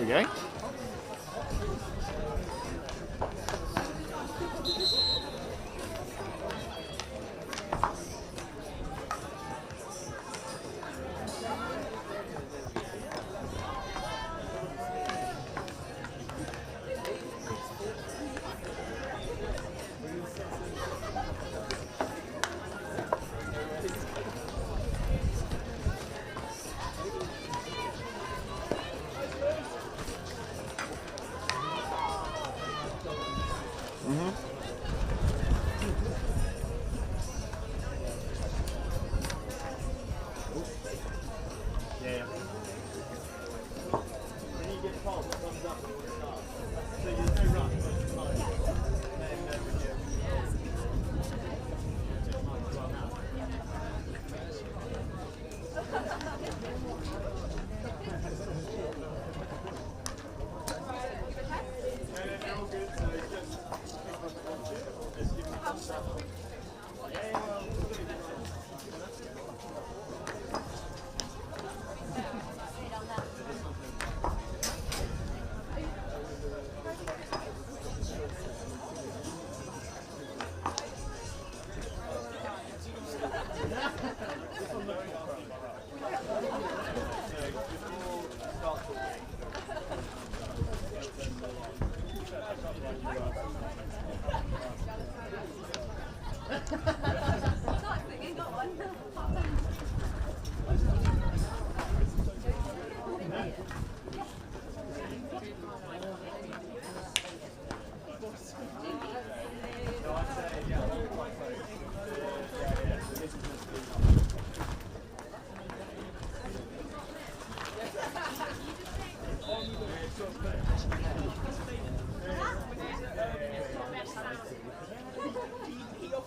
we go.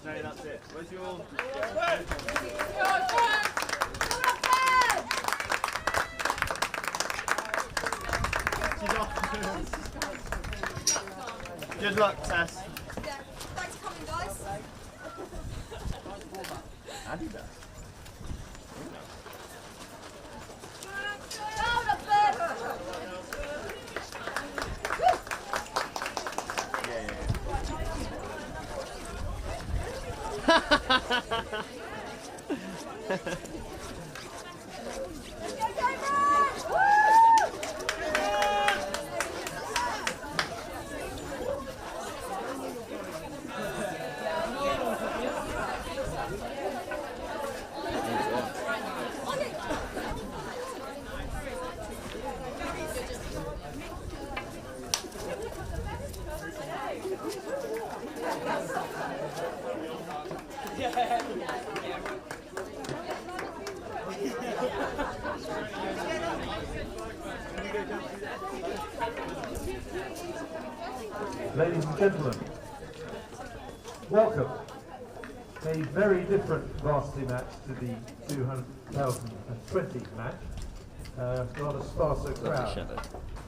No, that's it. Where's your... Good luck, Tess. Yeah. Thanks for coming, guys. Adidas. Ladies and gentlemen, welcome. A very different varsity match to the 2020 match. Rather sparser crowd.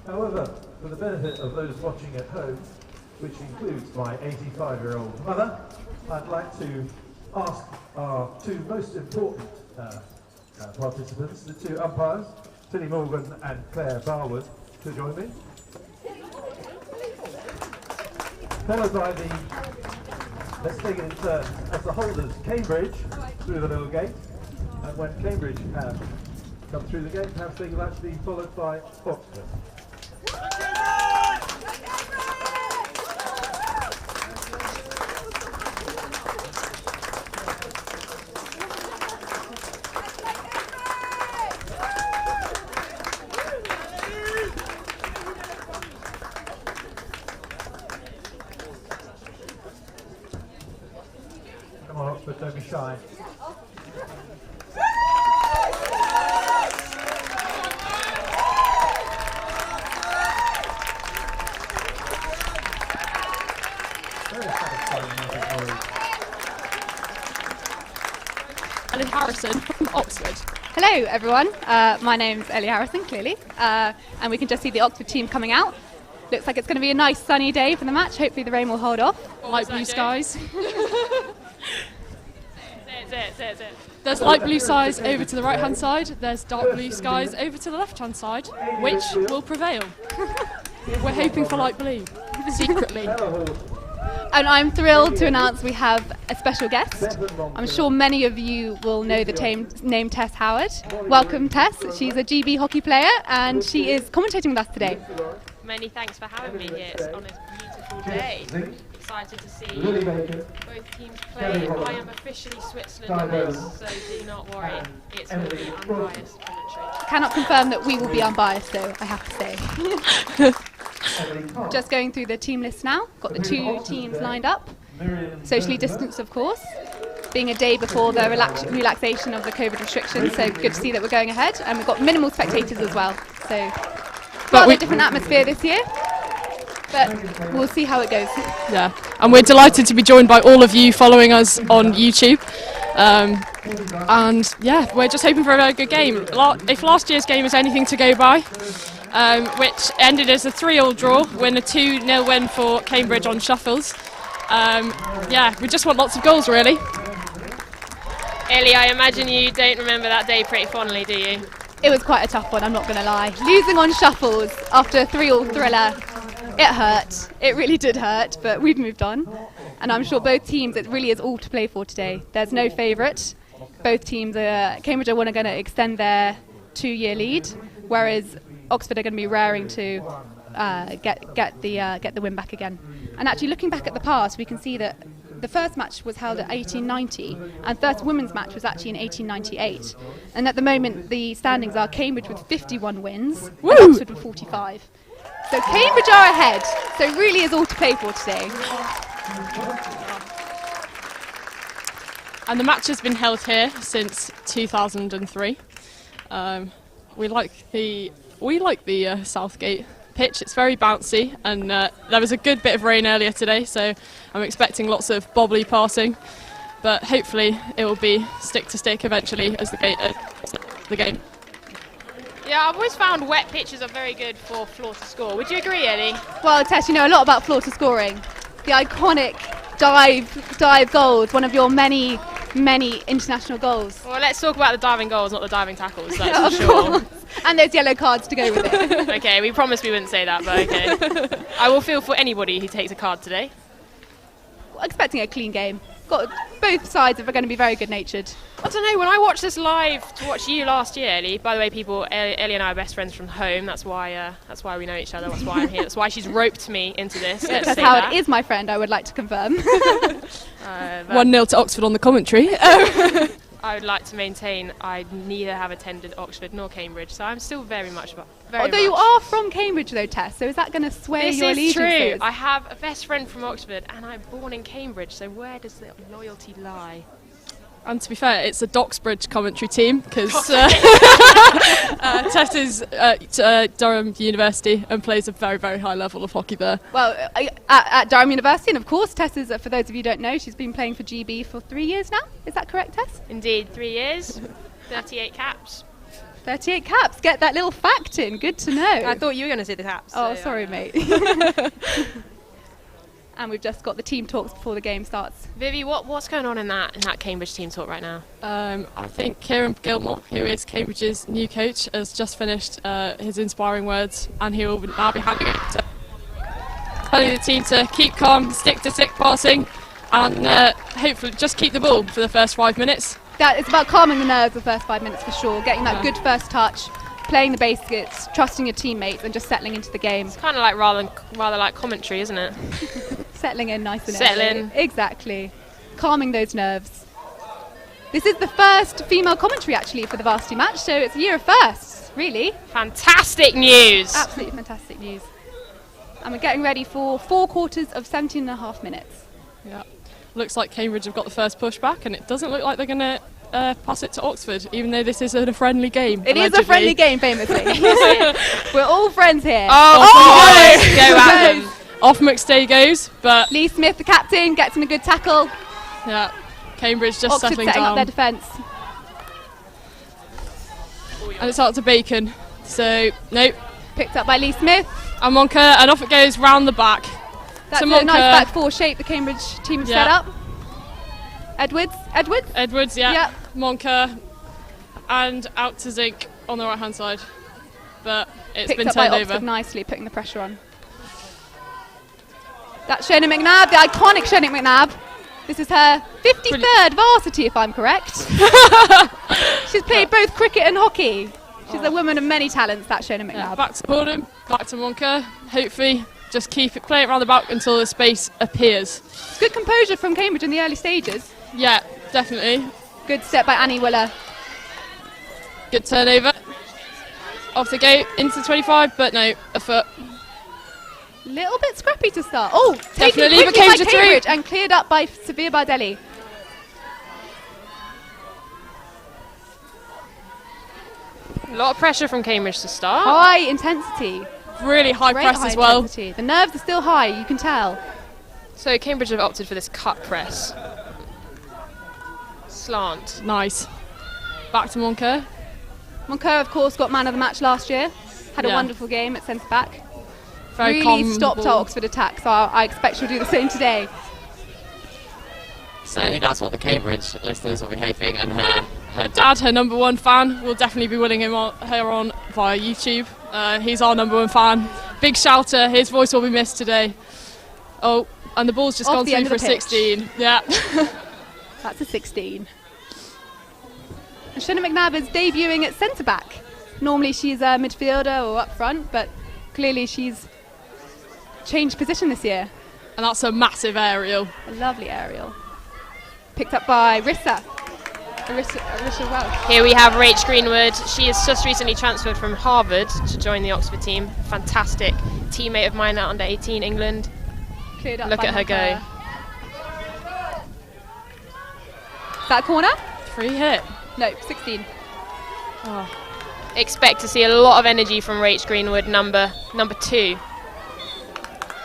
However, for the benefit of those watching at home, which includes my 85-year-old mother, I'd like to ask our two most important participants, the two umpires, Tilly Morgan and Claire Barwood, to join me. Followed by the, let's take it in turns, as the holders, Cambridge, through the little gate. And when Cambridge have come through the gate, perhaps they will actually be followed by Oxford. Come on, Oxford, don't be shy. Ellie Harrison from Oxford. Hello everyone, my name's Ellie Harrison, clearly, and we can just see the Oxford team coming out. Looks like it's going to be a nice sunny day for the match. Hopefully the rain will hold off. Like blue skies. There's light blue skies over to the right-hand side. There's dark blue skies over to the left-hand side. Which will prevail? We're hoping for light blue, secretly. And I'm thrilled to announce we have a special guest. I'm sure many of you will know the name Tess Howard. Welcome, Tess. She's a GB hockey player and she is commentating with us today. Many thanks for having me here on this beautiful day. Excited to see both teams play. I am officially Switzerland in this, so do not worry. It's going to be unbiased commentary. Cannot confirm that we will be unbiased though, I have to say. Just going through the team list now. Got the two teams lined up. Socially distanced, of course. Being a day before the relaxation of the COVID restrictions, so good to see that we're going ahead. And we've got minimal spectators as well. So, rather different atmosphere this year. But we'll see how it goes. Yeah, and we're delighted to be joined by all of you following us on YouTube. And yeah, we're just hoping for a very good game. If last year's game is anything to go by, which ended as a 3-3 draw, when a 2-0 win for Cambridge on shuffles. Yeah, we just want lots of goals, really. Ellie, I imagine you don't remember that day pretty fondly, do you? It was quite a tough one, I'm not going to lie. Losing on shuffles after a 3-3 thriller, it hurt. It really did hurt, but we've moved on. And I'm sure both teams, it really is all to play for today. There's no favourite. Both teams, Cambridge are going to extend their 2-year lead, whereas Oxford are going to be raring to get the win back again. And actually, looking back at the past, we can see that the first match was held at 1890, and first women's match was actually in 1898. And at the moment, the standings are Cambridge with 51 wins, and Oxford with 45. So Cambridge are ahead. So it really is all to play for today. And the match has been held here since 2003. We like the Southgate pitch. It's very bouncy, and there was a good bit of rain earlier today, so I'm expecting lots of bobbly passing. But hopefully it will be stick to stick eventually as the game. Yeah, I've always found wet pitches are very good for floor to score. Would you agree, Ellie? Well, Tess, you know a lot about floor to scoring. The iconic dive goals, one of your many international goals. Well, let's talk about the diving goals, not the diving tackles, that's for sure. And there's yellow cards to go with it. Okay, we promised we wouldn't say that, but okay. I will feel for anybody who takes a card today. Expecting a clean game. Both sides are going to be very good-natured. I don't know, when I watched this live to watch you last year, Ellie, by the way, people, Ellie and I are best friends from home, that's why we know each other, that's why I'm here, that's why she's roped me into this. Tess Howard is my friend, I would like to confirm. 1-0 to Oxford on the commentary. I would like to maintain I neither have attended Oxford nor Cambridge, so I'm still very much. Although you are from Cambridge though, Tess, so is that going to sway your allegiances? This is true. I have a best friend from Oxford and I'm born in Cambridge, so where does the loyalty lie? And to be fair, it's a Doxbridge commentary team because Tess is at Durham University and plays a very, very high level of hockey there. Well, at Durham University, and of course, Tess is, for those of you who don't know, she's been playing for GB for 3 years now. Is that correct, Tess? Indeed, 3 years, 38 caps. 38 caps. Get that little fact in. Good to know. I thought you were going to say the caps. Oh, sorry, mate. And we've just got the team talks before the game starts. Vivi, what's going on in that Cambridge team talk right now? I think Kieran Gilmore, who is Cambridge's new coach, has just finished his inspiring words, and he will now be handing it to telling the team to keep calm, stick to stick passing, and hopefully just keep the ball for the first 5 minutes. It's about calming the nerves the first 5 minutes for sure, getting that good first touch, playing the basics, trusting your teammates, and just settling into the game. It's kind of like rather like commentary, isn't it? Settling in nice and Settling. Exactly. Calming those nerves. This is the first female commentary actually for the Varsity match, so it's a year of firsts, really. Fantastic news! Absolutely fantastic news. And we're getting ready for 4 quarters of 17.5 minutes. Yeah. Looks like Cambridge have got the first pushback, and it doesn't look like they're going to pass it to Oxford, even though this is a friendly game. It is a friendly game, famously. We're all friends here. Oh, go at them. Off McStay goes, but Lee Smith, the captain, gets in a good tackle. yeah, Cambridge just Oxford settling setting down. up their defence. And it's out to Bacon. So, nope. Picked up by Lee Smith. And Monka, and off it goes round the back. That's to a Monka. nice back four shape the Cambridge team have set up. Edwards? Edwards, yeah. Yep. Monker, and out to Zink on the right-hand side. But it's Picked been up by turned Oxford over. nicely, putting the pressure on. That's Shannon McNabb, the iconic Shannon McNabb. This is her 53rd varsity, if I'm correct. She's played both cricket and hockey. She's a woman of many talents, that Shannon McNabb. Yeah, back to Borden, back to Monker. Hopefully, just play it around the back until the space appears. It's good composure from Cambridge in the early stages. Yeah, definitely. Good step by Annie Willer. Good turnover. Off the gate, into 25, but no, a foot. Little bit scrappy to start. Oh, taken Definitely, but quickly by Cambridge to Cambridge three. and cleared up by Severe Bardelli. A lot of pressure from Cambridge to start. High intensity. Really high Great press high as well. intensity. The nerves are still high, you can tell. So Cambridge have opted for this cut press. Slant. Nice. Back to Monker. Monker, of course, got man of the match last year. Had a Yeah. wonderful game at centre back. Very Really calm stopped ball. our Oxford attack, so I expect she'll do the same today. So that's what the Cambridge listeners will be hoping, and her dad. Her number one fan, will definitely be winning her on via YouTube. He's our number one fan. Big shouter, his voice will be missed today. Oh, and the ball's just Off gone the through end for of a the pitch. 16. Yeah. That's a 16. And Shannon McNabb is debuting at centre back. Normally she's a midfielder or up front, but clearly she's changed position this year. And that's a massive aerial. A lovely aerial. Picked up by Rissa Welsh. Here we have Rach Greenwood. She has just recently transferred from Harvard to join the Oxford team. Fantastic teammate of mine at under 18 England. Cleared up Look by at her go. Monker. Is that a corner? Free hit. No, 16. Expect to see a lot of energy from Rach Greenwood, number 2.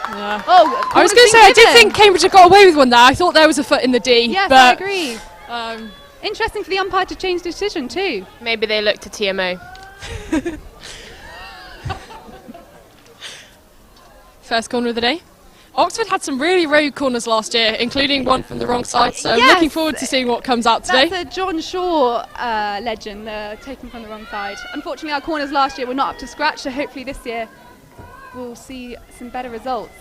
Yeah. Oh, I was corner's going to say, been I did given. think Cambridge had got away with one there. I thought there was a foot in the D. Yes, but, I agree. Um, Interesting for the umpire to change decision too. Maybe they look to TMO. first corner of the day. Oxford had some really rogue corners last year, including one from the wrong side. So I'm Yes. looking forward to seeing what comes out today. That's a John Shaw legend, taken from the wrong side. Unfortunately, our corners last year were not up to scratch, so hopefully this year we'll see some better results.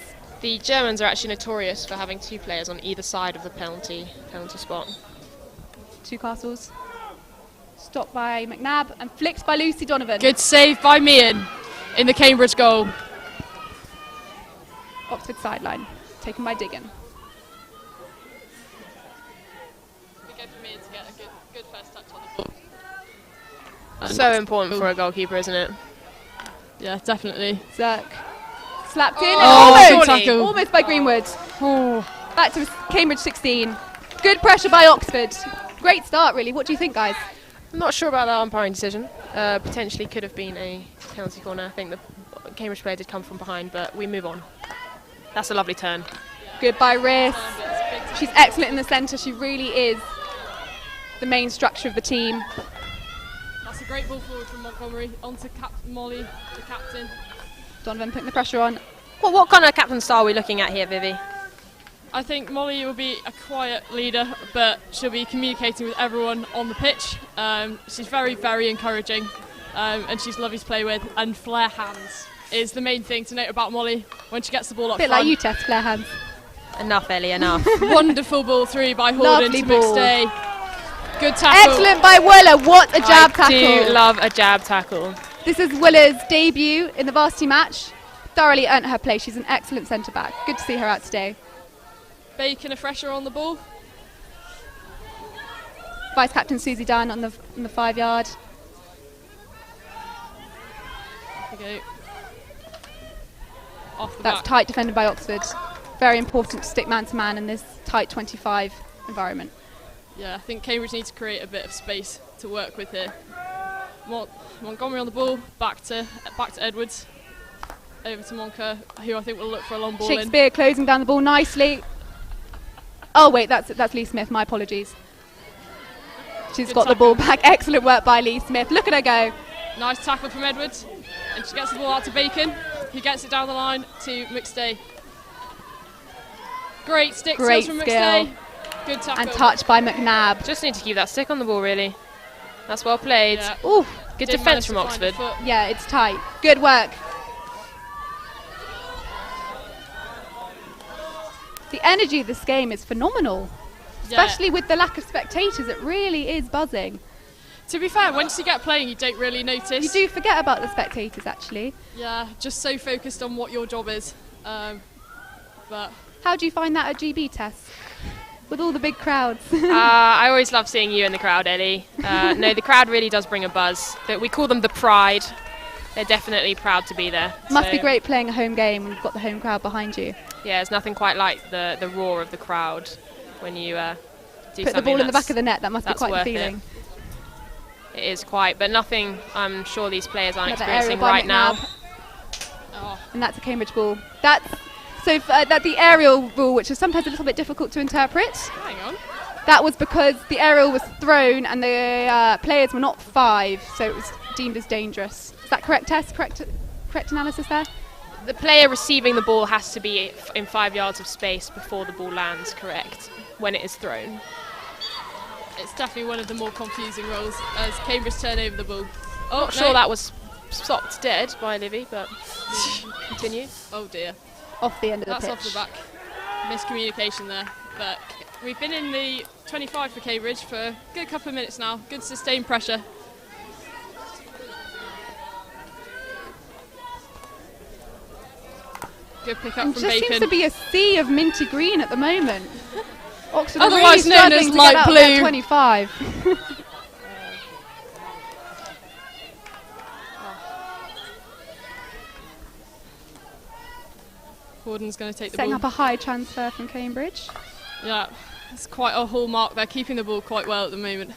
The Germans are actually notorious for having 2 players on either side of the penalty spot. Two Castles. Stopped by McNabb and flicked by Lucy Donovan. Good save by Meehan in the Cambridge goal. Oxford sideline, taken by Diggin. So important for a goalkeeper, isn't it? Yeah, definitely. Zirk. Slapped in. Oh, and good almost, tackle. almost by Greenwood. Oh. Back to Cambridge 16. Good pressure by Oxford. Great start, really. What do you think, guys? I'm not sure about that umpiring decision. Potentially could have been a penalty corner. I think the Cambridge player did come from behind, but we move on. That's a lovely turn. Good by Riss. She's excellent in the centre. She really is the main structure of the team. That's a great ball forward from Montgomery. On to Molly, the captain. Donovan putting the pressure on. What kind of captain style are we looking at here, Vivi? I think Molly will be a quiet leader, but she'll be communicating with everyone on the pitch. She's very, very encouraging, and she's lovely to play with. And flare hands is the main thing to note about Molly when she gets the ball up A bit front. like you, Tess, flare hands. Enough, Ellie, enough. Wonderful ball through by Horden Lovely to ball. McStay. Good tackle. Excellent by Willer. What a jab I do tackle. love a jab tackle. This is Willer's debut in the varsity match. Thoroughly earned her place. She's an excellent centre back. Good to see her out today. Bacon a fresher on the ball. Vice captain Susie Dunn on the 5 yard. Okay. Off the That's back. tight defended by Oxford. Very important to stick man to man in this tight 25 environment. Yeah, I think Cambridge needs to create a bit of space to work with here. Montgomery on the ball, back to Edwards. Over to Monker, who I think will look for a long ball in. Shakespeare closing down the ball nicely. Oh wait, that's Lee Smith. My apologies. She's Good got the tackle. ball back. Excellent work by Lee Smith. Look at her go. Nice tackle from Edwards, and she gets the ball out to Bacon. He gets it down the line to McStay. Great stick Great skills from skill. McStay. Good tackle. And touch by McNabb. Just need to keep that stick on the ball, really. That's well played. Yeah. Ooh, Good Didn't defence manage from to find a Oxford. foot. yeah, it's tight. Good work. The energy of this game is phenomenal. Yeah. Especially with the lack of spectators, it really is buzzing. To be fair, once you get playing, you don't really notice. You do forget about the spectators, actually. Yeah, just so focused on what your job is. But How do you find that at GB Tess? With all the big crowds. I always love seeing you in the crowd, Ellie. No, the crowd really does bring a buzz. We call them the Pride. They're definitely proud to be there. Must be So, great playing a home game when you've got the home crowd behind you. Yeah, it's nothing quite like the roar of the crowd when you do Put the something ball in the back that's- of the net, that must be that's quite the worth it. feeling. It is quite, but nothing I'm sure these players aren't Another aerial experiencing by right now. McNabb. oh, And that's a Cambridge ball. That's that the aerial rule, which is sometimes a little bit difficult to interpret. hang on. That was because the aerial was thrown and the players were not 5, so it was deemed as dangerous. Is that correct, Tess? Correct analysis there? The player receiving the ball has to be in 5 yards of space before the ball lands, correct, when it is thrown. It's definitely one of the more confusing roles as Cambridge turn over the ball. Oh, Not sure that was stopped dead by Livy, but continue. Oh dear. Off the end of the That's pitch. off the back. Miscommunication there. But we've been in the 25 for Cambridge for a good couple of minutes now. Good sustained pressure. Good pick up It from just Bacon. seems to be a sea of minty green at the moment. Oxford are Otherwise really known as struggling to light get out of their blue. 25. Gordon's going to take the Setting ball. up a high transfer from Cambridge. Yeah, it's quite a hallmark. They're keeping the ball quite well at the moment.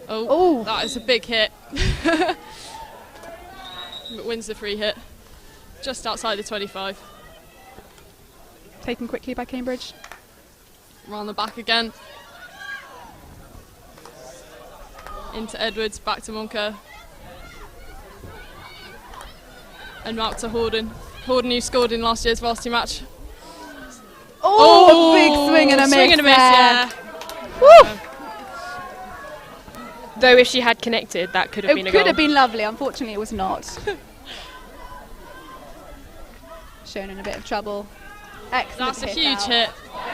Oh, Oh. that is a big hit. But wins the free hit. Just outside the 25. Taken quickly by Cambridge. Round the back again. Into Edwards, back to Monker. And out to Horden. Horden, who scored in last year's varsity match. Oh, a big swing and a miss. Swing and a miss, there. yeah. Woo! Though if she had connected, that could have been It a goal. could have been lovely. Unfortunately, it was not. Shown in a bit of trouble. Excellent That's a hit huge out. hit.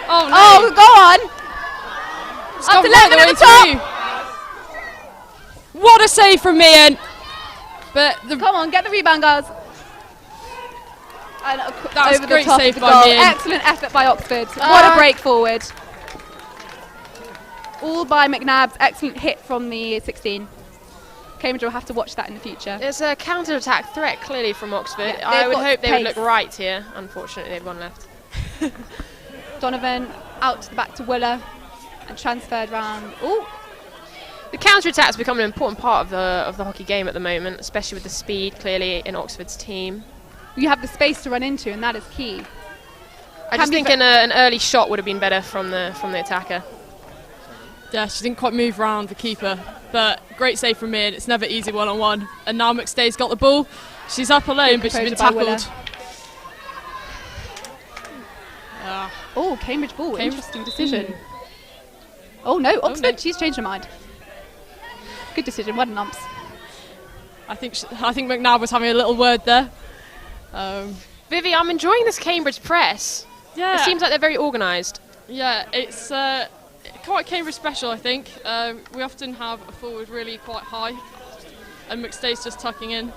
Oh no! Oh, go on! It's Up gone to right 11 the at way the top. through. What a save from Meehan! But the Come on, get the rebound, guys. And That was over great the top save of the by goal. Meehan. Excellent effort by Oxford. What a break forward. All by McNabb's excellent hit from the 16. Cambridge will have to watch that in the future. There's a counter-attack threat clearly from Oxford. Yeah, I they've would got hope they would pace. look right here. Unfortunately, they've gone left. Donovan out to the back to Willer and transferred round. Oh, The counter-attack has become an important part of the hockey game at the moment, especially with the speed clearly in Oxford's team. you have the space to run into, and that is key. I just be think an early shot would have been better from the attacker. yeah, she didn't quite move around the keeper, but great save from Meehan. It's never easy one-on-one. And now McStay's got the ball. She's up alone, but she's been composure by tackled. Ah, Oh, Cambridge ball. Cambridge. Interesting decision. Oh no, Oxford. no. She's changed her mind. Good decision. Well done, umps. I think McNabb was having a little word there. Vivi, I'm enjoying this Cambridge press. Yeah, It seems like they're very organised. yeah, it's quite Cambridge special, I think. We often have a forward really quite high, and McStay's just tucking in.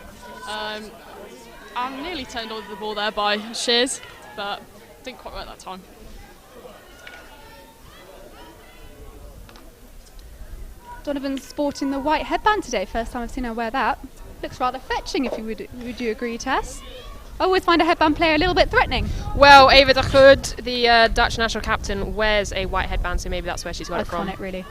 I nearly turned over the ball there by Shears, but didn't quite work that time. Donovan's sporting the white headband today. First time I've seen her wear that. Looks rather fetching, if you would you agree, Tess? I always find a headband player a little bit threatening. Well, Eva de Goud, the Dutch national captain, wears a white headband, so maybe that's where she's got it from. Iconic, really.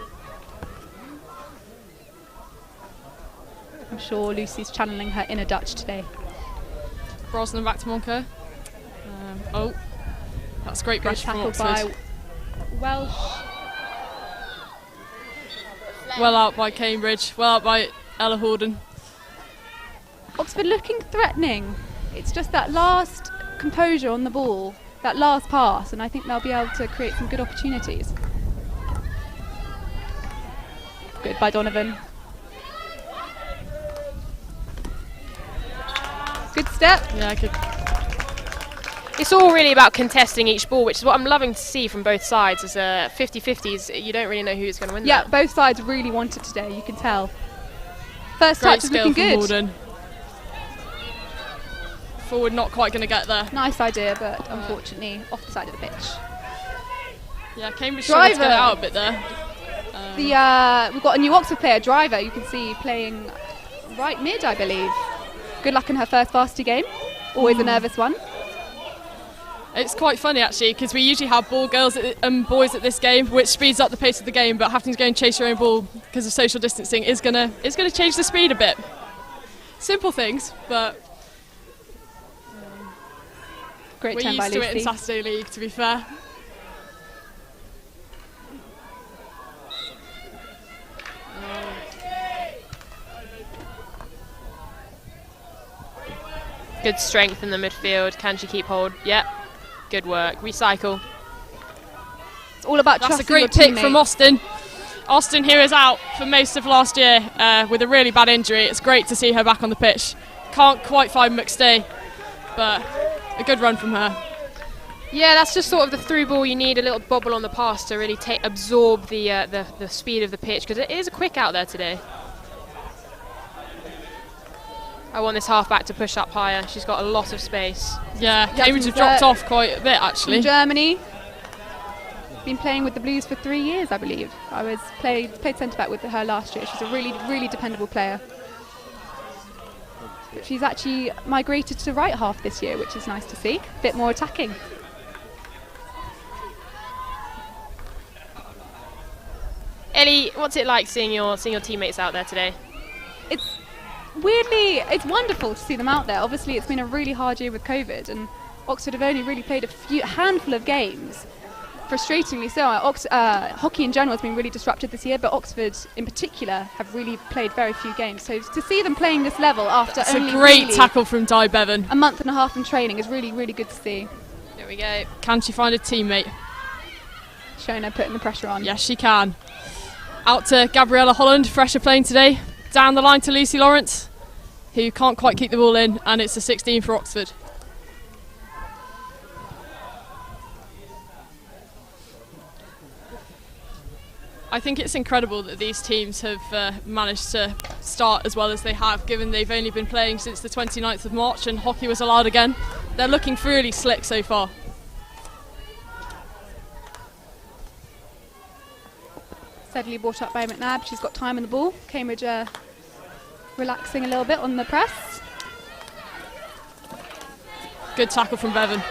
I'm sure Lucy's channeling her inner Dutch today. Brosnan back to Monker. Oh, that's great Good pressure from tackle Oxford. by Welsh. Well out by Cambridge. Well out by Ella Horden. Oxford looking threatening. It's just that last composure on the ball, that last pass, and I think they'll be able to create some good opportunities. Good by Donovan. Good step. Yeah, good. It's all really about contesting each ball, which is what I'm loving to see from both sides. As 50-50s, you don't really know who's going to win. Yeah, that. both sides really want it today, you can tell. First Great touch is skill looking from good. Walden. Forward not quite going to get there. Nice idea, but unfortunately off the side of the pitch. Yeah, Cambridge struggled to get it Driver. out a bit there. We've got a new Oxford player, Driver, you can see playing right mid, I believe. Good luck in her first Varsity game. Always a nervous one. It's quite funny actually, because we usually have ball girls and boys at this game, which speeds up the pace of the game. But having to go and chase your own ball because of social distancing is gonna change the speed a bit. Simple things, but Great we're turn by used to it in Lucy. Saturday League, to be fair. Good strength in the midfield. Can she keep hold? Yep. Good work. Recycle. It's all about That's a trusting your great pick from teammate. Austin. Austin, who is out for most of last year with a really bad injury. It's great to see her back on the pitch. Can't quite find McStay, but a good run from her. Yeah, that's just sort of the through ball. You need a little bobble on the pass to really absorb the speed of the pitch, because it is quick out there today. I want this halfback to push up higher. She's got a lot of space. Yeah, Jasmine Cambridge have dropped Zert off quite a bit actually. From Germany. Been playing with the Blues for 3 years, I believe. I played centre back with her last year. She's a really, really dependable player. But she's actually migrated to right half this year, which is nice to see. A bit more attacking. Ellie, what's it like seeing your teammates out there today? It's wonderful to see them out there. Obviously, it's been a really hard year with COVID, and Oxford have only really played a handful of games. Frustratingly so. Hockey in general has been really disrupted this year, but Oxford in particular have really played very few games. So to see them playing this level after It's only a great really tackle from Di Bevan. a month and a half in training is really, really good to see. There we go. Can she find a teammate? Shona putting the pressure on. Yes, she can. Out to Gabriella Holland, fresher playing today. Down the line to Lucy Lawrence, who can't quite keep the ball in, and it's a 16 for Oxford. I think it's incredible that these teams have managed to start as well as they have, given they've only been playing since the 29th of March and hockey was allowed again. They're looking really slick so far. Steadily brought up by McNabb. She's got time on the ball. Cambridge relaxing a little bit on the press. Good tackle from Bevan.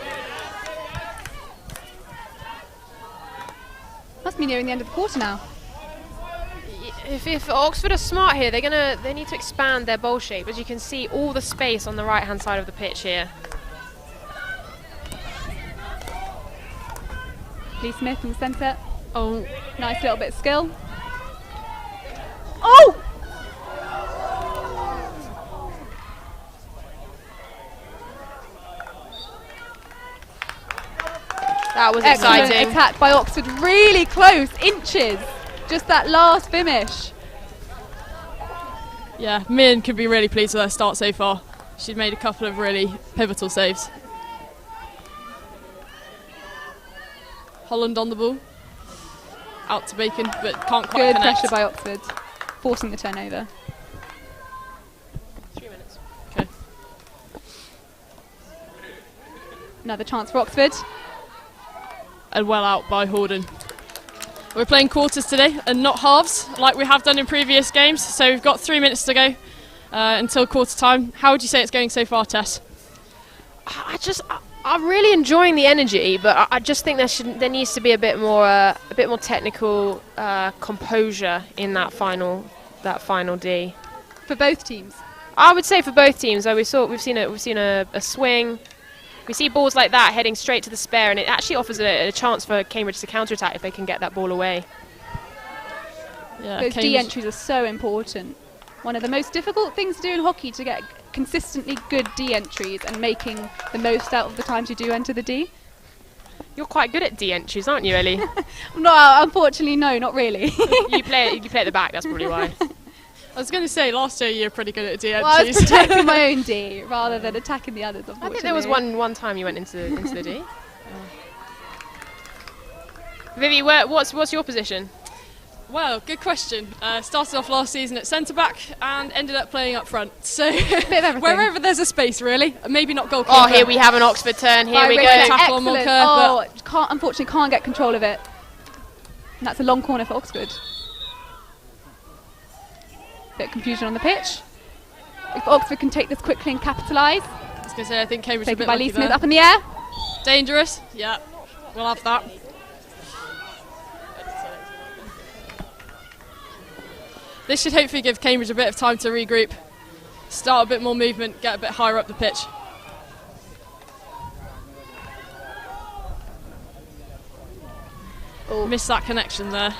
Must be nearing the end of the quarter now. If Oxford are smart here, they need to expand their bowl shape. As you can see, all the space on the right hand side of the pitch here. Lee Smith in the centre. Oh, Nice little bit of skill. Oh! That was Excellent exciting. attack by Oxford. Really close, inches. Just that last finish. yeah, Min could be really pleased with her start so far. She's made a couple of really pivotal saves. Holland on the ball. Out to Bacon, but can't quite Good connect. pressure by Oxford, forcing the turnover. 3 minutes. Okay. Another chance for Oxford. And well out by Horden. We're playing quarters today and not halves like we have done in previous games, so we've got 3 minutes to go until quarter time. How would you say it's going so far, Tess? I'm really enjoying the energy, but I just think there needs to be a bit more technical composure in that final D. For both teams. I would say for both teams. Though we've seen a swing. We see balls like that heading straight to the spare, and it actually offers a chance for Cambridge to counter-attack if they can get that ball away. Yeah, Those D Cambridge- entries are so important. One of the most difficult things to do in hockey, to get consistently good D entries and making the most out of the times you do enter the D. You're quite good at D entries, aren't you, Ellie? No, unfortunately, no, not really. you play at the back. That's probably why. I was going to say last year you were pretty good at D Well, I was entries. protecting my own D rather than attacking the others, unfortunately. I think there was one time you went into the D. Vivi, what's your position? Well, good question. Started off last season at centre back and ended up playing up front. So Bit of everything. wherever there's a space, really. Maybe not goalkeeper. Oh, here we have an Oxford turn. Here we go. Tackle on Excellent. Monker, Unfortunately, can't get control of it. And that's a long corner for Oxford. Bit of confusion on the pitch. If Oxford can take this quickly and capitalise. I was going to say, I think Cambridge a Taken bit by lucky Lee Smith there. up in the air. Dangerous. Yeah, we'll have that. This should hopefully give Cambridge a bit of time to regroup, start a bit more movement, get a bit higher up the pitch. Oh. Missed that connection there.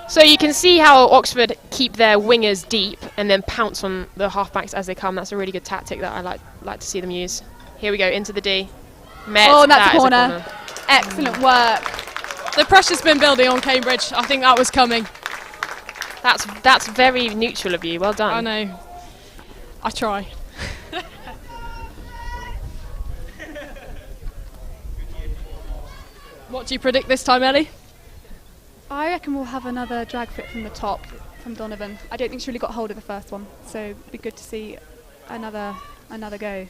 So you can see how Oxford keep their wingers deep and then pounce on the halfbacks as they come. That's a really good tactic that I like to see them use. Here we go into the D. Met. Oh, that's That a is corner. Excellent work. The pressure's been building on Cambridge. I think that was coming. That's very neutral of you. Well done. I know. I try. What do you predict this time, Ellie? I reckon we'll have another drag fit from the top from Donovan. I don't think she really got hold of the first one, so it'd be good to see another go.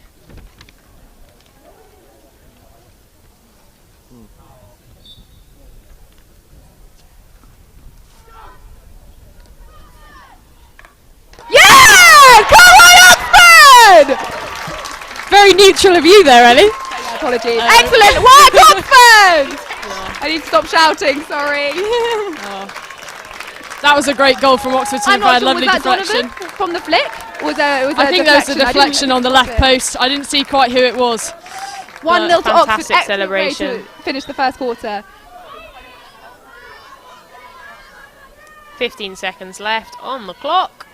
Yeah! Come on, Oxford! Very neutral of you there, Ellie. Apologies. Excellent work, Oxford! I need to stop shouting, sorry. That was a great goal from Oxford team. I'm not sure, Lovely was that deflection. Donovan from the flick? I think there was a deflection on the left post. I didn't see quite who it was. 1-0 to Oxford. Fantastic Excellent celebration. way to finish the first quarter. 15 seconds left on the clock.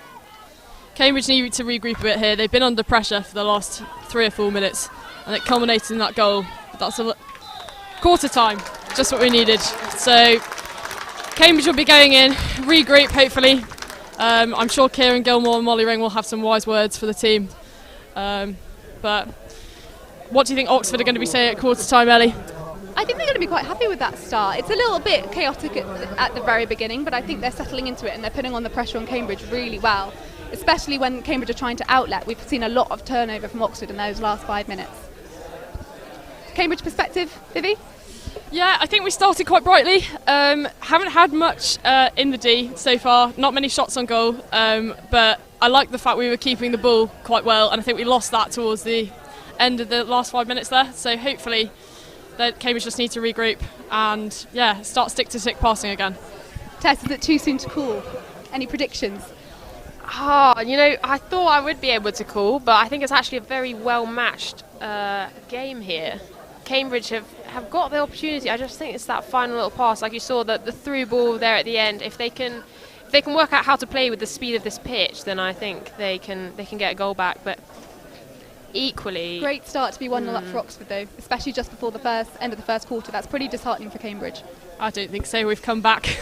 Cambridge need to regroup a bit here. They've been under pressure for the last 3 or 4 minutes, and it culminated in that goal. But that's a quarter time, just what we needed. So Cambridge will be going in, regroup hopefully. I'm sure Kieran Gilmore and Molly Ring will have some wise words for the team. But what do you think Oxford are going to be saying at quarter time, Ellie? I think they're going to be quite happy with that start. It's a little bit chaotic at the very beginning, but I think they're settling into it and they're putting on the pressure on Cambridge really well, especially when Cambridge are trying to outlet. We've seen a lot of turnover from Oxford in those last 5 minutes. Cambridge perspective, Vivi? Yeah, I think we started quite brightly. Haven't had much in the D so far, not many shots on goal, but I like the fact we were keeping the ball quite well, and I think we lost that towards the end of the last 5 minutes there. So hopefully Cambridge just need to regroup and start stick-to-stick passing again. Tess, is it too soon to call? Any predictions? I thought I would be able to call, but I think it's actually a very well-matched game here. Cambridge have got the opportunity. I just think it's that final little pass, like you saw the through ball there at the end. If they can work out how to play with the speed of this pitch, then I think they can get a goal back. But equally, Great start to be 1-0 up for Oxford though, especially just before the end of the first quarter. That's pretty disheartening for Cambridge. I don't think so. We've come back.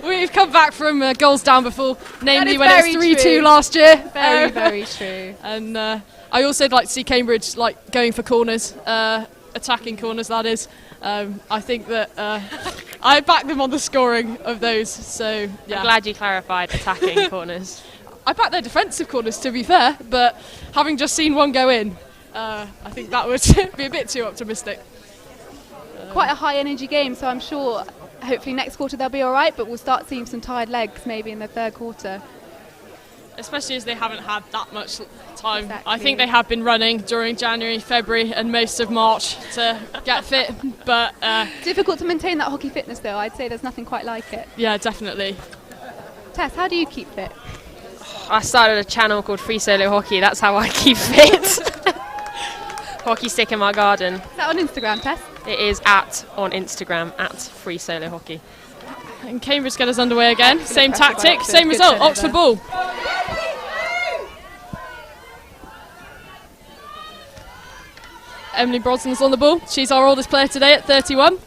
We've come back from goals down before, namely when it was 3-2 last year. Very, very true. And I also like to see Cambridge going for corners, attacking corners. That is. I think that I back them on the scoring of those. So yeah. I'm glad you clarified attacking corners. I back their defensive corners, to be fair, but having just seen one go in, I think that would be a bit too optimistic. Quite a high energy game, so I'm sure hopefully next quarter they'll be all right, but we'll start seeing some tired legs maybe in the third quarter. Especially as they haven't had that much time. Exactly. I think they have been running during January, February and most of March to get fit, but Difficult to maintain that hockey fitness though. I'd say there's nothing quite like it. yeah, definitely. Tess, how do you keep fit? I started a channel called Free Solo Hockey. That's how I keep fit. Hockey stick in my garden. Is that on Instagram, Tess? It is on Instagram at Free Solo Hockey. And Cambridge get us underway again. Excellent Same pressure by tactic, Oxford. same Good result. turnover. Oxford ball. Emily Brosnan's on the ball. She's our oldest player today at 31,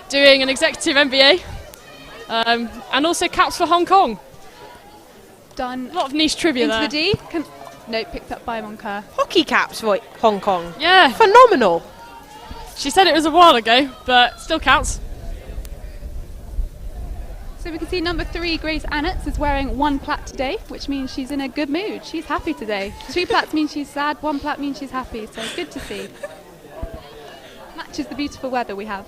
doing an executive MBA, and also caps for Hong Kong. Done. A lot of niche trivia Into there. the D. No, picked up by Monker. Hockey caps for Hong Kong. Yeah. Phenomenal. She said it was a while ago, but still counts. So we can see number 3, Grace Annetts, is wearing 1 plat today, which means she's in a good mood. She's happy today. 2 plats means she's sad, 1 plat means she's happy. So good to see. Matches the beautiful weather we have.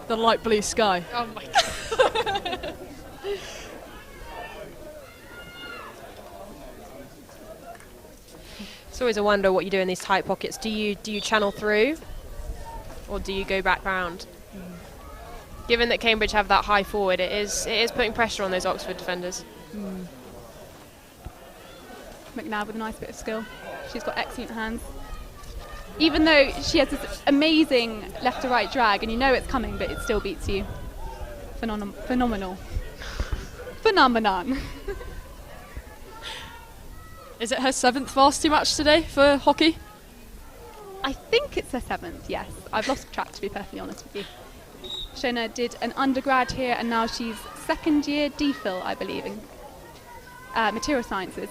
The light blue sky. Oh my god. It's always a wonder what you do in these tight pockets. Do you channel through, or do you go back round? Given that Cambridge have that high forward, it is putting pressure on those Oxford defenders. McNabb with a nice bit of skill. She's got excellent hands. Even though she has this amazing left to right drag, and you know it's coming, but it still beats you. Phenomenal. Phenomenon. Is it her 7th varsity match today for hockey? I think it's her 7th, yes. I've lost track, to be perfectly honest with you. Shona did an undergrad here, and now she's 2nd year DPhil, I believe, in material sciences.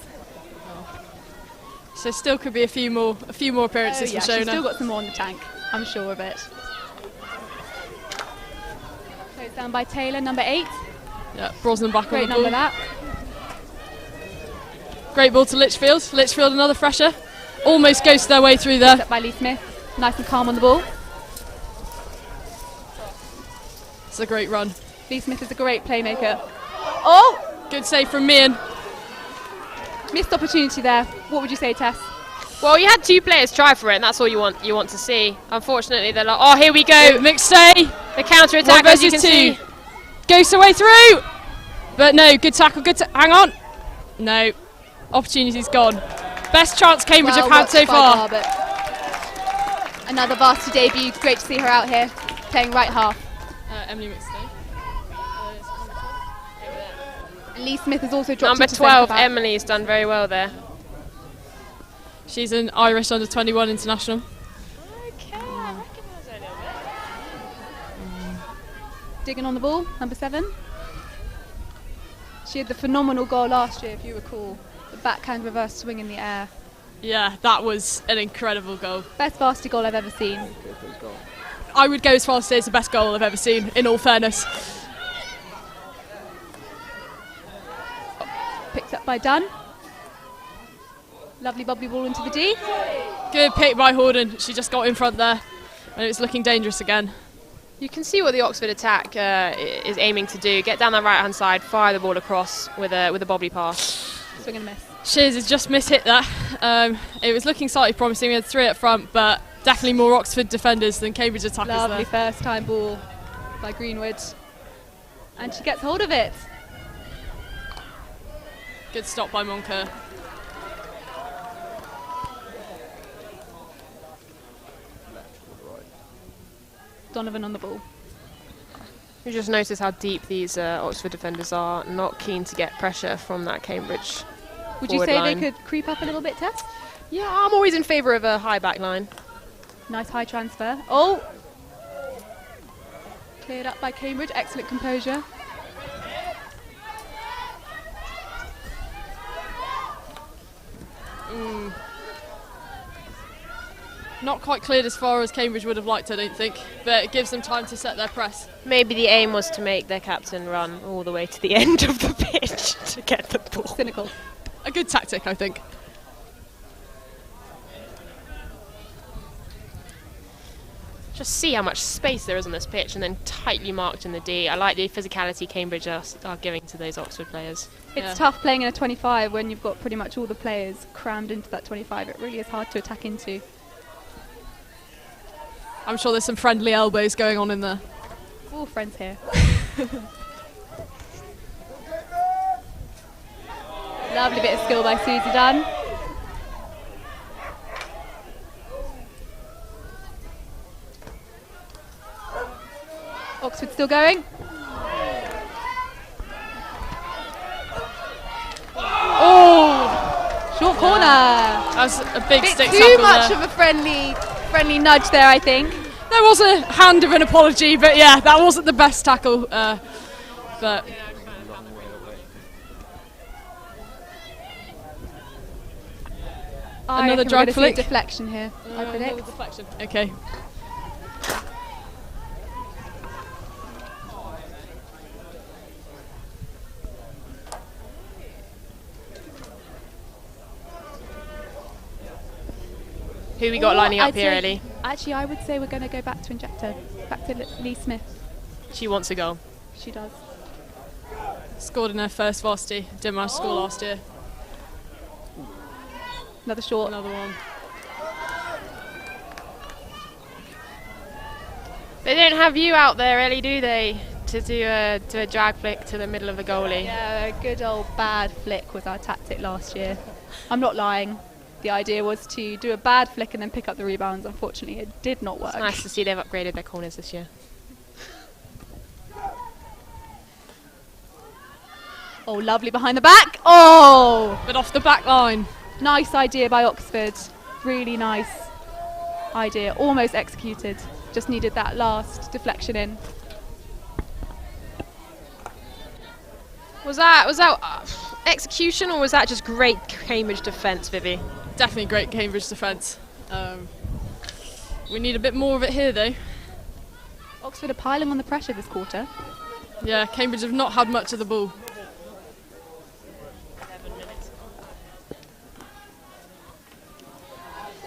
So still could be a few more appearances Yeah, for Shona. she's still got some more in the tank, I'm sure of it. Closed down by Taylor, number 8. Yeah, Brosnan back on Great the ball. number that. Great ball to Litchfield. Litchfield another fresher. Almost goes their way through there. Up by Lee Smith. Nice and calm on the ball. It's a great run. Lee Smith is a great playmaker. Oh! Good save from Meehan. Missed opportunity there. What would you say, Tess? Well, you had 2 players try for it, and that's all you want to see. Unfortunately, they're like, oh, here we go. McStay. The counter attack, as you can see. Goes the way through. But no, good tackle. Hang on. No. Opportunity's gone. Best chance Cambridge have had so far. Another varsity debut. Great to see her out here playing right half. Emily McStay. And Lee Smith has also dropped Number into 12, centre-back. Emily's done very well there. She's an Irish under-21 international. Okay, I recognise her a little bit. Digging on the ball, number 7. She had the phenomenal goal last year, if you recall. The backhand reverse swing in the air. Yeah, that was an incredible goal. Best varsity goal I've ever seen. I would go as far as to say it's the best goal I've ever seen, in all fairness. Picked up by Dunn. Lovely bubbly ball into the D. Good pick by Horden. She just got in front there, and it was looking dangerous again. You can see what the Oxford attack is aiming to do. Get down that right-hand side, fire the ball across with a bobbly pass. Swing and a miss. Shears has just mishit that. It was looking slightly promising. We had 3 up front, but definitely more Oxford defenders than Cambridge attackers Lovely there. first time ball by Greenwood. And she gets hold of it. Good stop by Moncur. Donovan on the ball. You just notice how deep these Oxford defenders are, not keen to get pressure from that Cambridge Would you forward say line. they could creep up a little bit, Tess? Yeah, I'm always in favour of a high back line. Nice high transfer. Oh! Cleared up by Cambridge. Excellent composure. Not quite cleared as far as Cambridge would have liked, I don't think, but it gives them time to set their press. Maybe the aim was to make their captain run all the way to the end of the pitch to get the ball. Cynical. A good tactic, I think. Just see how much space there is on this pitch, and then tightly marked in the D. I like the physicality Cambridge are giving to those Oxford players. It's tough playing in a 25 when you've got pretty much all the players crammed into that 25. It really is hard to attack into. I'm sure there's some friendly elbows going on in there. We're all friends here. Lovely bit of skill by Susie Dunn. Oxford still going. Oh! Short corner. That was a big Bit stick too tackle much there. of a friendly Friendly nudge there, I think. There was a hand of an apology, but yeah, that wasn't the best tackle. But another drag flick. Deflection here. I predict. Deflection. Okay. Who we got lining up here, Ellie? Actually, I would say we're going to go back to Injector, back to Lee Smith. She wants a goal. She does. Scored in her first varsity. Didn't manage to score last year. Another short. Another one. They don't have you out there, Ellie, do they? To do a drag flick to the middle of the goalie. Yeah, a good old bad flick was our tactic last year. I'm not lying. The idea was to do a bad flick and then pick up the rebounds. Unfortunately, it did not work. It's nice to see they've upgraded their corners this year. Oh, lovely behind the back. Oh! But off the back line. Nice idea by Oxford. Really nice idea. Almost executed. Just needed that last deflection in. Was that execution, or was that just great Cambridge defence, Vivi? Definitely great Cambridge defence. We need a bit more of it here, though. Oxford are piling on the pressure this quarter. Yeah, Cambridge have not had much of the ball.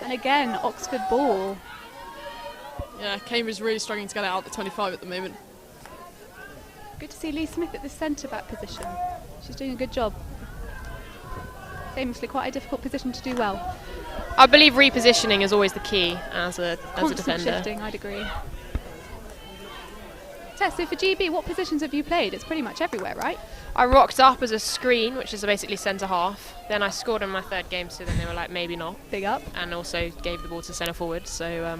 And again, Oxford ball. Yeah, Cambridge really struggling to get it out the 25 at the moment. Good to see Lee Smith at the centre-back position. She's doing a good job. Famously quite a difficult position to do well. I believe repositioning is always the key as a Constant defender. shifting, I'd agree. Tess, so for GB, what positions have you played? It's pretty much everywhere, right? I rocked up as a screen, which is basically centre half. Then I scored in my third game, so then they were like, maybe not. Big up. And also gave the ball to centre forward. So,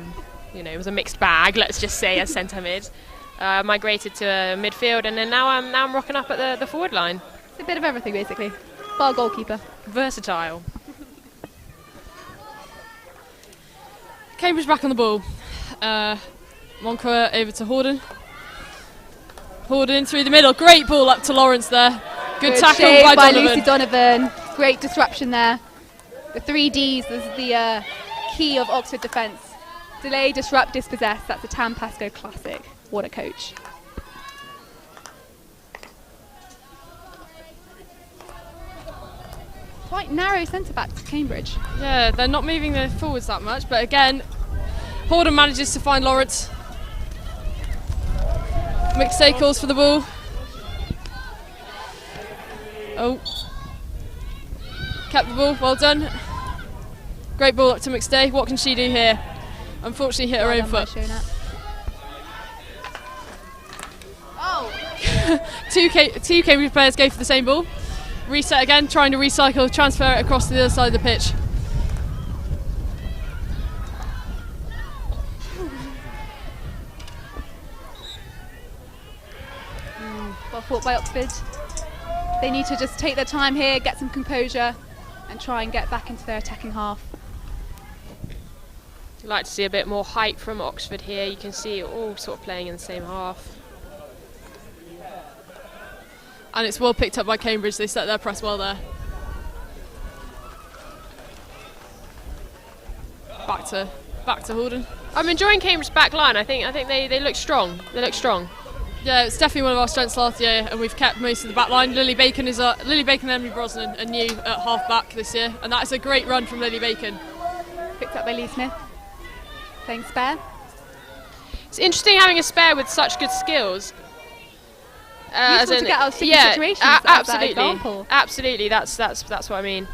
you know, it was a mixed bag, let's just say, as centre mid. Migrated to midfield, and then now I'm rocking up at the forward line. It's a bit of everything, basically. Bar goalkeeper. Versatile. Cambridge back on the ball. Moncur over to Horden. Horden through the middle. Great ball up to Lawrence there. Good tackle shave by by Donovan. Lucy Donovan. Great disruption there. The 3 Ds is the key of Oxford defence. Delay, disrupt, dispossess. That's a Tam Pascoe classic. What a coach. Quite narrow centre-backs for Cambridge. Yeah, they're not moving their forwards that much, but again, Horden manages to find Lawrence. McStay calls for the ball. Oh. Kept the ball, well done. Great ball up to McStay. What can she do here? Unfortunately hit her own foot. Two Cambridge players go for the same ball. Reset again, trying to recycle, transfer it across to the other side of the pitch. Well fought by Oxford. They need to just take their time here, get some composure, and try and get back into their attacking half. I'd like to see a bit more height from Oxford here. You can see it all sort of playing in the same half. And it's well picked up by Cambridge. They set their press well there. Back to Horden. I'm enjoying Cambridge's back line. I think they look strong. They look strong. Yeah, it's definitely one of our strengths last year, and we've kept most of the back line. Lily Bacon and Emily Brosnan are new at half back this year, and that is a great run from Lily Bacon. Picked up by Lee Smith. Playing spare. It's interesting having a spare with such good skills. Useful to get out of sticky situations. Absolutely, that example. absolutely. That's what I mean.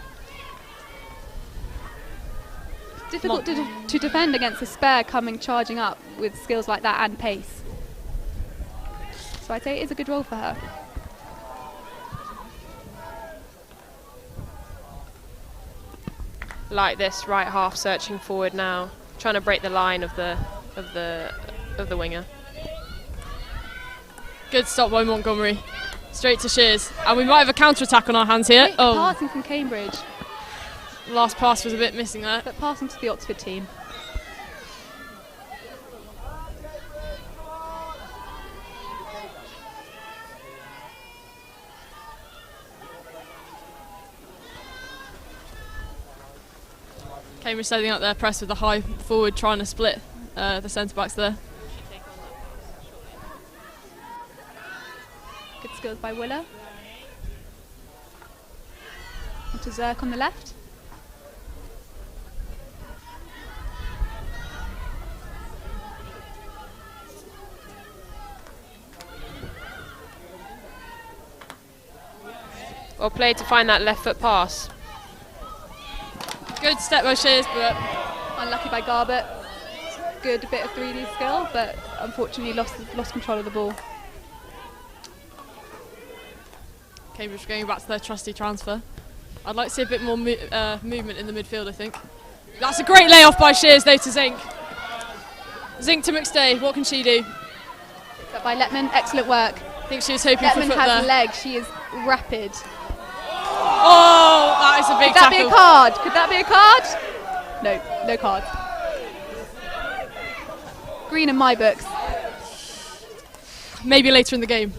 Difficult to defend against a spare coming charging up with skills like that and pace. So I'd say it is a good role for her. Like this right half searching forward now, trying to break the line of the winger. Good stop by Montgomery. Straight to Shears. And we might have a counter-attack on our hands here. Great passing from Cambridge. Last pass was a bit missing there. But passing to the Oxford team. Cambridge setting up their press with a high forward, trying to split the centre backs there. Good skills by Willer. Onto Zirk on the left. Well played to find that left foot pass. Good step by Shears, but Unlucky by Garbett. Good bit of 3D skill, but unfortunately lost control of the ball. Cambridge going back to their trusty transfer. I'd like to see a bit more movement in the midfield, I think. That's a great layoff by Shears though to Zink. Zink to McStay, what can she do? Picked up by Letman, excellent work. I think she was hoping for Letman foot has there. legs, she is rapid. Oh, that is a big Could that be tackle. a card? Could that be a card? No, no card. Green in my books. Maybe later in the game.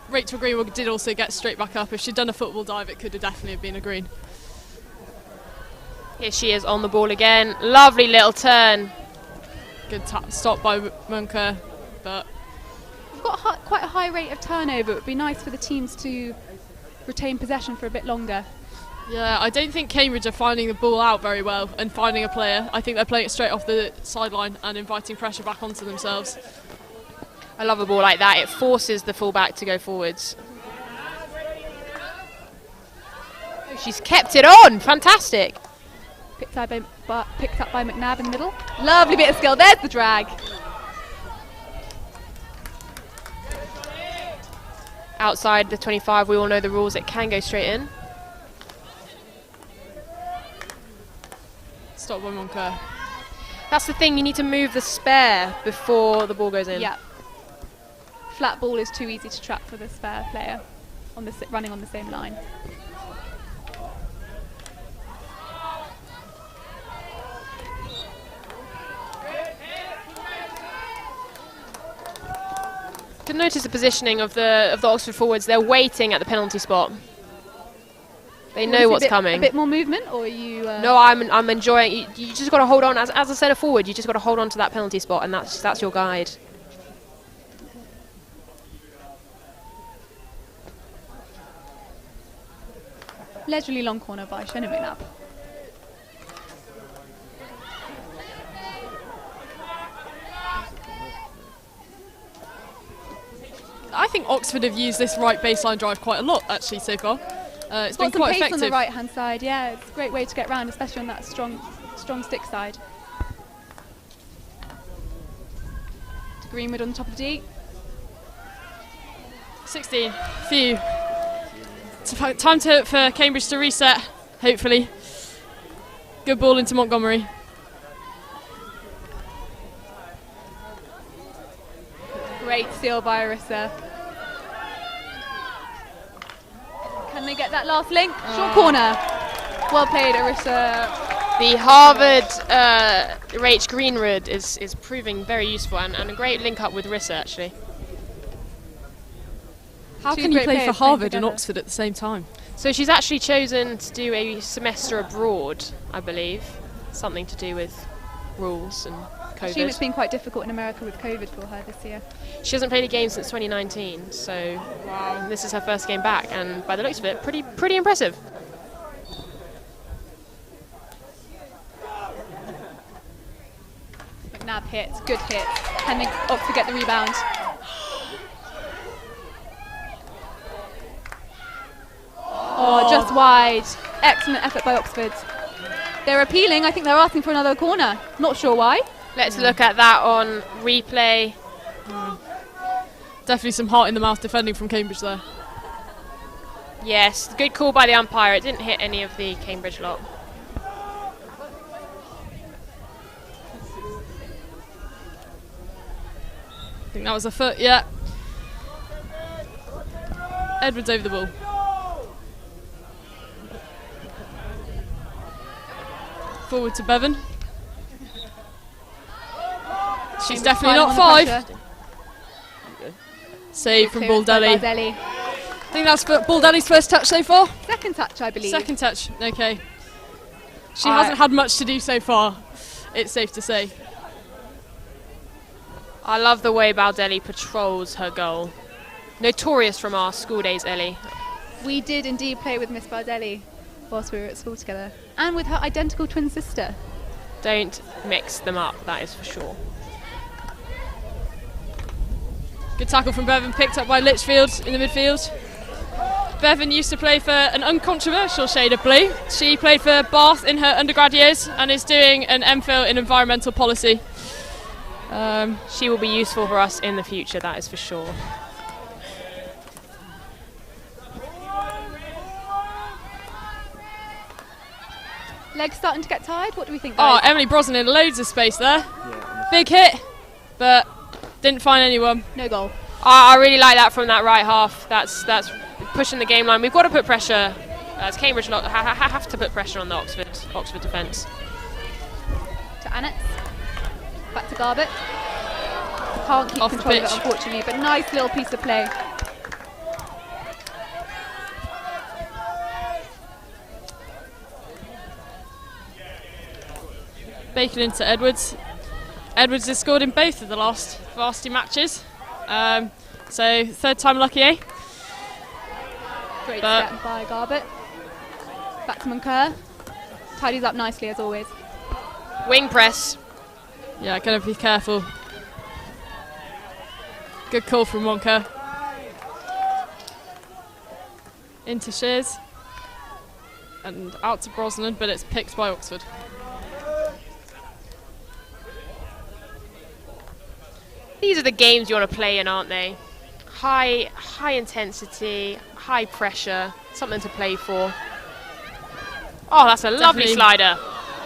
Rachel Greenwood did also get straight back up. If she'd done a football dive, it could have definitely been a green. Here she is on the ball again. Lovely little turn. Good stop by Munker, but We've got quite a high rate of turnover. It would be nice for the teams to retain possession for a bit longer. yeah, I don't think Cambridge are finding the ball out very well and finding a player. I think they're playing it straight off the sideline and inviting pressure back onto themselves. I love a ball like that. It forces the fullback to go forwards. She's kept it on. Fantastic. Picked up by McNabb in the middle. Lovely bit of skill. There's the drag. Outside the 25, we all know the rules. It can go straight in. Stop by Munker. That's the thing. You need to move the spare before the ball goes in. Yeah. Flat ball is too easy to trap for the spare player on the running on the same line. You can notice the positioning of the Oxford forwards. They're waiting at the penalty spot. They know what's coming. A bit more movement, or are you? No, I'm enjoying. You just got to hold on as a centre forward. You just got to hold on to that penalty spot, and that's your guide. Leisurely long corner by Shannon McNabb. I think Oxford have used this right baseline drive quite a lot actually so far. It's been Got some quite pace effective. on the right hand side. Yeah, it's a great way to get round, especially on that strong stick side. To Greenwood on the top of the D. 16. Phew. It's time for Cambridge to reset, hopefully. Good ball into Montgomery. Great steal by Arissa. Can they get that last link? Short corner. Well played, Arissa. The Harvard Rach Greenwood is proving very useful and a great link up with Rissa actually. How Two can you great play for players playing Harvard and together. Oxford at the same time? So she's actually chosen to do a semester abroad, I believe. Something to do with rules and I assume it's COVID. been quite difficult in America with COVID for her this year. She hasn't played a game since 2019, so this is her first game back, and by the looks of it, pretty impressive. McNabb hits, good hit. Can they Oxford get the rebound? Oh, just wide. Excellent effort by Oxford. They're appealing. I think they're asking for another corner. Not sure why. Let's look at that on replay. Definitely some heart in the mouth defending from Cambridge there. Yes, good call by the umpire. It didn't hit any of the Cambridge lot. I think that was a foot, yeah. Edwards over the ball. Forward to Bevan. She's definitely not Filing on the five. pressure. Save from Clearance by Baldelli. Baldelli. I think that's Baldelli's first touch so far. Second touch, I believe. Second touch, okay. She hasn't had much to do so far, it's safe to say. I love the way Baldelli patrols her goal. Notorious from our school days, Ellie. We did indeed play with Miss Baldelli whilst we were at school together. And with her identical twin sister. Don't mix them up, that is for sure. Good tackle from Bevan, picked up by Litchfield in the midfield. Bevan used to play for an uncontroversial shade of blue. She played for Bath in her undergrad years and is doing an MPhil in environmental policy. She will be useful for us in the future, that is for sure. Legs starting to get tired? What do we think, Oh, guys? Emily Brosnan in loads of space there. Big hit, but didn't find anyone. No goal. I really like that from that right half. That's pushing the game line. We've got to put pressure, as Cambridge have to put pressure on the Oxford defence. To Annett. Back to Garbutt. Can't keep Off the control of it, pitch. unfortunately, but nice little piece of play. Bacon into Edwards. Edwards has scored in both of the last Varsity matches. So third time lucky, eh? Great step by Garbutt. Back to Moncur. Tidies up nicely as always. Wing press. Yeah, gotta be careful. Good call from Wonka. Into Shears. And out to Brosnan, but it's picked by Oxford. These are the games you want to play in, aren't they? High intensity, high pressure, something to play for. Oh, that's a lovely Definitely. slider.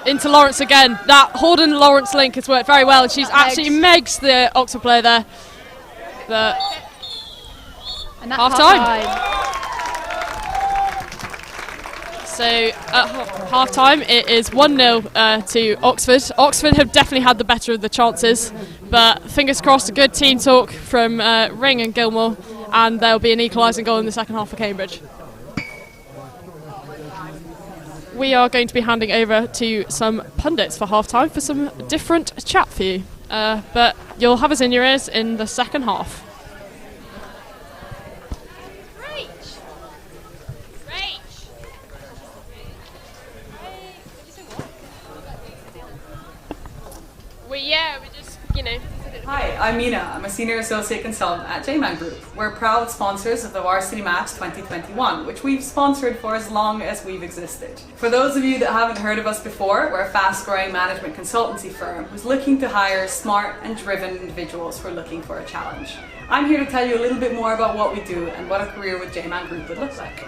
Into Lawrence again. That Horden-Lawrence link has worked very well, and she's absolutely megs the Oxford player there. But And that's half time. So at half time, it is 1-0 to Oxford. Oxford have definitely had the better of the chances, but fingers crossed, a good team talk from Ring and Gilmore, and there'll be an equalising goal in the second half for Cambridge. We are going to be handing over to some pundits for half time for some different chat for you, but you'll have us in your ears in the second half. We just, you know. Hi, I'm Mina. I'm a Senior Associate Consultant at JMAN Group. We're proud sponsors of the Varsity Match 2021, which we've sponsored for as long as we've existed. For those of you that haven't heard of us before, we're a fast-growing management consultancy firm who's looking to hire smart and driven individuals who are looking for a challenge. I'm here to tell you a little bit more about what we do and what a career with JMAN Group would look like.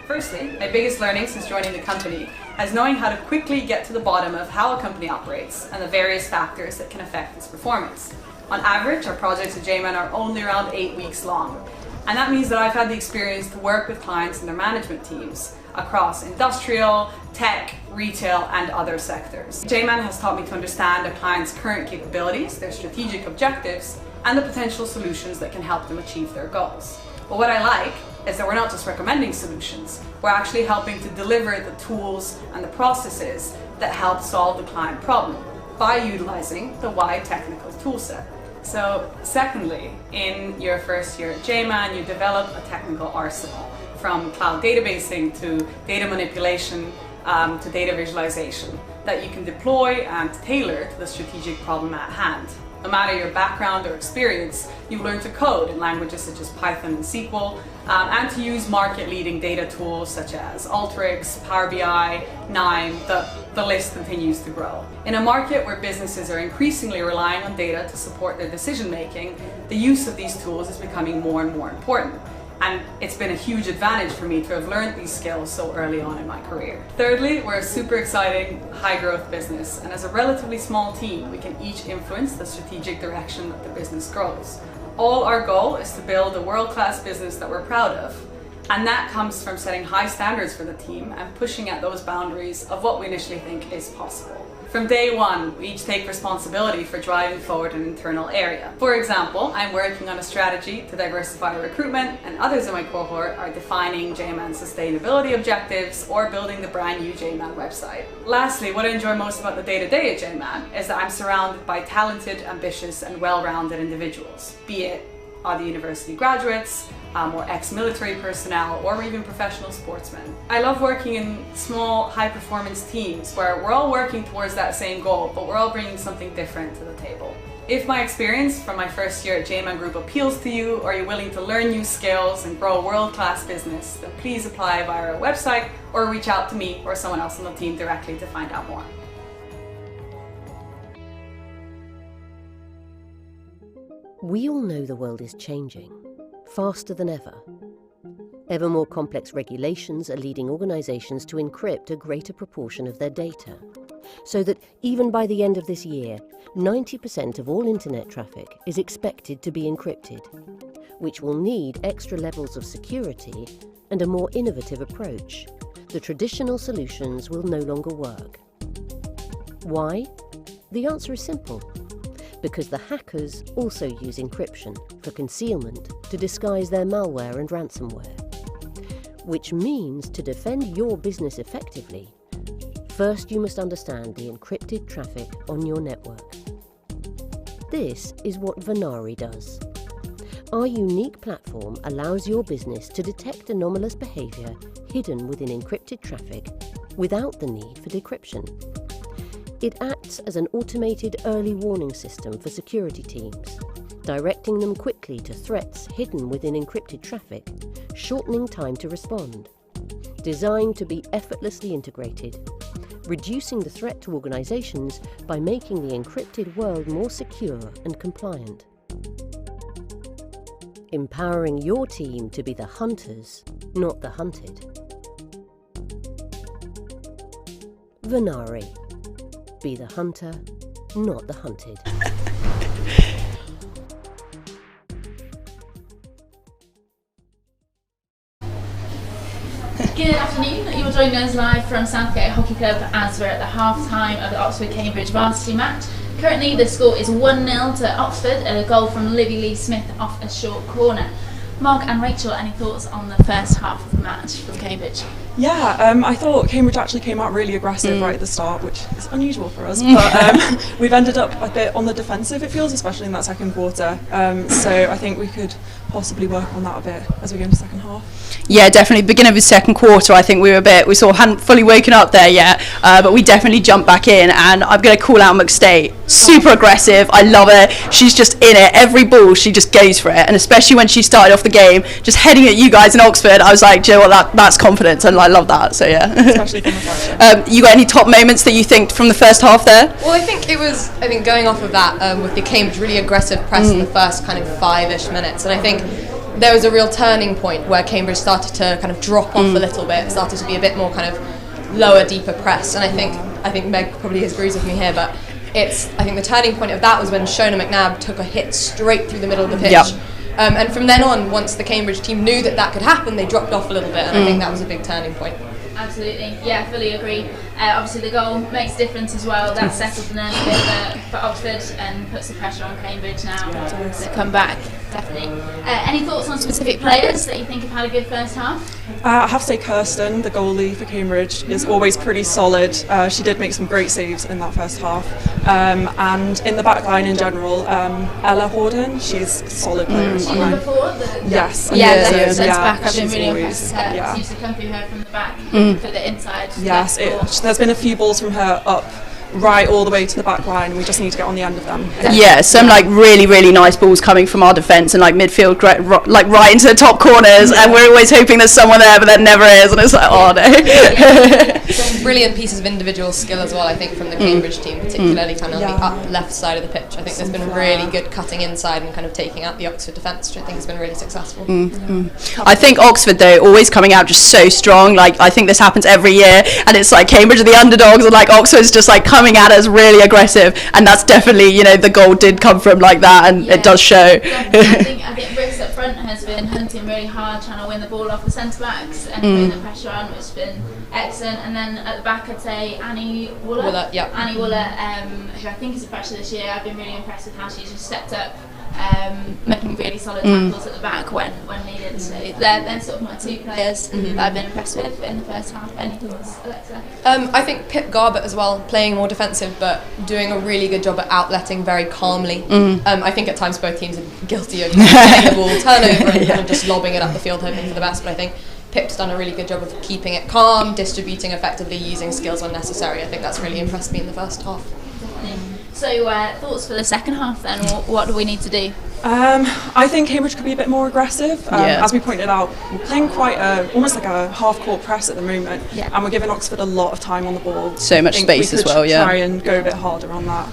Firstly, my biggest learning since joining the company is knowing how to quickly get to the bottom of how a company operates and the various factors that can affect its performance. On average, our projects at JMAN are only around 8 weeks long. And that means that I've had the experience to work with clients and their management teams across industrial, tech, retail, and other sectors. JMAN has taught me to understand a client's current capabilities, their strategic objectives, and the potential solutions that can help them achieve their goals. But what I like is that we're not just recommending solutions, we're actually helping to deliver the tools and the processes that help solve the client problem by utilizing the wide technical toolset. So secondly, in your first year at JMAN, you develop a technical arsenal from cloud databasing to data manipulation to data visualization that you can deploy and tailor to the strategic problem at hand. No matter your background or experience, you learn to code in languages such as Python and SQL, and to use market-leading data tools such as Alteryx, Power BI, Nime, the list continues to grow. In a market where businesses are increasingly relying on data to support their decision-making, the use of these tools is becoming more and more important. And it's been a huge advantage for me to have learned these skills so early on in my career. Thirdly, we're a super exciting, high-growth business, and as a relatively small team, we can each influence the strategic direction that the business grows. All our goal is to build a world-class business that we're proud of, and that comes from setting high standards for the team and pushing at those boundaries of what we initially think is possible. From day one, we each take responsibility for driving forward an internal area. For example, I'm working on a strategy to diversify recruitment, and others in my cohort are defining JMAN sustainability objectives or building the brand new JMAN website. Lastly, what I enjoy most about the day-to-day at JMAN is that I'm surrounded by talented, ambitious, and well-rounded individuals, be it other university graduates, or ex-military personnel, or even professional sportsmen. I love working in small, high-performance teams where we're all working towards that same goal, but we're all bringing something different to the table. If my experience from my first year at JMAN Group appeals to you, or you're willing to learn new skills and grow a world-class business, then please apply via our website or reach out to me or someone else on the team directly to find out more. We all know the world is changing, faster than ever. Ever more complex regulations are leading organisations to encrypt a greater proportion of their data, so that even by the end of this year, 90% of all internet traffic is expected to be encrypted, which will need extra levels of security and a more innovative approach. The traditional solutions will no longer work. Why? The answer is simple. Because the hackers also use encryption for concealment to disguise their malware and ransomware. Which means to defend your business effectively, first you must understand the encrypted traffic on your network. This is what Varsity does. Our unique platform allows your business to detect anomalous behaviour hidden within encrypted traffic without the need for decryption. It acts as an automated early warning system for security teams, directing them quickly to threats hidden within encrypted traffic, shortening time to respond. Designed to be effortlessly integrated, reducing the threat to organisations by making the encrypted world more secure and compliant. Empowering your team to be the hunters, not the hunted. Varsity. Be the hunter, not the hunted. Good afternoon, you're joining us live from Southgate Hockey Club as we're at the half-time of the Oxford-Cambridge Varsity match. Currently the score is 1-0 to Oxford and a goal from Libby Lee Smith off a short corner. Mark and Rachel, any thoughts on the first half of the match from Cambridge? Yeah, I thought Cambridge actually came out really aggressive right at the start, which is unusual for us, but we've ended up a bit on the defensive, it feels, especially in that second quarter. So I think we could possibly work on that a bit as we go into the second half. Yeah, definitely. Beginning of the second quarter, I think we sort of hadn't fully woken up there yet, but we definitely jumped back in, and I'm going to call out McState. Super aggressive, I love it. She's just in it. Every ball, she just goes for it, and especially when she started off the game, just heading at you guys in Oxford, I was like, do you know what, that's confidence, and I love that, so yeah. Especially from the pressure. You got any top moments that you think from the first half there? Well, I think going off of that, with the Cambridge really aggressive press in the first kind of 5-ish minutes, and I think there was a real turning point where Cambridge started to kind of drop off a little bit, started to be a bit more kind of lower, deeper press, and I think Meg probably agrees with me here, but I think the turning point of that was when Shona McNabb took a hit straight through the middle of the pitch. Yep. And from then on, once the Cambridge team knew that could happen, they dropped off a little bit, and I think that was a big turning point. Absolutely, yeah, fully agree. Obviously the goal makes a difference as well. That settled the nerves a bit for Oxford and puts the pressure on Cambridge now to come back, definitely. Any thoughts on specific players that you think have had a good first half? I have to say Kirsten, the goalie for Cambridge, is always pretty solid. She did make some great saves in that first half. And in the back line in general, Ella Horden, she's a solid player. She was before? Yes. Yeah, that's back. I've been really impressed with her. Yeah. She used to come through her from the back, for the inside. Yes, there's been a few balls from her up right all the way to the back line, and we just need to get on the end of them. Yeah, some like really, really nice balls coming from our defence and like midfield, like right into the top corners, and we're always hoping there's someone there, but there never is, and it's like, oh no. Some brilliant pieces of individual skill as well, I think, from the Cambridge team, particularly kind of on the up left side of the pitch. I think there's been really good cutting inside and kind of taking out the Oxford defence, which I think has been really successful. I think Oxford, though, always coming out just so strong. Like, I think this happens every year, and it's like Cambridge are the underdogs, and like Oxford's just like coming at us really aggressive, and that's definitely, the goal did come from like that, and it does show. I think Brooks up front front has been hunting really hard, trying to win the ball off the centre backs and putting the pressure on, which has been excellent. And then at the back, I'd say Annie Wooler. Annie Wooler, who I think is a freshman this year. I've been really impressed with how she's just stepped up, making really solid tackles at the back when needed. So they're sort of my two players that I've been impressed with in the first half. Any thoughts, Alexa? I think Pip Garbutt as well, playing more defensive but doing a really good job at outletting very calmly. I think at times both teams are guilty of getting the ball turnover and kind of just lobbing it up the field hoping for the best, but I think Pip's done a really good job of keeping it calm, distributing effectively, using skills when necessary. I think that's really impressed me in the first half. So thoughts for the second half then? What do we need to do? I think Cambridge could be a bit more aggressive. As we pointed out, we're playing quite almost like a half-court press at the moment, and we're giving Oxford a lot of time on the ball. So much space as well. Try and go a bit harder on that.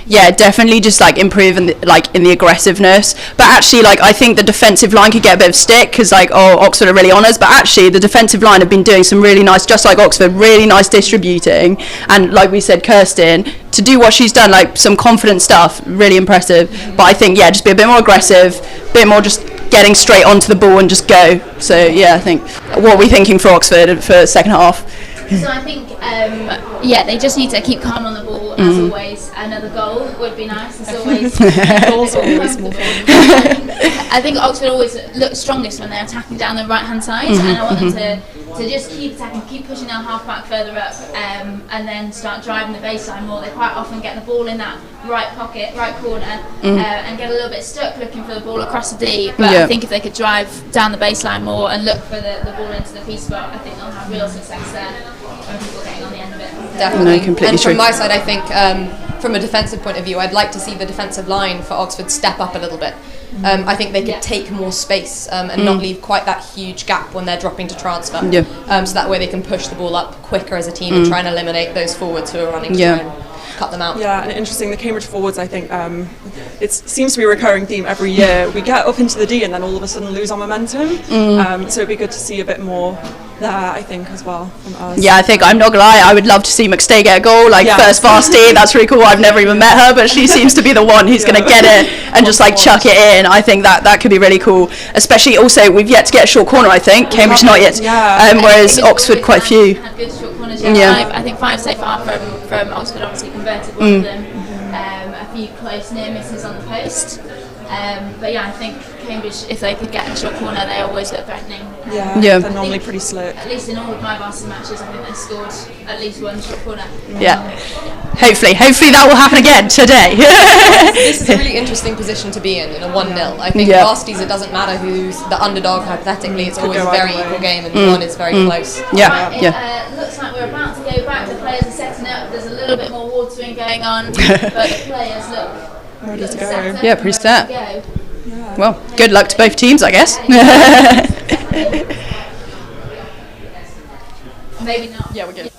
Yeah, definitely just like improve in the aggressiveness. But actually, like I think the defensive line could get a bit of stick because Oxford are really on us. But actually, the defensive line have been doing some really nice, just like Oxford, really nice distributing. And like we said, Kirsten, to do what she's done, like some confident stuff, really impressive. But I think just be a bit more aggressive, a bit more just getting straight onto the ball and just go. So I think what are we thinking for Oxford for second half? So I think they just need to keep calm on the ball as always. Another goal would be nice. It's always goals are always more fun. I think Oxford always look strongest when they're attacking down the right hand side, and I want them to just keep attacking, keep pushing our half back further up, and then start driving the baseline more. They quite often get the ball in that right pocket, right corner, and get a little bit stuck looking for the ball across the D. But I think if they could drive down the baseline more and look for the ball into the P spot, I think they'll have real success there when people are getting on the end of it. Definitely. No, completely and true. from my side, I think from a defensive point of view, I'd like to see the defensive line for Oxford step up a little bit. I think they could take more space and not leave quite that huge gap when they're dropping to transfer. So that way they can push the ball up quicker as a team and try and eliminate those forwards who are running to try and cut them out. And interesting, the Cambridge forwards, I think, it seems to be a recurring theme every year. We get up into the D and then all of a sudden lose our momentum. So it'd be good to see a bit more there, I think, as well from us. I think, I'm not gonna lie, I would love to see McStay get a goal, first Varsity. That's really cool. I've never even met her, but she seems to be the one who's gonna get it and just chuck it in. I think that could be really cool, especially also we've yet to get a short corner. I think Cambridge not yet, whereas Oxford quite a few. Had good short corners, I think 5 so far from Oxford, obviously converted one of them. A few close near misses on the post. But I think Cambridge, if they could get in a short corner, they always look threatening. They're normally pretty slick. At least in all of my Varsity matches, I think they scored at least one short corner. Hopefully that will happen again today. This is a really interesting position to be in a 1-0. I think Varsities, it doesn't matter who's the underdog hypothetically, it's always a very equal game and one is very close. It looks like we're about to go back. The players are setting up. There's a little bit more watering going on, but the players look ready to go. Pretty set. Well, good luck to both teams, I guess. Maybe not. We're good.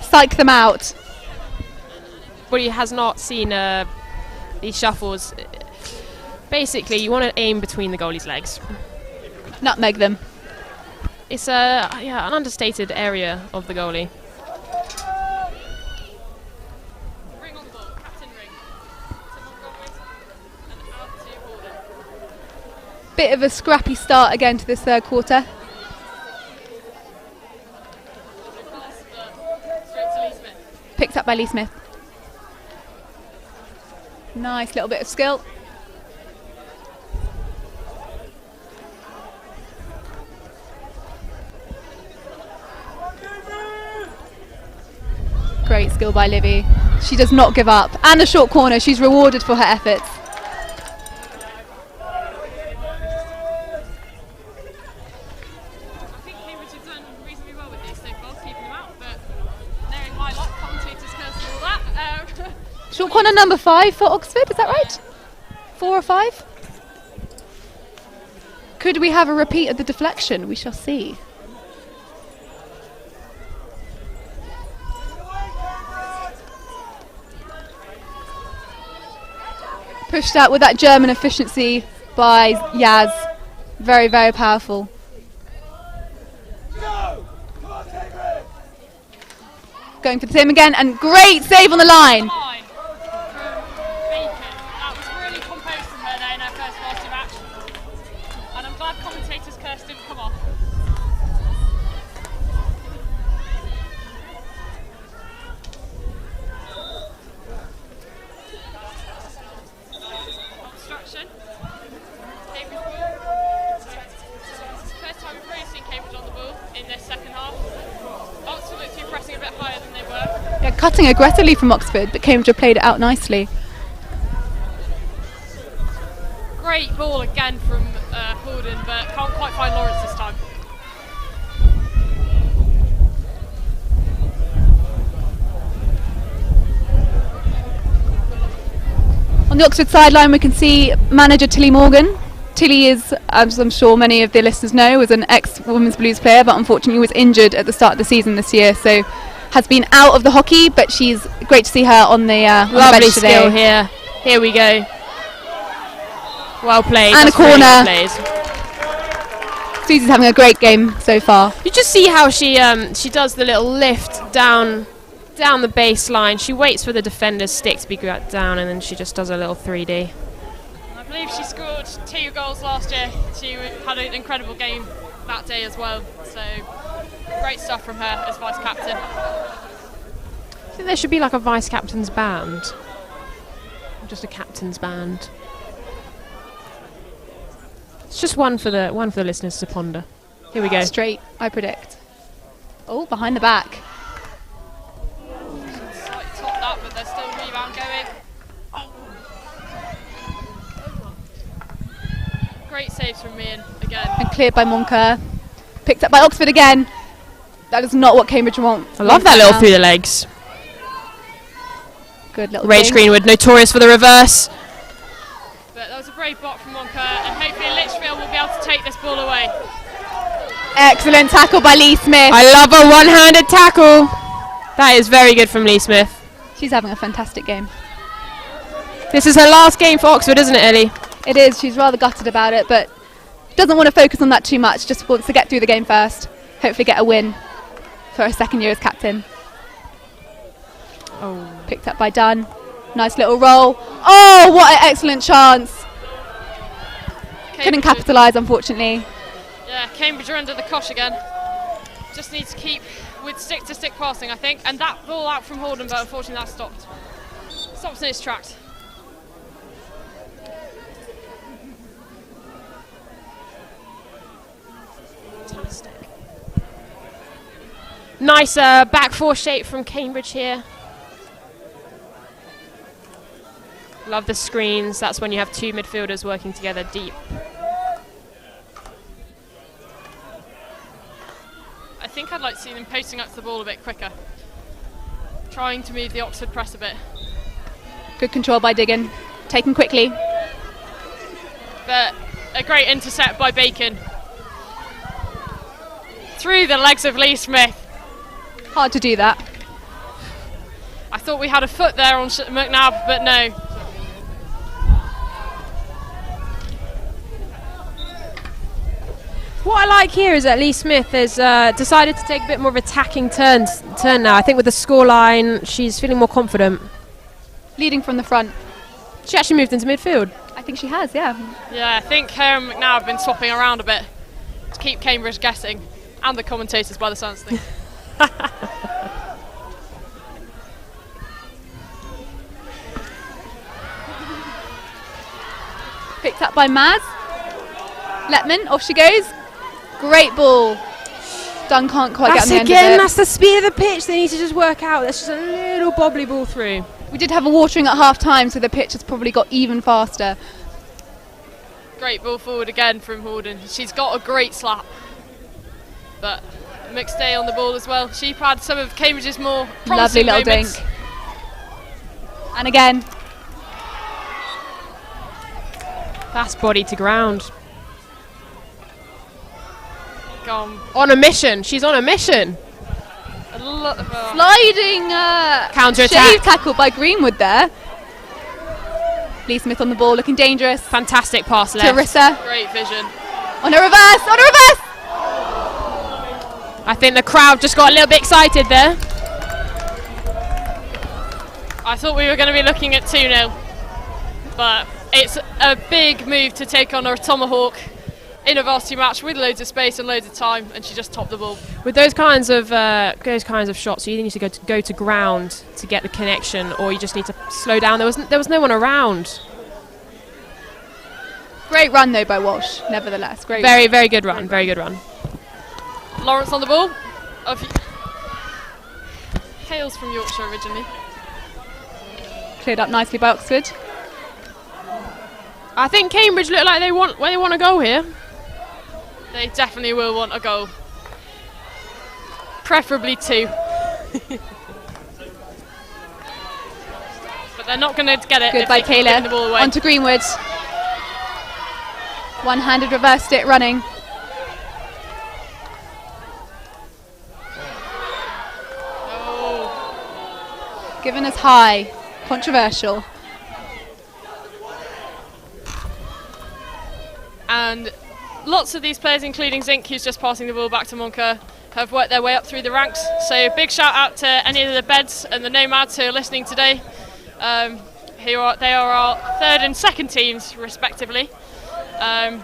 Psych them out. Everybody has not seen these shuffles. Basically, you want to aim between the goalie's legs. Nutmeg them. It's an understated area of the goalie. Ring on the ball, captain ring. Bit of a scrappy start again to this third quarter. Picked up by Lee Smith. Nice little bit of skill. Great skill by Livy. She does not give up. And a short corner. She's rewarded for her efforts. Short corner number 5 for Oxford, is that right? 4 or 5? Could we have a repeat of the deflection? We shall see. Pushed out with that German efficiency by Yaz. Very, very powerful. Going for the same again, and great save on the line. Cutting aggressively from Oxford, but Cambridge have played it out nicely. Great ball again from Horden, but can't quite find Lawrence this time. On the Oxford sideline we can see manager Tilly Morgan. Tilly is, as I'm sure many of the listeners know, was an ex-Women's Blues player, but unfortunately was injured at the start of the season this year, so has been out of the hockey, but she's great to see her on the lovely bench today. skill here. Here we go. Well played. And that's a corner. Really Susie's having a great game so far. You just see how she does the little lift down the baseline. She waits for the defender's stick to be got down, and then she just does a little 3D. I believe she scored 2 goals last year. She had an incredible game that day as well. So great stuff from her as vice captain. I think there should be like a vice captain's band, just a captain's band. It's just one for the listeners to ponder. Here we go. Straight, I predict. Oh, behind the back. Slightly topped up, but there's still a rebound going. Great saves from Meehan again. And cleared by Moncur. Picked up by Oxford again. That is not what Cambridge want. I love that little through the legs. Good little Rach thing. Greenwood, notorious for the reverse. But that was a brave block from Moncur, and hopefully Litchfield will be able to take this ball away. Excellent tackle by Lee Smith. I love a one-handed tackle. That is very good from Lee Smith. She's having a fantastic game. This is her last game for Oxford, isn't it, Ellie? It is. She's rather gutted about it, but doesn't want to focus on that too much. Just wants to get through the game first. Hopefully get a win for her second year as captain. Oh. Picked up by Dunn. Nice little roll. Oh, what an excellent chance. Couldn't capitalise, unfortunately. Yeah, Cambridge are under the cosh again. Just need to keep with stick-to-stick passing, I think. And that ball out from Horden, but unfortunately that stopped. Stops in its tracks. Fantastic. Nice back four shape from Cambridge here. Love the screens. That's when you have 2 midfielders working together deep. I think I'd like to see them posting up to the ball a bit quicker. Trying to move the Oxford press a bit. Good control by Diggin. Taken quickly. But a great intercept by Bacon. Through the legs of Lee Smith. Hard to do that. I thought we had a foot there on McNabb, but no. What I like here is that Lee Smith has decided to take a bit more of an attacking turn now. I think with the scoreline, she's feeling more confident. Leading from the front. She actually moved into midfield. I think she has, yeah. Yeah, I think her and McNabb have been swapping around a bit to keep Cambridge guessing, and the commentators by the sounds of things. Picked up by Maz. Letman, off she goes. Great ball. Dunn can't quite get on the end of it. That's the speed of the pitch they need to just work out. That's just a little bobbly ball through. We did have a watering at half time, so the pitch has probably got even faster. Great ball forward again from Horden. She's got a great slap. But McStay on the ball as well. She had some of Cambridge's more promising Lovely little moments. dink. And again. Fast body to ground. Gone. On a mission. She's on a mission. Sliding counter-attack. shave tackle by Greenwood there. Lee Smith on the ball, looking dangerous. Fantastic pass left. Teresa. Great vision. On a reverse, on a reverse! I think the crowd just got a little bit excited there. I thought we were going to be looking at 2-0. But it's a big move to take on a tomahawk in a varsity match with loads of space and loads of time, and she just topped the ball. With those kinds of shots, you either need to go to ground to get the connection, or you just need to slow down. There was no one around. Great run though by Walsh, nevertheless. Great. Very good run. Very good run. Lawrence on the ball. Hales from Yorkshire originally. Cleared up nicely by Oxford. I think Cambridge look like they want to go here. They definitely will want a goal. Preferably 2. But they're not going to get it. Good if by they keep giving Kayla. the ball away. On to Greenwood. One-handed reversed it, running. Given us high. Controversial. And lots of these players, including Zink, who's just passing the ball back to Monker, have worked their way up through the ranks. So big shout out to any of the Beds and the Nomads who are listening today. They are our third and second teams, respectively. And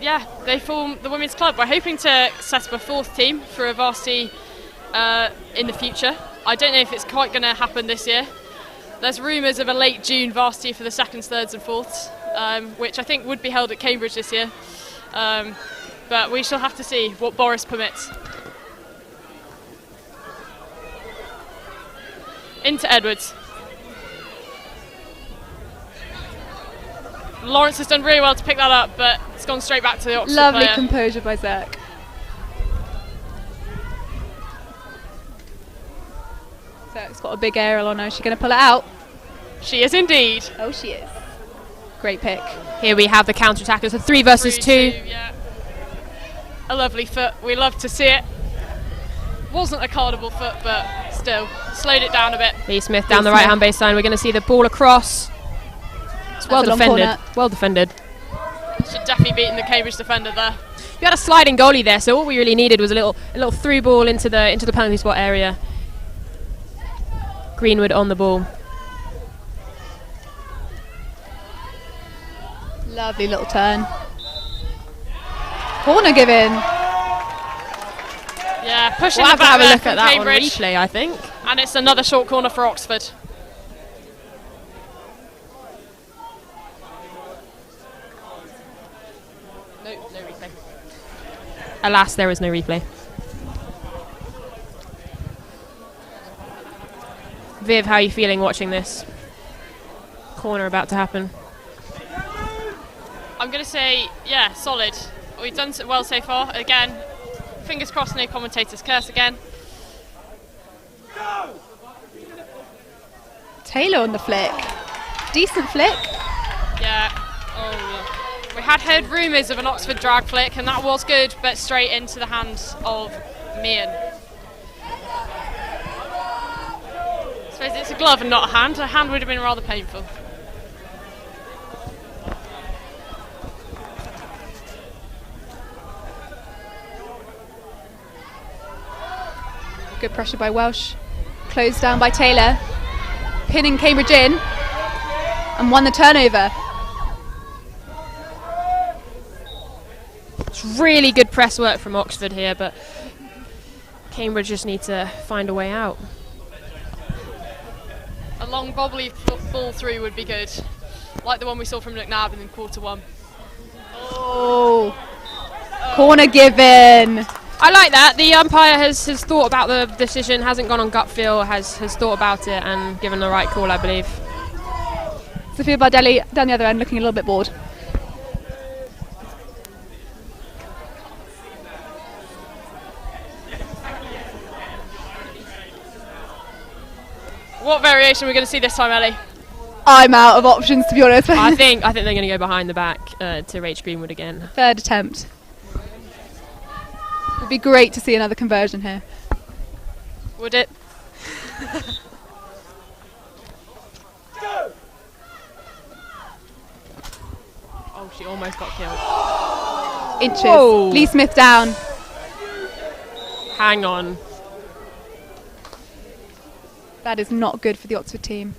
yeah, they form the women's club. We're hoping to set up a 4th team for a varsity in the future. I don't know if it's quite going to happen this year. There's rumours of a late June varsity for the 2nds, 3rds and 4ths. Which I think would be held at Cambridge this year. But we shall have to see what Boris permits. Into Edwards. Lawrence has done really well to pick that up, but it's gone straight back to the Oxford Lovely player. composure by Zerk. Zerk's got a big aerial on her. Is she going to pull it out? She is indeed. Oh, she is. Great pick. Here we have the counter-attackers, a 3 versus 2. Yeah. A lovely foot. We love to see it. Wasn't a cardable foot, but still slowed it down a bit. Lee Smith down the right-hand baseline. We're going to see the ball across. It's well defended. Well defended. Should definitely beaten the Cambridge defender there. You had a sliding goalie there, so what we really needed was a little through ball into the penalty spot area. Greenwood on the ball. Lovely little turn. Corner given. Yeah, pushing We'll the have to have back a there look from at that on Cambridge. replay, I think. And it's another short corner for Oxford. No replay. Alas, there is no replay. Viv, how are you feeling watching this? Corner about to happen. I'm going to say, yeah, solid. We've done well so far. Again, fingers crossed no commentators curse again. Taylor on the flick. Decent flick. Yeah. Oh, yeah. We had heard rumours of an Oxford drag flick, and that was good, but straight into the hands of Meehan. I suppose it's a glove and not a hand. A hand would have been rather painful. Good pressure by Welsh. Closed down by Taylor. Pinning Cambridge in. And won the turnover. really good press work from Oxford here, but Cambridge just need to find a way out. A long bobbly ball through would be good, like the one we saw from McNabb in quarter one. Oh, corner given. I like that. The umpire has thought about the decision, hasn't gone on gut feel, has thought about it and given the right call, I believe. Sophia Bardelli down the other end looking a little bit bored. What variation are we going to see this time, Ellie? I'm out of options, to be honest. I think they're going to go behind the back to Rach Greenwood again. Third attempt. It would be great to see another conversion here. Would it? Oh, she almost got killed. Inches. Whoa. Lee Smith down. Hang on. That is not good for the Oxford team.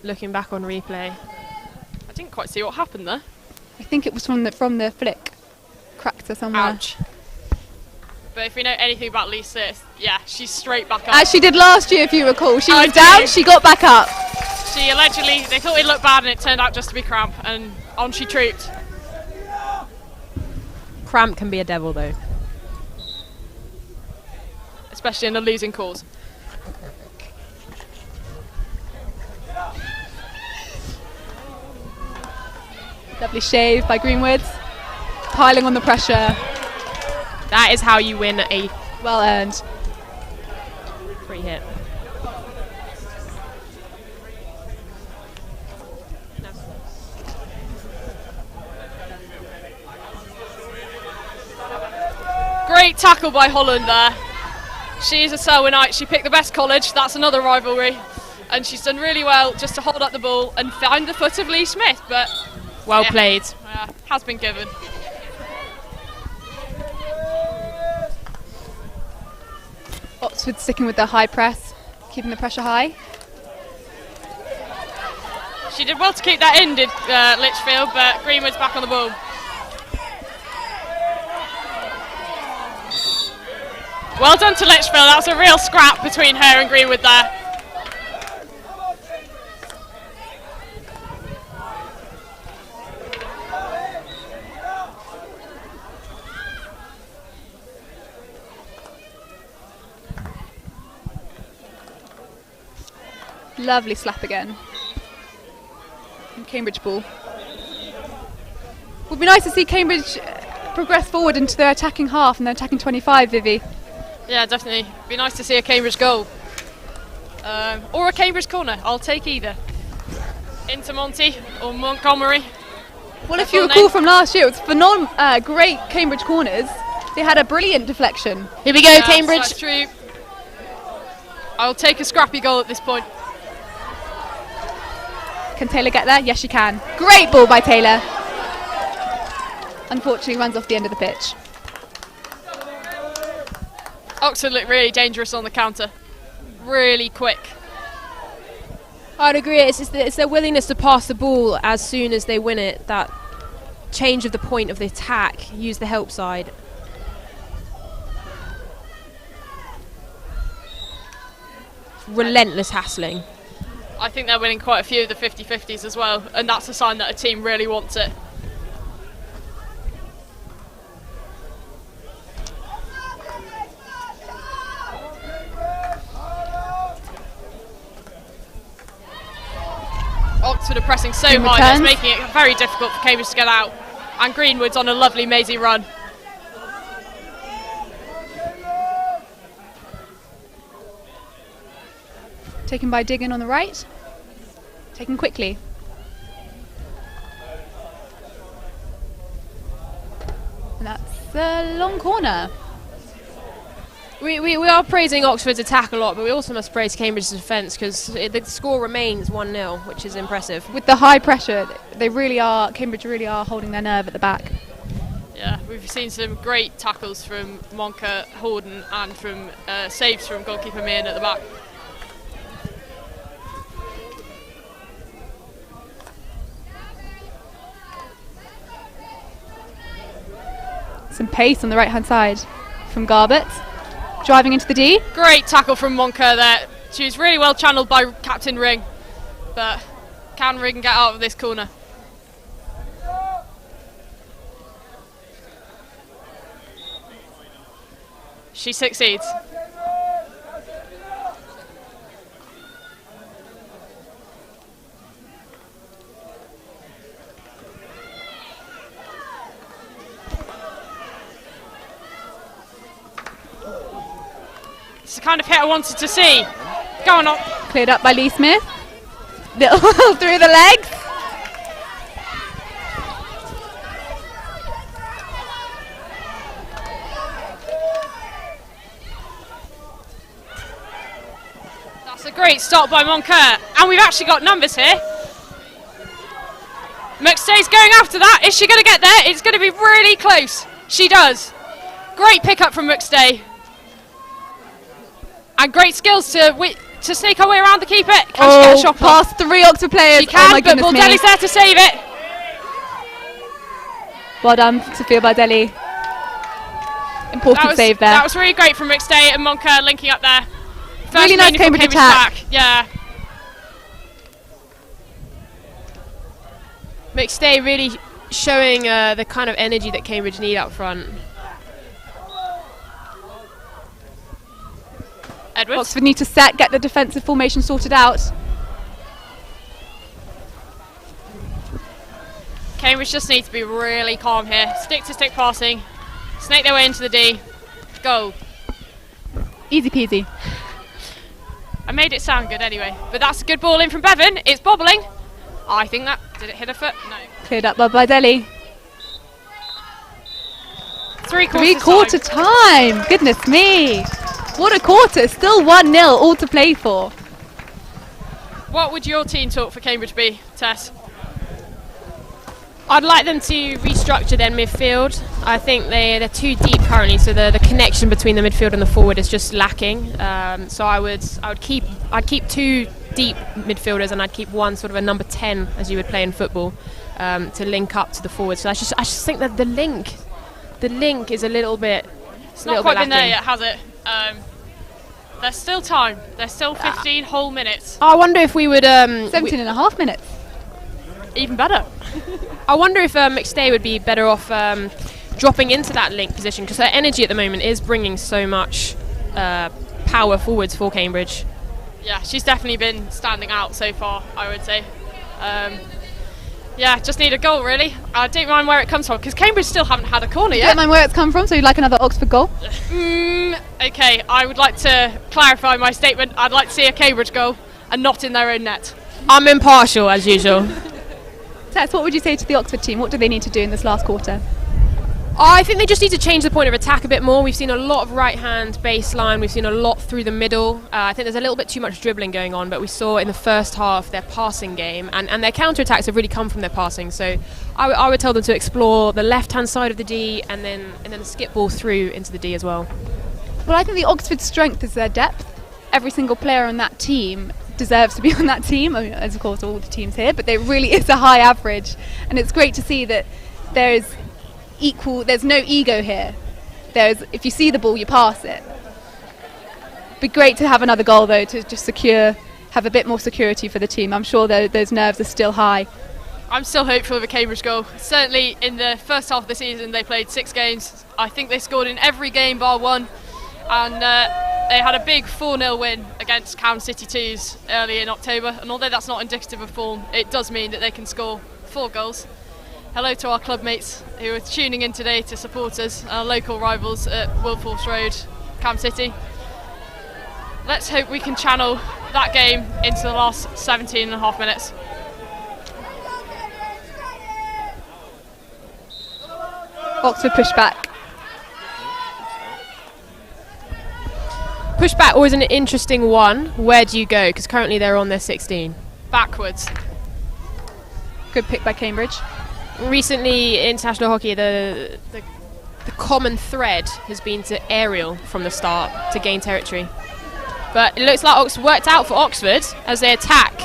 Looking back on replay, I didn't quite see what happened there. I think it was from the flick. Cracked her somewhere. Ouch. But if we know anything about Lee Smith, yeah, she's straight back up. As she did last year, if you recall. She I was down, do. she got back up. She allegedly, they thought it looked bad and it turned out just to be cramp, and on she trooped. Cramp can be a devil though. Especially in a losing cause. Lovely shave by Greenwood. Piling on the pressure. That is how you win a well earned free hit. Great tackle by Holland there. She is a Selwynite. She picked the best college. That's another rivalry. And she's done really well just to hold up the ball and find the foot of Lee Smith. But well played. Has been given. Oxford sticking with their high press, keeping the pressure high. She did well to keep that in, did Litchfield, but Greenwood's back on the ball. Well done to Litchfield. That was a real scrap between her and Greenwood there. Lovely slap again. And Cambridge ball. Would be nice to see Cambridge progress forward into their attacking half and their attacking 25, Vivi. Yeah, definitely. Be nice to see a Cambridge goal. Or a Cambridge corner. I'll take either. Intermonte or Montgomery. Well, if you recall from last year, it was great Cambridge corners. They had a brilliant deflection. Here we go, Cambridge. That's true. I'll take a scrappy goal at this point. Can Taylor get there? Yes, she can. Great ball by Taylor. Unfortunately, runs off the end of the pitch. Oxford looked really dangerous on the counter. Really quick. I'd agree. It's their willingness to pass the ball as soon as they win it. That change of the point of the attack. Use the help side. Relentless hassling. I think they're winning quite a few of the 50-50s as well, and that's a sign that a team really wants it. Oxford are pressing so high that's making it very difficult for Cambridge to get out, and Greenwood's on a lovely mazy run. Taken by Diggin on the right. Taken quickly. And that's a long corner. We are praising Oxford's attack a lot, but we also must praise Cambridge's defence because the score remains 1-0, which is impressive. With the high pressure, Cambridge really are holding their nerve at the back. Yeah, we've seen some great tackles from Monka, Horden, and from saves from goalkeeper Meehan at the back. Some pace on the right-hand side from Garbett. Driving into the D. Great tackle from Monker there. She was really well channeled by Captain Ring. But can Ring get out of this corner? She succeeds. It's the kind of hit I wanted to see. Go on. Cleared up by Lee Smith. Little through the legs. That's a great stop by Monker. And we've actually got numbers here. McStay's going after that. Is she going to get there? It's going to be really close. She does. Great pickup from McStay. And great skills to sneak her way around the keeper. Can she get a shot past 3 Oxford players. She can, my but goodness me. Baldelli's there to save it. Well done, Sophia Baldelli. Important save there. That was really great from McStay and Monker linking up there. First really nice Cambridge attack. Yeah. McStay really showing the kind of energy that Cambridge need up front. Edwards. Oxford need to get the defensive formation sorted out. Cambridge just need to be really calm here. Stick-to-stick passing. Snake their way into the D. Goal. Easy peasy. I made it sound good anyway. But that's a good ball in from Bevan. It's bobbling. I think that... Did it hit her foot? No. Cleared up by Baldelli. Three-quarter time. Goodness me. What a quarter, still 1-0, all to play for. What would your team talk for Cambridge be, Tess? I'd like them to restructure their midfield. I think they're too deep currently, so the connection between the midfield and the forward is just lacking. So I'd keep 2 deep midfielders, and I'd keep one sort of a number 10, as you would play in football, to link up to the forward. So I just think that the link is a little bit. It's not quite been there yet, has it? There's still time. There's still 15 whole minutes. I wonder if we would... 17 and a half minutes. Even better. I wonder if McStay would be better off dropping into that link position, because her energy at the moment is bringing so much power forwards for Cambridge. Yeah, she's definitely been standing out so far, I would say. Yeah, just need a goal, really. I don't mind where it comes from, because Cambridge still haven't had a corner yet. Don't mind where it's come from, so you'd like another Oxford goal? Okay, I would like to clarify my statement. I'd like to see a Cambridge goal, and not in their own net. I'm impartial, as usual. Tess, what would you say to the Oxford team? What do they need to do in this last quarter? I think they just need to change the point of attack a bit more. We've seen a lot of right-hand baseline. We've seen a lot through the middle. I think there's a little bit too much dribbling going on, but we saw in the first half their passing game, and their counter-attacks have really come from their passing. So I would tell them to explore the left-hand side of the D and then skip ball through into the D as well. Well, I think the Oxford strength is their depth. Every single player on that team deserves to be on that team, I mean, as of course all the teams here, but there really is a high average, and it's great to see that there's no ego here. If you see the ball, you pass it. Be great to have another goal though, to just have a bit more security for the team. I'm sure those nerves are still high. I'm still hopeful of a Cambridge goal. Certainly in the first half of the season they played 6 games. I think they scored in every game bar one, and they had a big 4-0 win against Cam City 2s early in October, and although that's not indicative of form, it does mean that they can score 4 goals. Hello to our club mates who are tuning in today to support us, our local rivals at Wilforce Road, Cam City. Let's hope we can channel that game into the last 17 and a half minutes. Oxford push back. Push back always an interesting one. Where do you go? Because currently they're on their 16. Backwards. Good pick by Cambridge. Recently, international hockey, the common thread has been to aerial from the start to gain territory. But it looks like Oxford worked out for Oxford as they attack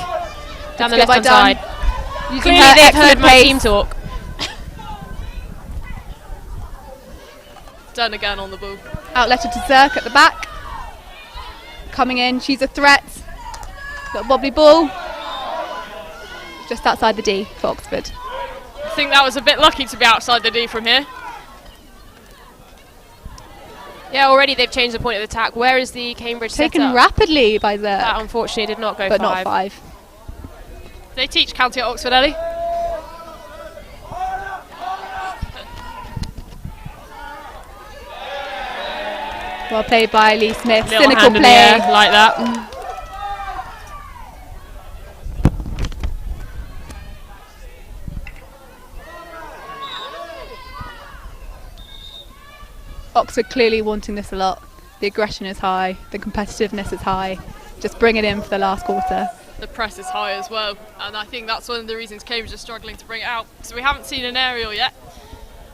down the left-hand side. Clearly they've heard my team talk. done again on the ball. Outletted to Zerk at the back. Coming in, she's a threat. Little bobbly ball. Just outside the D for Oxford. I think that was a bit lucky to be outside the D from here. Yeah, already they've changed the point of attack. Where is the Cambridge Taken setup? rapidly by Zerk. That unfortunately did not go but 5. not 5. They teach county at Oxford, Ellie. Well played by Lee Smith. Little Cynical hand in the play. air like that. Oxford clearly wanting this a lot. The aggression is high, the competitiveness is high. Just bring it in for the last quarter. The press is high as well, and I think that's one of the reasons Cambridge are struggling to bring it out. So we haven't seen an aerial yet.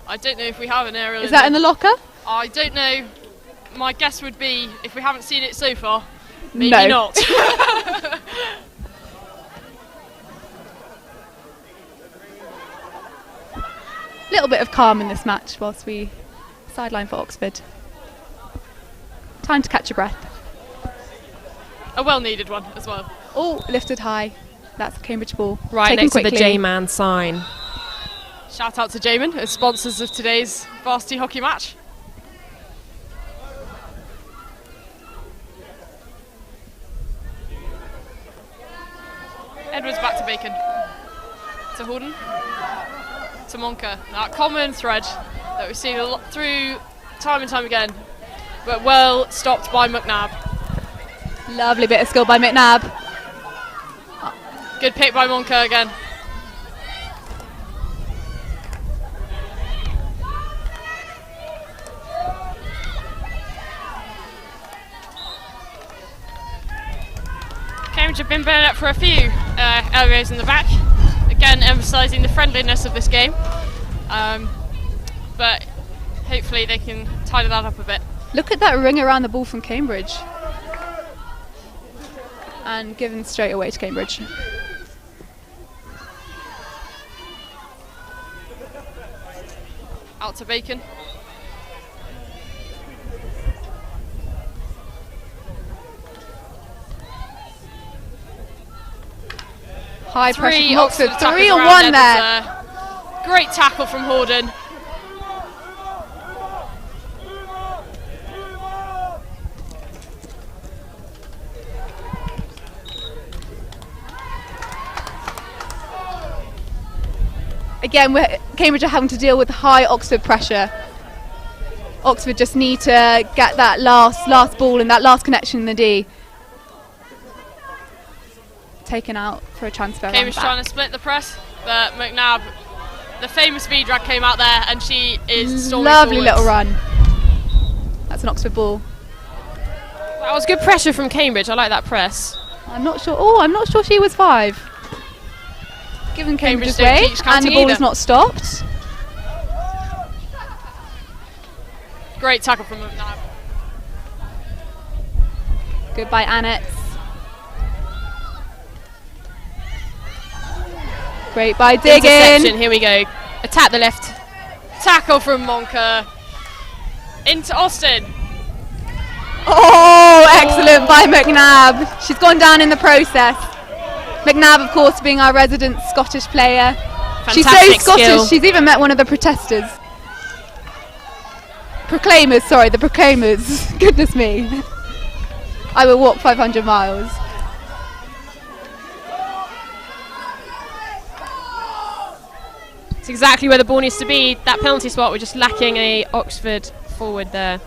I don't know if we have an aerial. Is that in the locker? I don't know. My guess would be, if we haven't seen it so far, maybe No. not. Little bit of calm in this match whilst we sideline for Oxford. Time to catch your breath. A well-needed one as well. Oh, lifted high. That's a Cambridge ball. Right Taken next quickly. to the JMAN sign. Shout out to JMAN as sponsors of today's varsity hockey match. Edwards back to Bacon. To Horden. To Monka. That common thread that we've seen a lot through time and time again. But well stopped by McNabb. Lovely bit of skill by McNabb. Good pick by Monka again. Cambridge have been burning up for a few areas in the back. Again, emphasising the friendliness of this game. But hopefully they can tidy that up a bit. Look at that ring around the ball from Cambridge. And given straight away to Cambridge. Out to Bacon. High pressure from Oxford. Oxford 3 attackers on around 1 there. Edwards, great tackle from Horden. Again, Cambridge are having to deal with high Oxford pressure. Oxford just need to get that last ball and that last connection in the D. Taken out for a transfer. Cambridge trying to split the press, but McNabb, the famous V-drag came out there and she is storming Lovely forwards. little run. That's an Oxford ball. That was good pressure from Cambridge. I like that press. I'm not sure. Oh, I'm not sure she was 5. Given Cambridge's don't way, teach and counting the ball either. is not stopped. Great tackle from McNabb. Good by Annette. Great by Diggin. Interception, here we go. Attack the left. Tackle from Monka. Into Austin. Oh, excellent by McNabb. She's gone down in the process. McNabb, of course, being our resident Scottish player. She's so Fantastic Scottish, skill. she's even met one of the protesters. Proclaimers, sorry, the Proclaimers. Goodness me. I will walk 500 miles. It's exactly where the ball needs to be. That penalty spot, we're just lacking a Oxford forward there.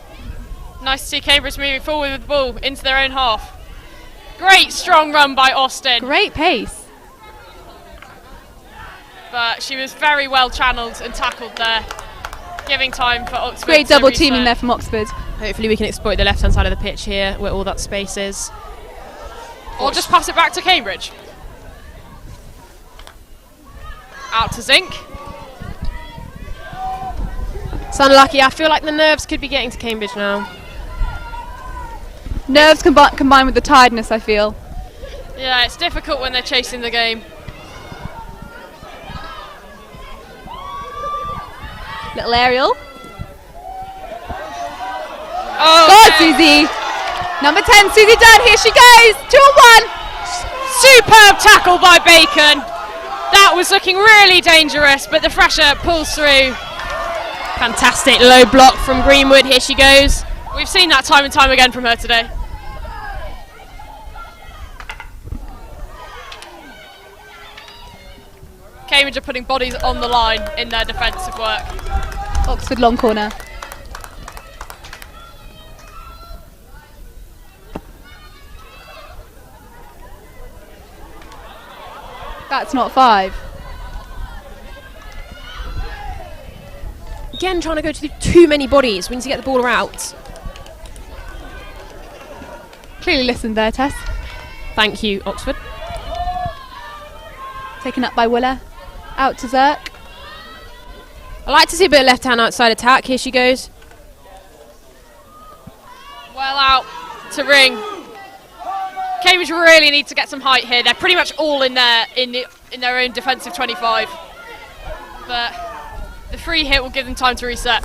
Nice to see Cambridge moving forward with the ball into their own half. Great strong run by Austin. Great pace. But she was very well channeled and tackled there, giving time for Oxford. Great to double reset. teaming there from Oxford. Hopefully we can exploit the left-hand side of the pitch here, where all that space is. Or just pass it back to Cambridge. Out to Zink. It's unlucky. I feel like the nerves could be getting to Cambridge now. Nerves combined with the tiredness, I feel. Yeah, it's difficult when they're chasing the game. Little aerial. Susie. Number 10, Susie Dunn, here she goes, 2-on-1. Superb tackle by Bacon. That was looking really dangerous, but the fresher pulls through. Fantastic low block from Greenwood, here she goes. We've seen that time and time again from her today. Cambridge are putting bodies on the line in their defensive work. Oxford long corner. That's not 5. Again, trying to go to too many bodies. We need to get the ball out. Clearly listened there, Tess. Thank you, Oxford. Taken up by Willer. Out to Zirk. I like to see a bit of left-hand outside attack. Here she goes. Well out to Ring. Cambridge really need to get some height here. They're pretty much all in their own defensive 25. But the free hit will give them time to reset.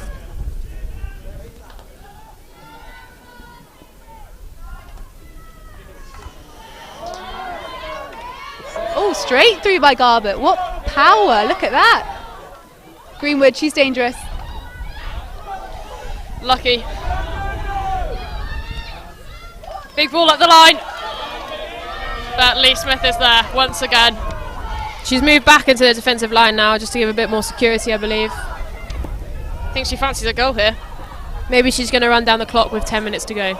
Oh, straight through by Garbutt. What power, look at that. Greenwood, she's dangerous. Lucky. Big ball up the line. But Lee Smith is there once again. She's moved back into the defensive line now just to give a bit more security, I believe. I think she fancies a goal here. Maybe she's going to run down the clock with 10 minutes to go.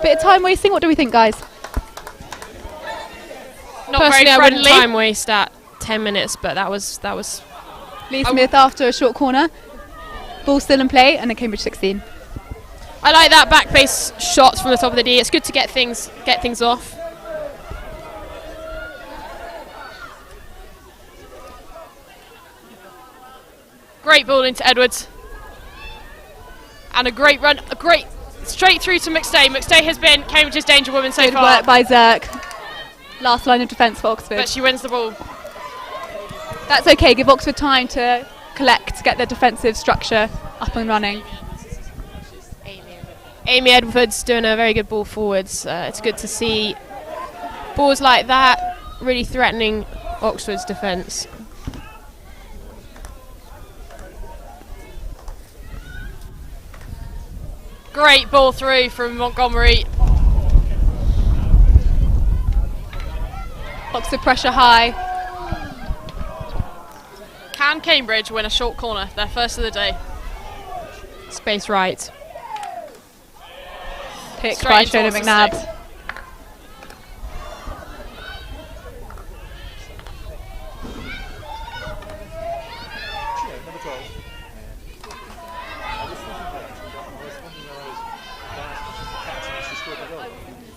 Bit of time wasting, what do we think, guys? Not personally, I wouldn't time waste at 10 minutes, but that was Lee Smith after a short corner. Ball still in play, and then Cambridge 16. I like that back base shots from the top of the D. It's good to get things off. Great ball into Edwards. And a great run, straight through to McStay. McStay has been Cambridge's danger woman so far. Good work by Zirk. Last line of defence for Oxford. But she wins the ball. That's okay, give Oxford time to collect, get their defensive structure up and running. Amy Edwards doing a very good ball forwards. It's good to see balls like that really threatening Oxford's defence. Great ball through from Montgomery. Oxford pressure high. Can Cambridge win a short corner, their first of the day? Space right. Pick by Shona McNabb.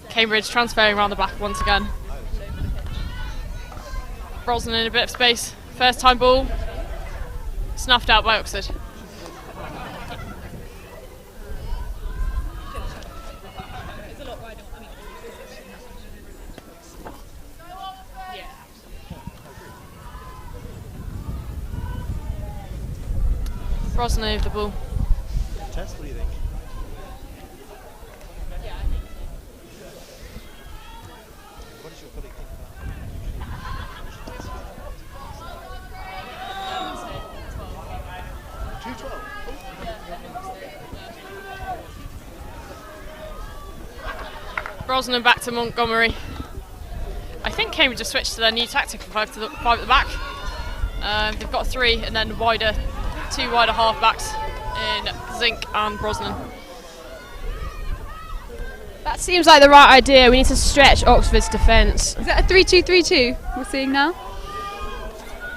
Cambridge transferring around the back once again. Brosnan in a bit of space. First time ball. Snuffed out by Oxford. Brosnan over the ball. Tess, what do you think? What does your colleague think about 2-12. Brosnan back to Montgomery. I think Cambridge have switched to their new tactic of 5 at the back. They've got 3 and then two wider half-backs in Zink and Brosnan. That seems like the right idea. We need to stretch Oxford's defence. Is that a 3-2-3-2 we're seeing now?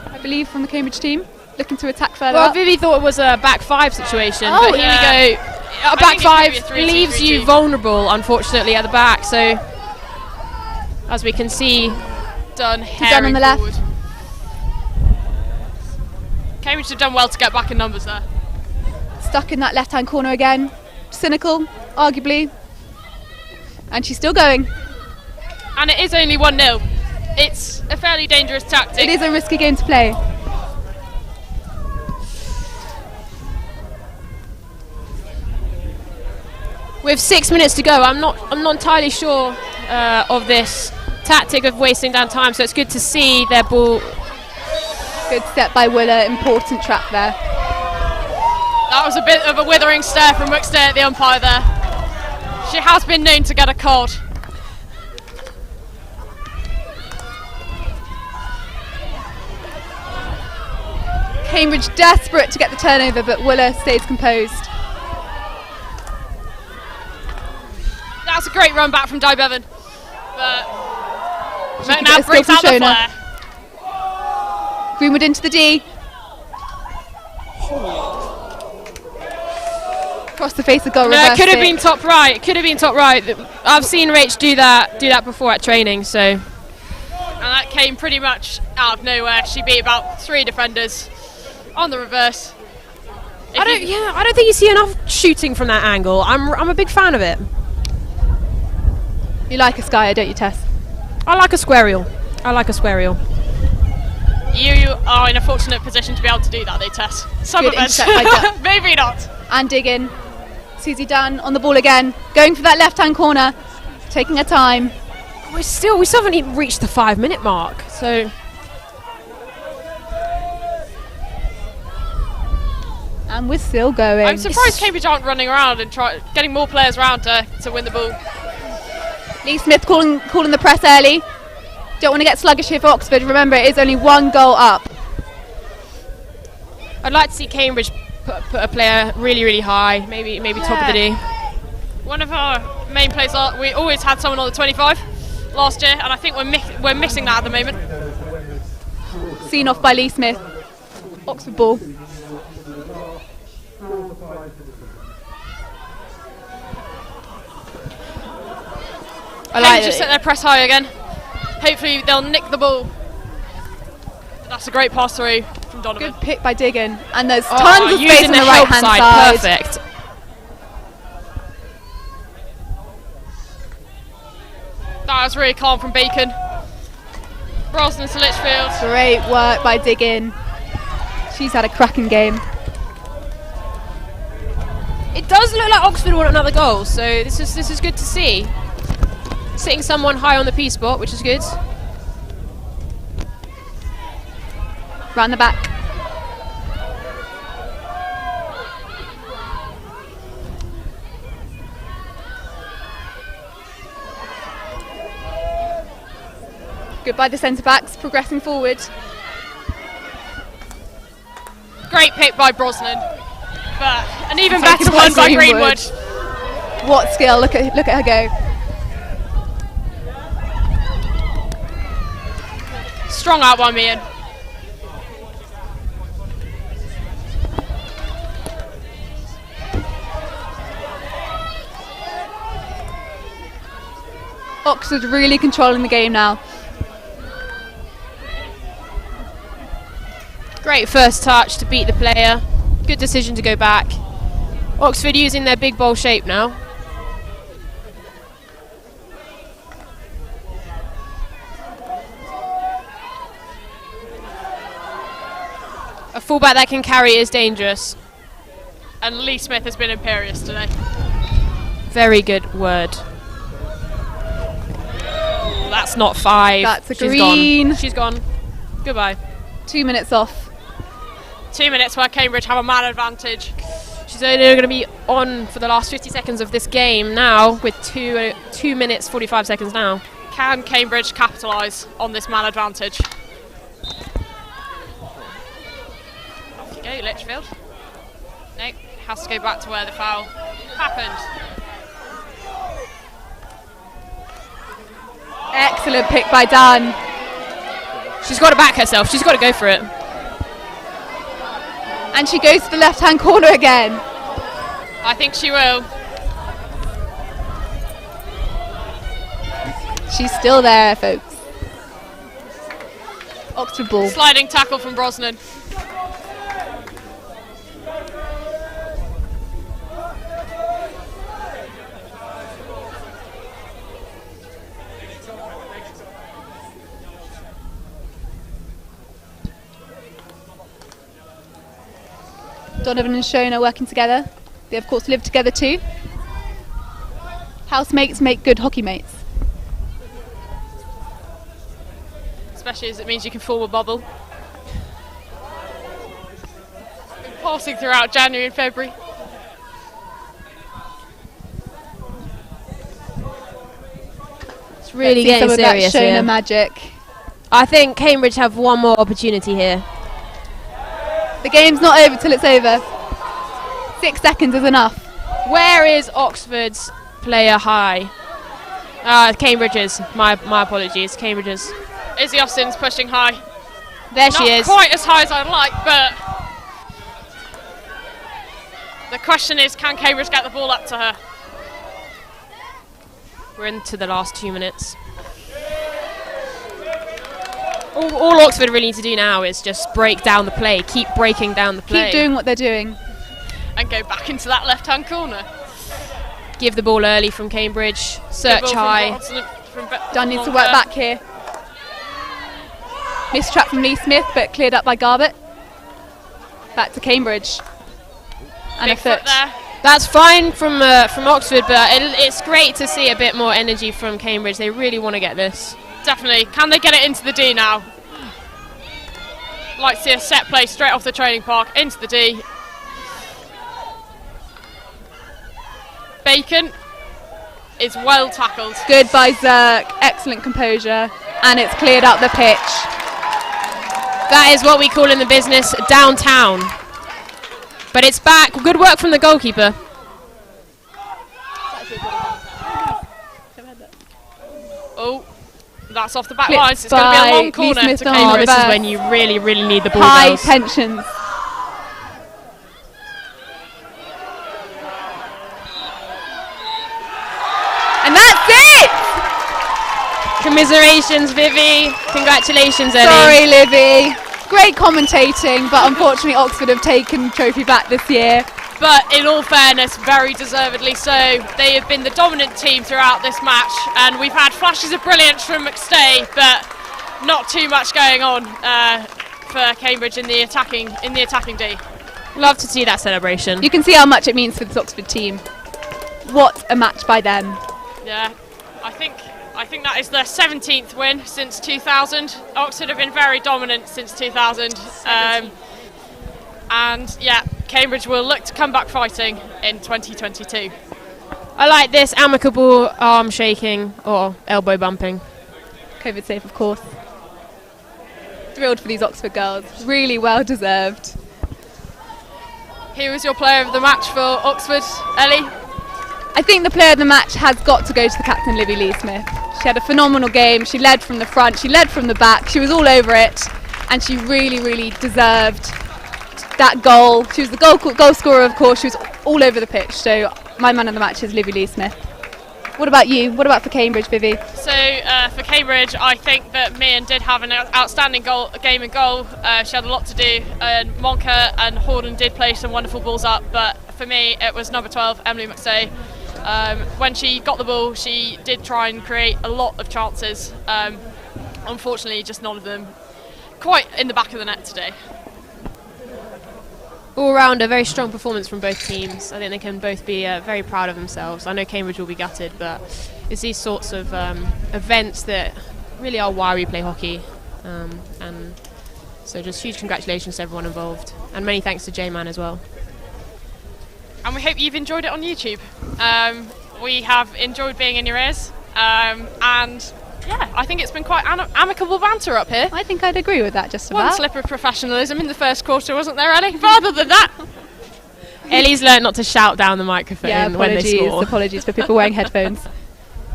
I believe from the Cambridge team. Looking to attack further Well, up. Vivi thought it was a back 5 situation, Oh, but here yeah. we go. A back 5 leaves you vulnerable, unfortunately, at the back. So, as we can see, Dunn on the left. forward. Cambridge have done well to get back in numbers there. Stuck in that left-hand corner again. Cynical, arguably. And she's still going. And it is only 1-0. It's a fairly dangerous tactic. It is a risky game to play. With 6 minutes to go, I'm not entirely sure of this tactic of wasting down time. So it's good to see their ball. Good step by Willa. Important trap there. That was a bit of a withering stare from McStay at the umpire there. She has been known to get a cold. Cambridge desperate to get the turnover, but Willa stays composed. That's a great run back from Di Bevan. But McNabb brings out the flare. Greenwood into the D. Across the face of goal. No, it could have been top right. It could have been top right. I've seen Rach do that before at training. So, and that came pretty much out of nowhere. She beat about 3 defenders on the reverse. I don't think you see enough shooting from that angle. I'm a big fan of it. You like a skyer, don't you, Tess? I like a squarial. You are in a fortunate position to be able to do that, though, Tess. Some Good of us, intercept by Dunn. maybe not. And Diggin. Susie Dunn on the ball again, going for that left-hand corner, taking her time. We still haven't even reached the 5-minute mark. So. And we're still going. I'm surprised Cambridge aren't running around and getting more players around to win the ball. Lee Smith calling the press early. Don't want to get sluggish here for Oxford. Remember, it is only 1 goal up. I'd like to see Cambridge put a player really, really high, maybe top of the D. One of our main players, we always had someone on the 25 last year, and I think we're missing that at the moment. Seen off by Lee Smith. Oxford ball. I like just set their press high again. Hopefully they'll nick the ball. That's a great pass through from Donovan. Good pick by Diggin. And there's tons of space on the help right-hand side. Perfect. That was really calm from Bacon. Brosnan to Litchfield. Great work by Diggin. She's had a cracking game. It does look like Oxford want another goal, so this is good to see. Sitting someone high on the P spot, which is good. Round the back. Goodbye the centre backs, progressing forward. Great pick by Brosnan, but an even better one by Greenwood. What skill! Look at her go. Strong out by Meehan. Oxford really controlling the game now. Great first touch to beat the player. Good decision to go back. Oxford using their big ball shape now. A fullback that can carry is dangerous. And Lee Smith has been imperious today. Very good word. That's not 5. That's a green. She's gone. Goodbye. 2 minutes off. 2 minutes where Cambridge have a man advantage. She's only going to be on for the last 50 seconds of this game now, with 2 minutes 45 seconds now. Can Cambridge capitalise on this man advantage? Off you go, Litchfield. No, has to go back to where the foul happened. Excellent pick by Dan. She's got to back herself. She's got to go for it. And she goes to the left-hand corner again. I think she will. She's still there, folks. Oxford ball. Sliding tackle from Brosnan. Donovan and Shona working together. They of course live together too. Housemates make good hockey mates. Especially as it means you can form a bubble. Been passing throughout January and February. It's really Let's see getting some of that serious Shona here. magic. I think Cambridge have one more opportunity here. The game's not over till it's over. 6 seconds is enough. Where is Oxford's player high? Cambridge's. My apologies. Cambridge's. Izzy Austin's pushing high. There she is. Not quite as high as I'd like, but the question is, can Cambridge get the ball up to her? We're into the last 2 minutes. All Oxford really need to do now is just break down the play, keep breaking down the play. Keep doing what they're doing. And go back into that left-hand corner. Give the ball early from Cambridge, search high. Dunn needs to work back here. Missed trap from Lee Smith, but cleared up by Garbutt. Back to Cambridge. And Big a foot. there. That's fine from Oxford, but it's great to see a bit more energy from Cambridge. They really want to get this. Definitely. Can they get it into the D now? Like to see a set play straight off the training park into the D. Bacon is well tackled. Good by Zirk. Excellent composure. And it's cleared up the pitch. That is what we call in the business downtown. But it's back. Good work from the goalkeeper. Oh, that's off the back Clipped lines. It's going to be a long by corner Lee Smith to on Cambridge. This is when you really, really need the ball. High girls. tensions. And that's it! Commiserations, Vivi. Congratulations, Ellie. Sorry, Livy. Great commentating, but unfortunately Oxford have taken the trophy back this year. But in all fairness, very deservedly so. They have been the dominant team throughout this match, and we've had flashes of brilliance from McStay, but not too much going on for Cambridge in the attacking D. Love to see that celebration. You can see how much it means for this Oxford team. What a match by them. Yeah, I think that is their 17th win since 2000. Oxford have been very dominant since 2000. And yeah, Cambridge will look to come back fighting in 2022. I like this amicable arm shaking or elbow bumping. COVID safe, of course. Thrilled for these Oxford girls. Really well deserved. Who was your player of the match for Oxford, Ellie? I think the player of the match has got to go to the captain, Livy Lee Smith. She had a phenomenal game. She led from the front, she led from the back, she was all over it, and she really, really deserved that goal. She was the goal scorer, of course. She was all over the pitch. So my man of the match is Livy Lee Smith. What about you? What about for Cambridge, Vivi? So for Cambridge, I think that Meehan did have an outstanding game in goal. She had a lot to do, and Monka and Horden did play some wonderful balls up, but for me it was number 12, Emily McStay. When she got the ball, she did try and create a lot of chances. Unfortunately, just none of them quite in the back of the net today. All round a very strong performance from both teams. I think they can both be very proud of themselves. I know Cambridge will be gutted, but it's these sorts of events that really are why we play hockey. And so just huge congratulations to everyone involved. And many thanks to JMAN as well. And we hope you've enjoyed it on YouTube. We have enjoyed being in your ears. And yeah, I think it's been quite amicable banter up here. I think I'd agree with that just about. One slip of professionalism in the first quarter, wasn't there, Ellie? But other than that, Ellie's learned not to shout down the microphone when they score. Apologies for people wearing headphones.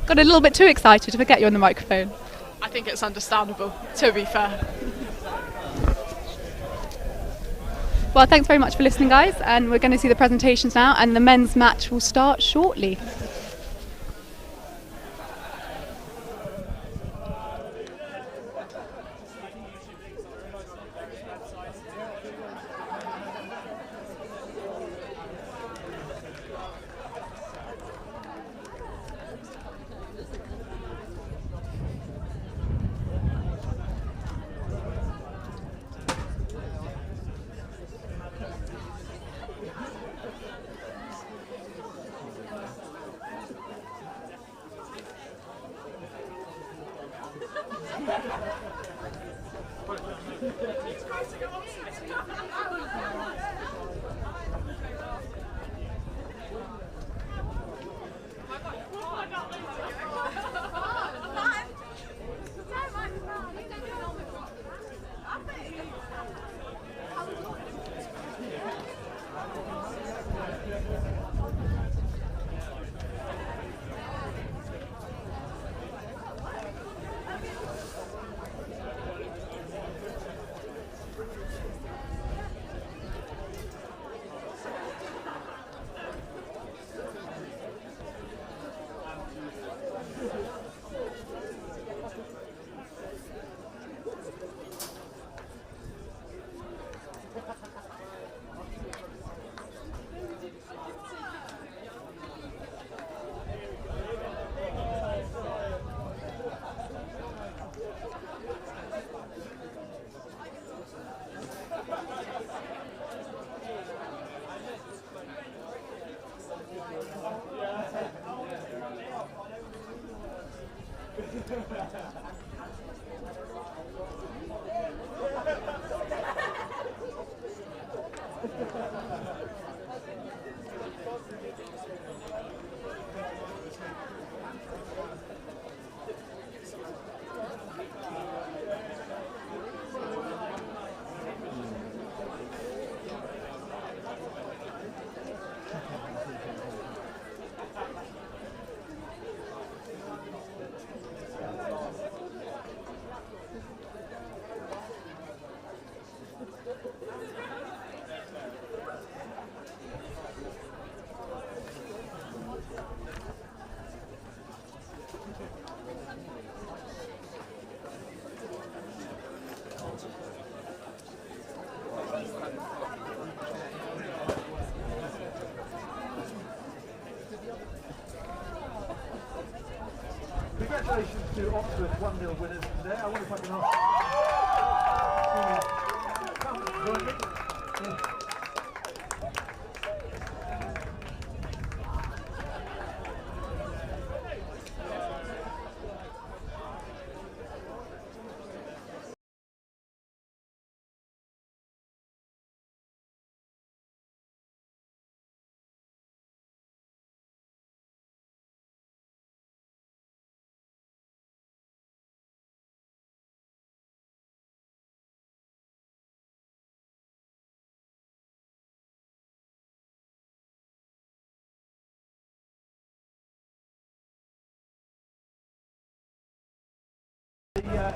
Got a little bit too excited to forget you're on the microphone. I think it's understandable, to be fair. Well, thanks very much for listening, guys, and we're going to see the presentations now, and the men's match will start shortly. Congratulations to Oxford 1-0 winners today. I wonder if I can ask to come and join me.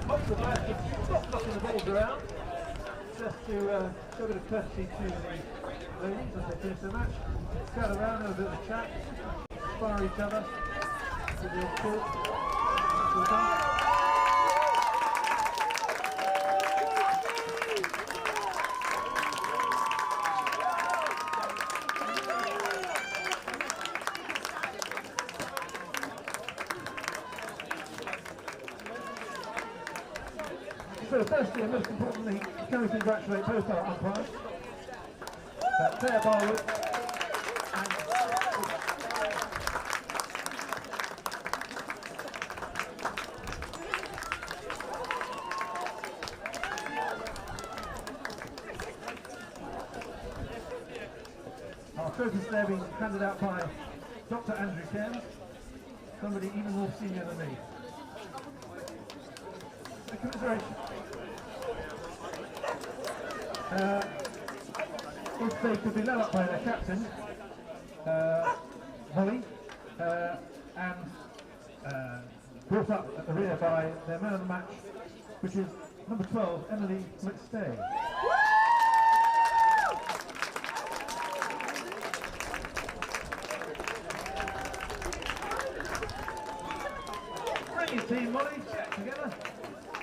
Most of the players have stopped knocking the balls around, just to show a bit of courtesy to the ladies as they finish the match. Gather around, have a bit of a chat, inspire each other with the old So firstly and most importantly, can we congratulate both our umpires, Claire Barwood and our trophies there being handed out by Dr. Andrew Cairns, somebody even more senior than me. A commiseration. If they could be led up by their captain, Holly, and brought up at the rear by their man of the match, which is number 12, Emily McStay. Bring your team, Molly, together.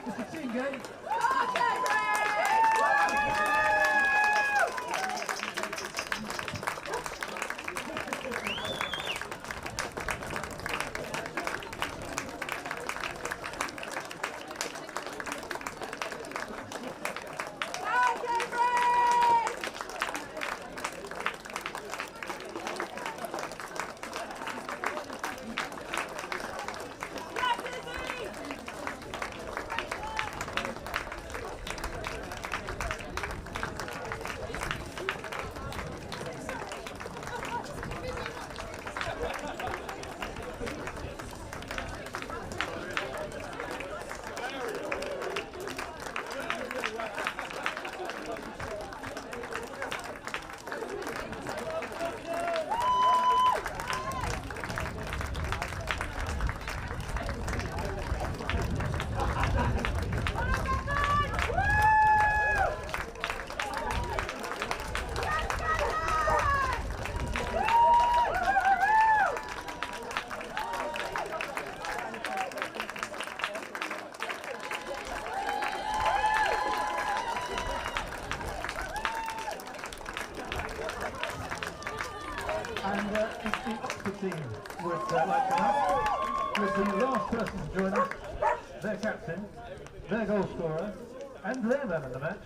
It's a team game. that lights up with the last person to join us, their captain, their goal scorer, and their man of the match.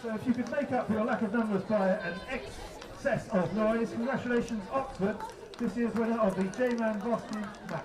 So if you could make up for your lack of numbers by an excess of noise, congratulations Oxford, this year's winner of the JMAN Varsity match.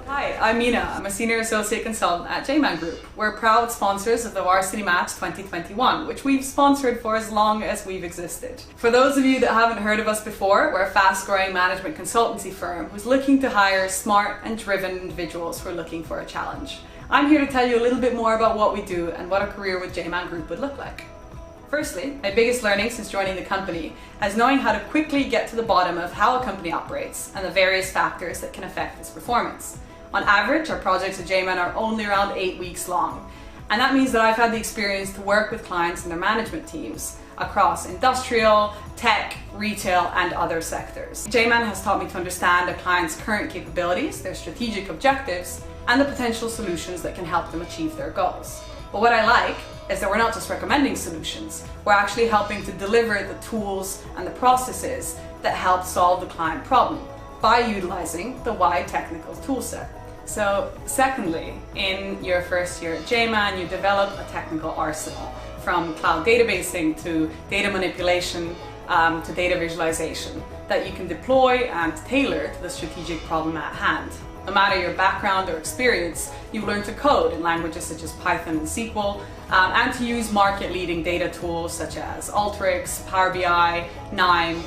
Hi, I'm Mina. I'm a Senior Associate Consultant at JMAN Group. We're proud sponsors of the Varsity Match 2021, which we've sponsored for as long as we've existed. For those of you that haven't heard of us before, we're a fast-growing management consultancy firm who's looking to hire smart and driven individuals who are looking for a challenge. I'm here to tell you a little bit more about what we do and what a career with JMAN Group would look like. Firstly, my biggest learning since joining the company is knowing how to quickly get to the bottom of how a company operates and the various factors that can affect its performance. On average, our projects at JMAN are only around 8 weeks long. And that means that I've had the experience to work with clients and their management teams across industrial, tech, retail, and other sectors. JMAN has taught me to understand a client's current capabilities, their strategic objectives, and the potential solutions that can help them achieve their goals. But what I like is that we're not just recommending solutions, we're actually helping to deliver the tools and the processes that help solve the client problem by utilizing the wide technical toolset. So secondly, in your first year at JMAN, you develop a technical arsenal from cloud databasing to data manipulation to data visualization that you can deploy and tailor to the strategic problem at hand. No matter your background or experience, you learn to code in languages such as Python and SQL, and to use market-leading data tools such as Alteryx, Power BI, KNIME,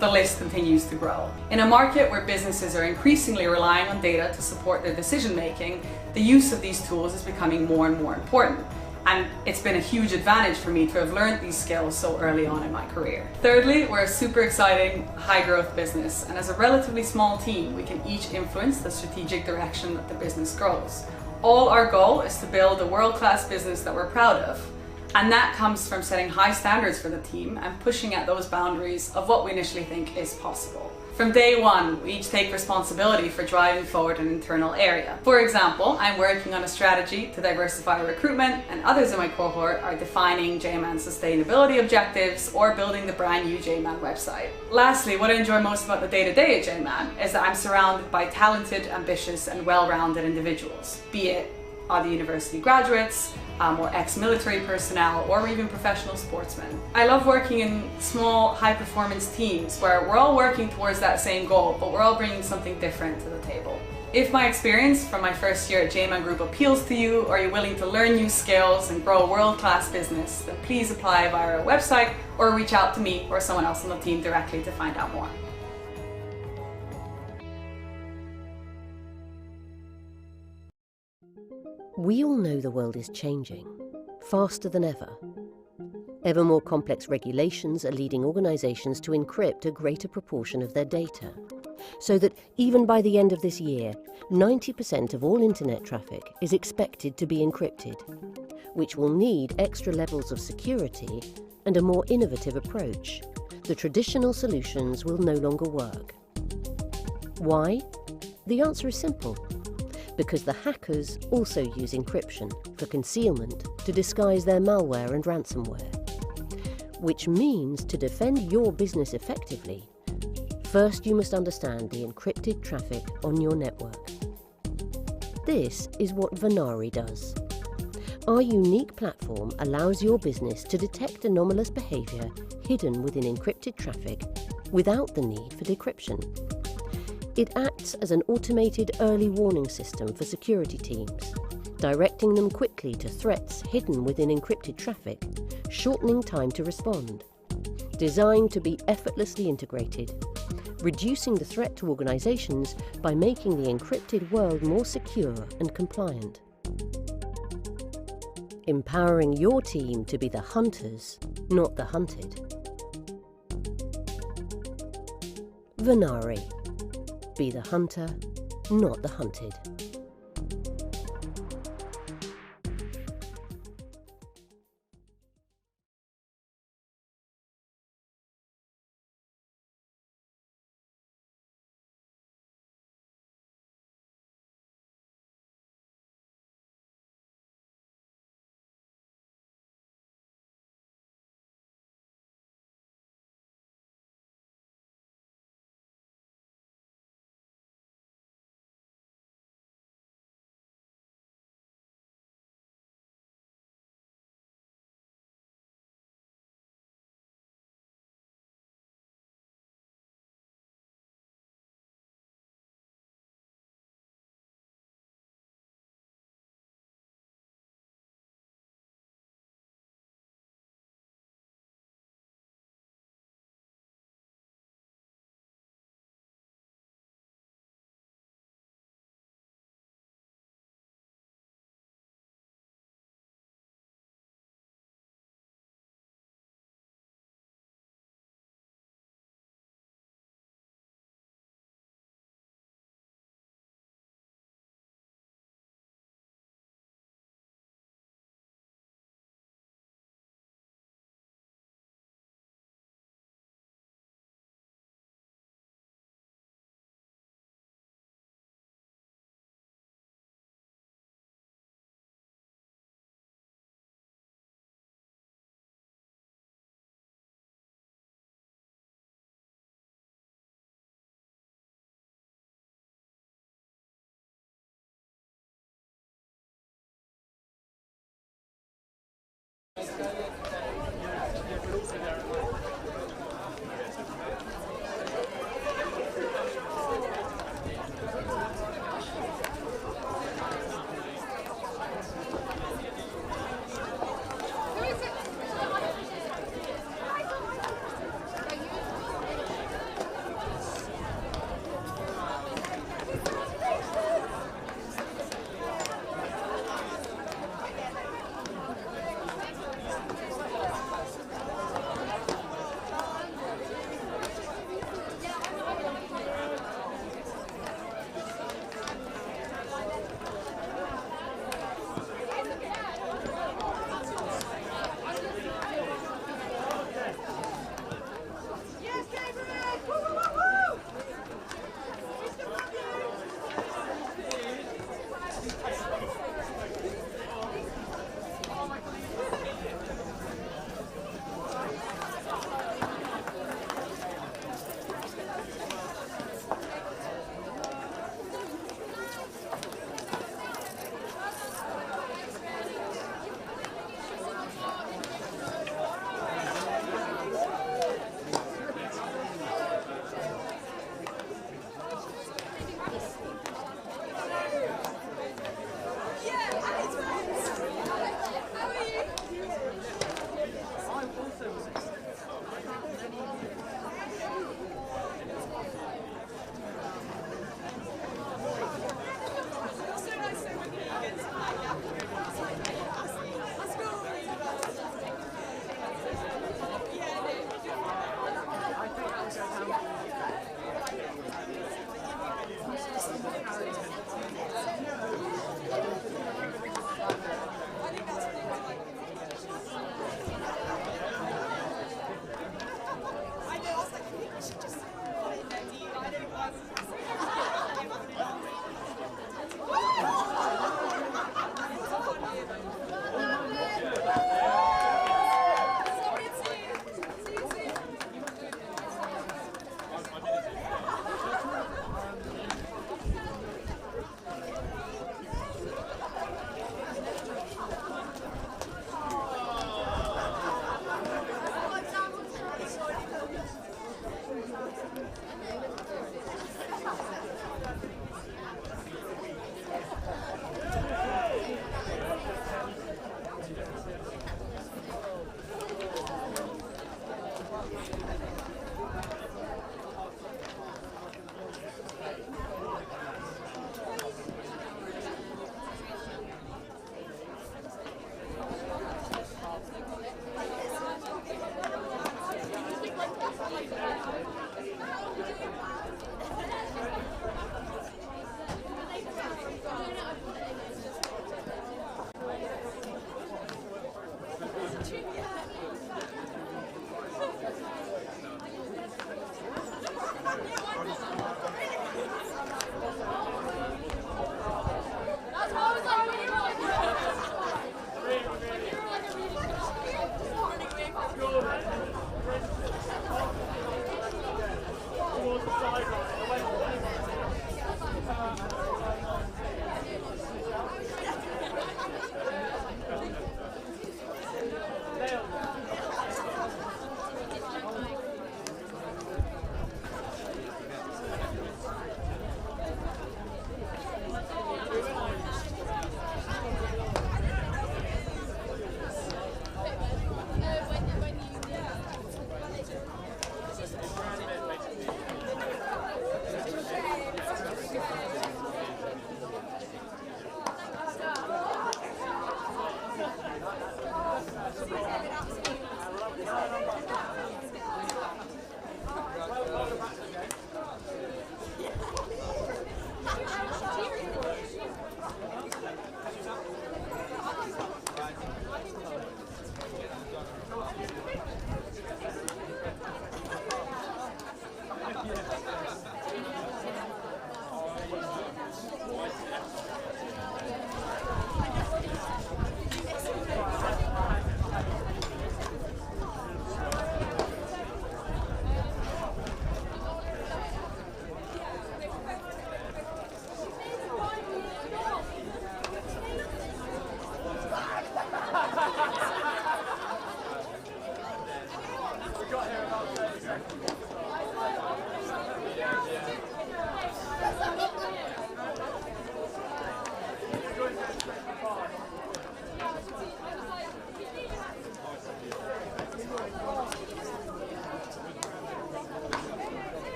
the list continues to grow. In a market where businesses are increasingly relying on data to support their decision-making, the use of these tools is becoming more and more important. And it's been a huge advantage for me to have learned these skills so early on in my career. Thirdly, we're a super exciting, high-growth business, and as a relatively small team, we can each influence the strategic direction that the business grows. All our goal is to build a world-class business that we're proud of. And that comes from setting high standards for the team and pushing at those boundaries of what we initially think is possible. From day one, we each take responsibility for driving forward an internal area. For example, I'm working on a strategy to diversify recruitment, and others in my cohort are defining JMAN sustainability objectives or building the brand new JMAN website. Lastly, what I enjoy most about the day-to-day at JMAN is that I'm surrounded by talented, ambitious, and well-rounded individuals, be it other university graduates, or ex-military personnel, or even professional sportsmen. I love working in small, high-performance teams where we're all working towards that same goal, but we're all bringing something different to the table. If my experience from my first year at JMAN Group appeals to you, or you're willing to learn new skills and grow a world-class business, then please apply via our website or reach out to me or someone else on the team directly to find out more. We all know the world is changing, faster than ever. Ever more complex regulations are leading organisations to encrypt a greater proportion of their data, so that even by the end of this year, 90% of all internet traffic is expected to be encrypted, which will need extra levels of security and a more innovative approach. The traditional solutions will no longer work. Why? The answer is simple. Because the hackers also use encryption for concealment to disguise their malware and ransomware. Which means to defend your business effectively, first you must understand the encrypted traffic on your network. This is what Varsity does. Our unique platform allows your business to detect anomalous behavior hidden within encrypted traffic without the need for decryption. It acts as an automated early warning system for security teams, directing them quickly to threats hidden within encrypted traffic, shortening time to respond. Designed to be effortlessly integrated, reducing the threat to organizations by making the encrypted world more secure and compliant. Empowering your team to be the hunters, not the hunted. Varsity. Be the hunter, not the hunted.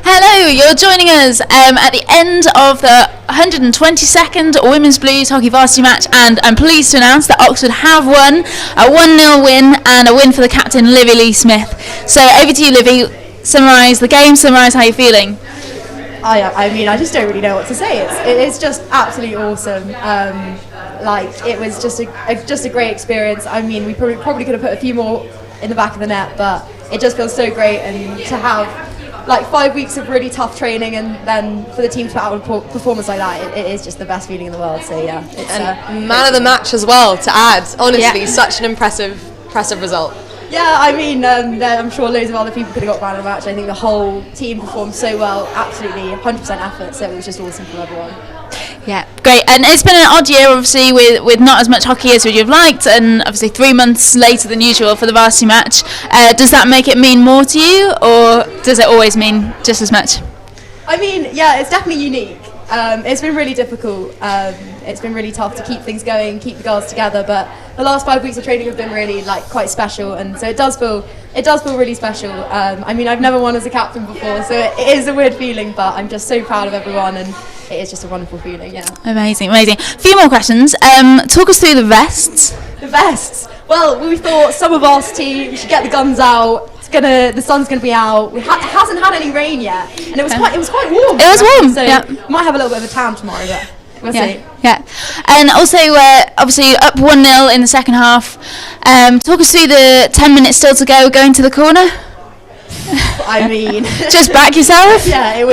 Hello, you're joining us at the end of the 122nd Women's Blues Hockey Varsity match, and I'm pleased to announce that Oxford have won a 1-0 win and a win for the captain, Livy Lee Smith. So over to you, Livy. Summarise the game, summarise how you're feeling. I mean, I just don't really know what to say. It's just absolutely awesome. It was just a great experience. I mean, we probably could have put a few more in the back of the net, but it just feels so great, and to have 5 weeks of really tough training and then for the team to put out a performance like that, it is just the best feeling in the world. So yeah, it's and man of the match as well to add. Honestly, such an impressive result. Yeah, I mean, I'm sure loads of other people could have got man of the match. I think the whole team performed so well, absolutely 100% effort. So it was just awesome from everyone. Yeah, great. And it's been an odd year, obviously, with not as much hockey as would you've liked, and obviously 3 months later than usual for the varsity match. Does that make it mean more to you, or does it always mean just as much? I mean, yeah, it's definitely unique. It's been really difficult. It's been really tough to keep things going, keep the girls together. But the last 5 weeks of training have been really quite special, and so it does feel really special. I mean, I've never won as a captain before, so it is a weird feeling. But I'm just so proud of everyone, and it is just a wonderful feeling. Yeah. Amazing. A few more questions. Talk us through the vests. The vests. Well, we thought summer varsity, we should get the guns out. The sun's gonna be out. It hasn't had any rain yet, and it was quite warm. It was warm. So yeah. We might have a little bit of a tan tomorrow, but we'll see. Yeah, and also obviously up 1-0 in the second half. Talk us through the 10 minutes still to go, going to the corner. I mean, just back yourself. Yeah, it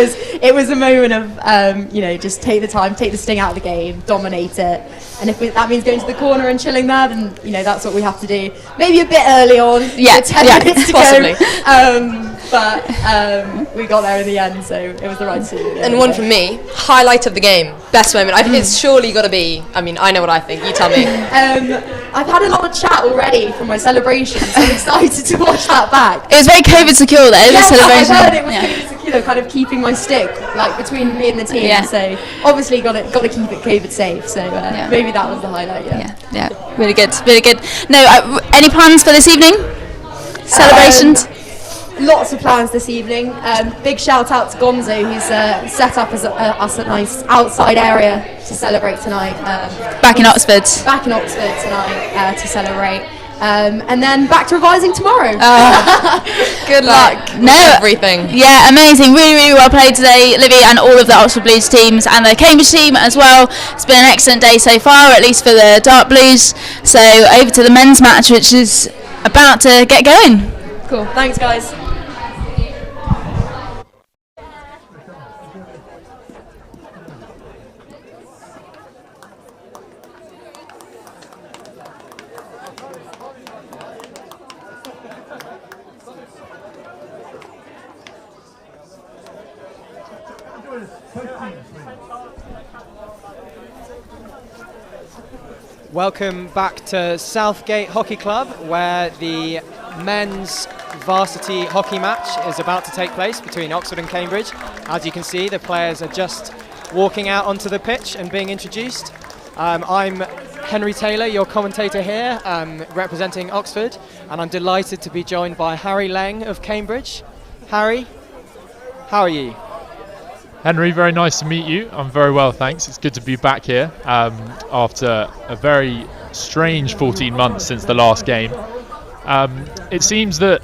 was a moment of just take the time, take the sting out of the game, dominate it, and if that means going to the corner and chilling there, then that's what we have to do. Maybe a bit early on, 10 minutes to possibly. go, but we got there in the end, so it was the right decision. And one from me, highlight of the game, best moment. I think it's surely got to be. I mean, I know what I think. You tell me. I've had a lot of chat already from my celebration, so I'm excited to watch that back. It was very COVID secure though, the celebration. I heard it was COVID secure, kind of keeping my stick between me and the team. Yeah. So obviously got to keep it COVID safe. So maybe that was the highlight. Yeah, really good, really good. No, any plans for this evening? Celebrations? Lots of plans this evening. Big shout out to Gonzo, who's set up us a nice outside area to celebrate tonight. Back in Oxford. Back in Oxford tonight to celebrate. And then back to revising tomorrow. Good luck. Everything. Yeah, amazing. Really, really well played today, Livy, and all of the Oxford Blues teams and the Cambridge team as well. It's been an excellent day so far, at least for the Dark Blues. So over to the men's match, which is about to get going. Cool. Thanks, guys. Welcome back to Southgate Hockey Club, where the men's varsity hockey match is about to take place between Oxford and Cambridge. As you can see, the players are just walking out onto the pitch and being introduced. I'm Henry Taylor, your commentator here, representing Oxford, and I'm delighted to be joined by Harry Leng of Cambridge. Harry, how are you? Henry, very nice to meet you. I'm very well, thanks. It's good to be back here after a very strange 14 months since the last game. It seems that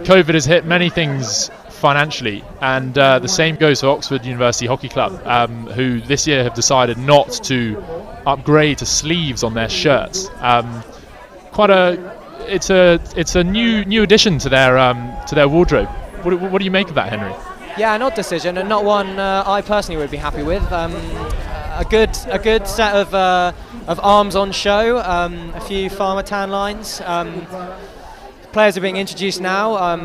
COVID has hit many things financially, and the same goes for Oxford University Hockey Club, who this year have decided not to upgrade to sleeves on their shirts. It's a new addition to their wardrobe. What do you make of that, Henry? Yeah, an odd decision, and not one I personally would be happy with. A good set of arms on show, a few farmer tan lines. Players are being introduced now.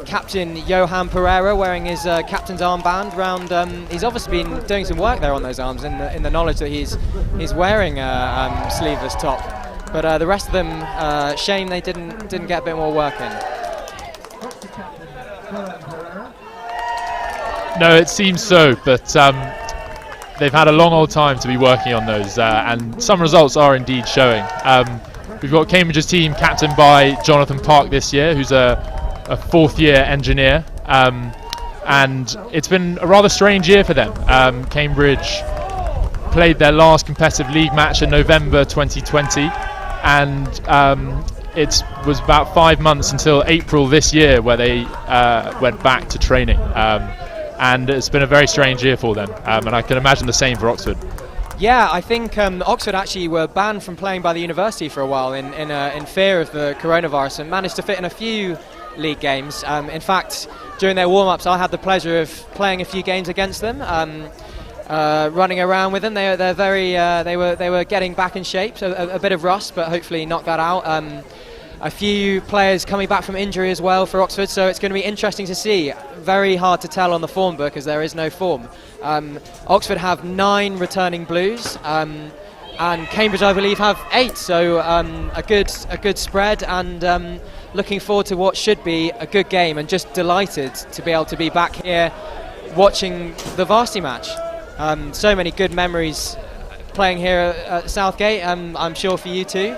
Captain Johan Pereira wearing his captain's armband round. He's obviously been doing some work there on those arms in the knowledge that he's wearing a sleeveless top. But the rest of them, shame they didn't get a bit more work in. No, it seems so, but they've had a long old time to be working on those, and some results are indeed showing. We've got Cambridge's team captained by Jonathan Park this year, who's a fourth-year engineer, and it's been a rather strange year for them. Cambridge played their last competitive league match in November 2020, and it was about 5 months until April this year where they went back to training. And it's been a very strange year for them, and I can imagine the same for Oxford. Yeah, I think Oxford actually were banned from playing by the university for a while in fear of the coronavirus, and managed to fit in a few league games. In fact, during their warm-ups, I had the pleasure of playing a few games against them, running around with them. They were getting back in shape, so a bit of rust, but hopefully knock that out. A few players coming back from injury as well for Oxford, so it's going to be interesting to see. Very hard to tell on the form book as there is no form. Oxford have 9 returning Blues, and Cambridge, I believe, have 8. So a good spread, and looking forward to what should be a good game. And just delighted to be able to be back here watching the Varsity match. So many good memories playing here at Southgate. I'm sure for you too.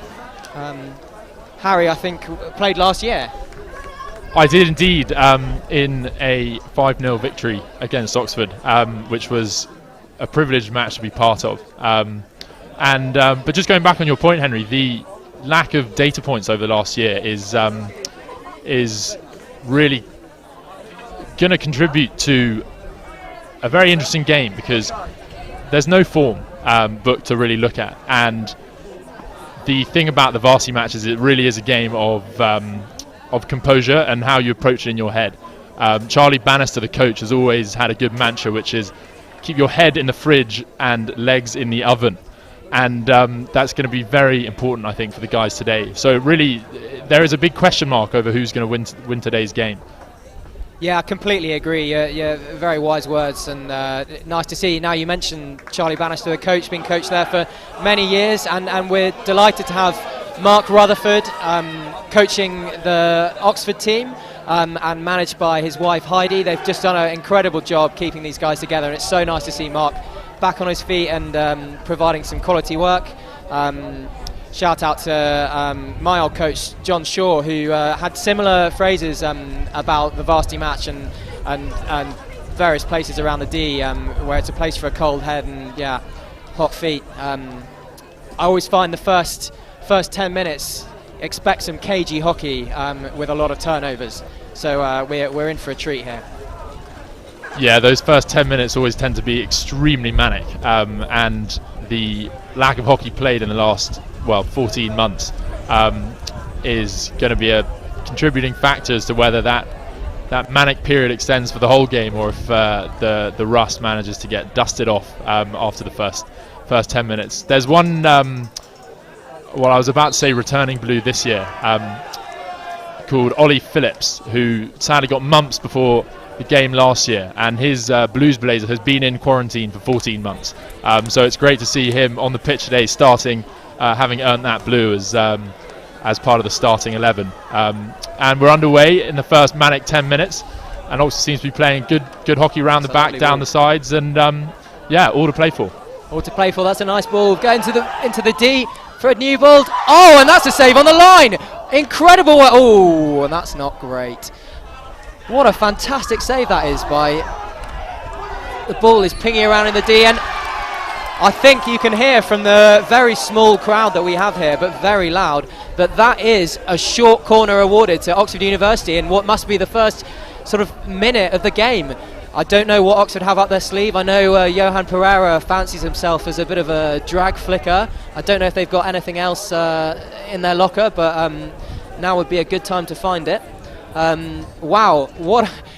Harry, I think, played last year. I did indeed, in a 5-0 victory against Oxford, which was a privileged match to be part of. But just going back on your point, Henry, the lack of data points over the last year is really going to contribute to a very interesting game, because there's no form book to really look at, and the thing about the Varsity match is it really is a game of of composure and how you approach it in your head. Charlie Bannister, the coach, has always had a good mantra, which is keep your head in the fridge and legs in the oven. And that's going to be very important, I think, for the guys today. So really, there is a big question mark over who's going to win today's game. Yeah, I completely agree. Yeah, very wise words, and nice to see. Now, you mentioned Charlie Bannister, the coach, been coached there for many years, and we're delighted to have Mark Rutherford coaching the Oxford team, and managed by his wife Heidi. They've just done an incredible job keeping these guys together, and it's so nice to see Mark back on his feet and providing some quality work. Shout out to my old coach John Shaw, who had similar phrases about the Varsity match and various places around the D, where it's a place for a cold head and hot feet. I always find the first 10 minutes expect some cagey hockey with a lot of turnovers, so we're in for a treat here. Yeah, those first 10 minutes always tend to be extremely manic, and the lack of hockey played in the last 14 months is going to be a contributing factor as to whether that manic period extends for the whole game, or if the rust manages to get dusted off after the first 10 minutes. There's one, I was about to say returning blue this year, called Ollie Phillips, who sadly got mumps before the game last year, and his Blues Blazer has been in quarantine for 14 months. So it's great to see him on the pitch today, starting, having earned that blue as part of the starting 11. And we're underway in the first manic 10 minutes, and Oxford seems to be playing good hockey round the back, down the sides, and all to play for. All to play for. That's a nice ball going into the D. Fred Newbold. Oh, and that's a save on the line. Incredible. Oh, and that's not great. What a fantastic save that is by... The ball is pinging around in the D, and I think you can hear from the very small crowd that we have here, but very loud, that is a short corner awarded to Oxford University in what must be the first sort of minute of the game. I don't know what Oxford have up their sleeve. I know Johan Pereira fancies himself as a bit of a drag flicker. I don't know if they've got anything else in their locker, but now would be a good time to find it. Wow,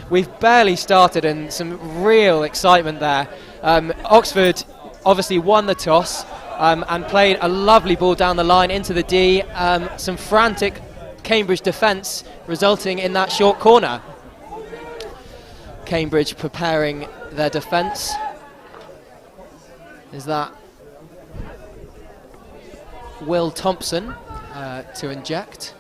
we've barely started, and some real excitement there. Oxford obviously won the toss and played a lovely ball down the line into the D. Some frantic Cambridge defence resulting in that short corner. Cambridge preparing their defence. Is that Will Thompson to inject?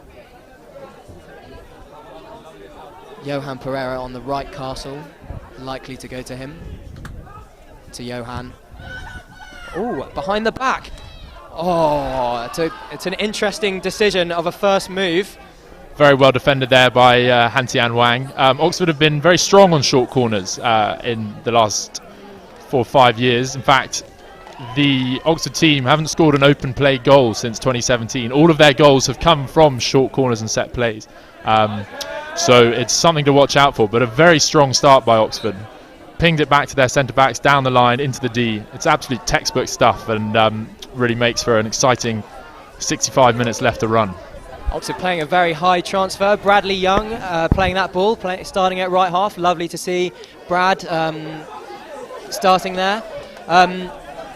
Johan Pereira on the right castle, likely to go to him. To Johan. Oh, behind the back. Oh, it's an interesting decision of a first move. Very well defended there by Han-Tian Wang. Oxford have been very strong on short corners in the last 4 or 5 years. In fact, the Oxford team haven't scored an open play goal since 2017. All of their goals have come from short corners and set plays. So it's something to watch out for, but a very strong start by Oxford. Pinged it back to their centre-backs, down the line, into the D. It's absolute textbook stuff, and really makes for an exciting 65 minutes left to run. Oxford playing a very high transfer. Bradley Young playing that ball, starting at right half. Lovely to see Brad starting there.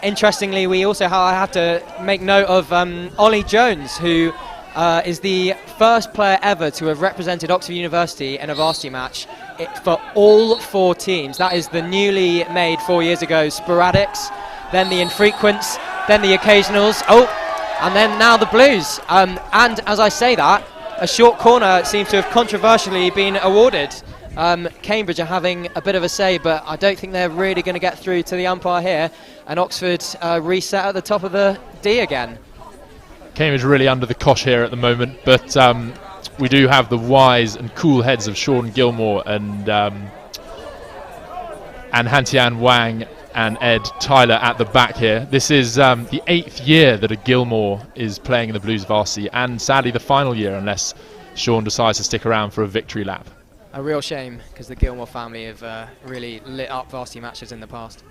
Interestingly, we also have to make note of Ollie Jones, who is the first player ever to have represented Oxford University in a varsity match for all 4 teams. That is the newly made 4 years ago Sporadics, then the Infrequents, then the Occasionals. And then now the Blues. And as I say that, a short corner seems to have controversially been awarded. Cambridge are having a bit of a say, but I don't think they're really going to get through to the umpire here. And Oxford reset at the top of the D again. Cambridge really under the cosh here at the moment, but we do have the wise and cool heads of Sean Gilmore and Han-Tian Wang and Ed Tyler at the back here. This is the 8th year that a Gilmore is playing in the Blues varsity, and sadly the final year, unless Sean decides to stick around for a victory lap. A real shame, because the Gilmore family have really lit up varsity matches in the past.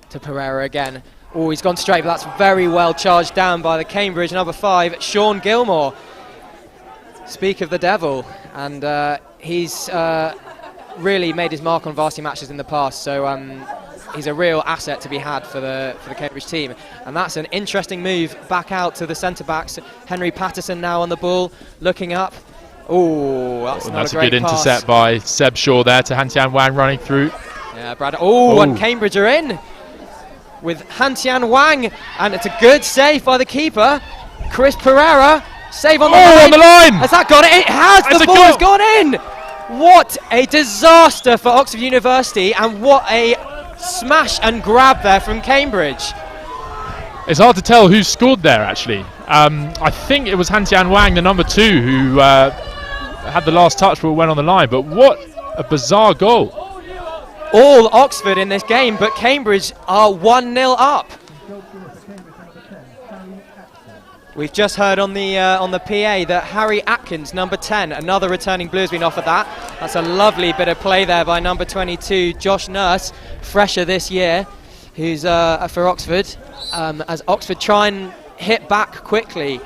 To Pereira again. Oh, he's gone straight, but that's very well charged down by the Cambridge number 5, Sean Gilmore. Speak of the devil, and he's really made his mark on varsity matches in the past, so he's a real asset to be had for the Cambridge team. And that's an interesting move back out to the centre backs. Henry Patterson now on the ball, looking up. Oh, that's a good intercept by Seb Shaw there to Han-Tian Wang running through. Yeah, Brad. Oh, and Cambridge are in with Han-Tian Wang, and it's a good save by the keeper, Chris Pereira. Save on the line. On the line! Has that got it? It has! The ball has gone in! What a disaster for Oxford University, and what a smash and grab there from Cambridge. It's hard to tell who scored there, actually. I think it was Han-Tian Wang, the number 2, who had the last touch but went on the line. But what a bizarre goal. All Oxford in this game, but Cambridge are 1-0 up. We've just heard on the PA that Harry Atkins, number 10, another returning blue, has been offered that. That's a lovely bit of play there by number 22, Josh Nurse, fresher this year, who's for Oxford, as Oxford try and hit back quickly.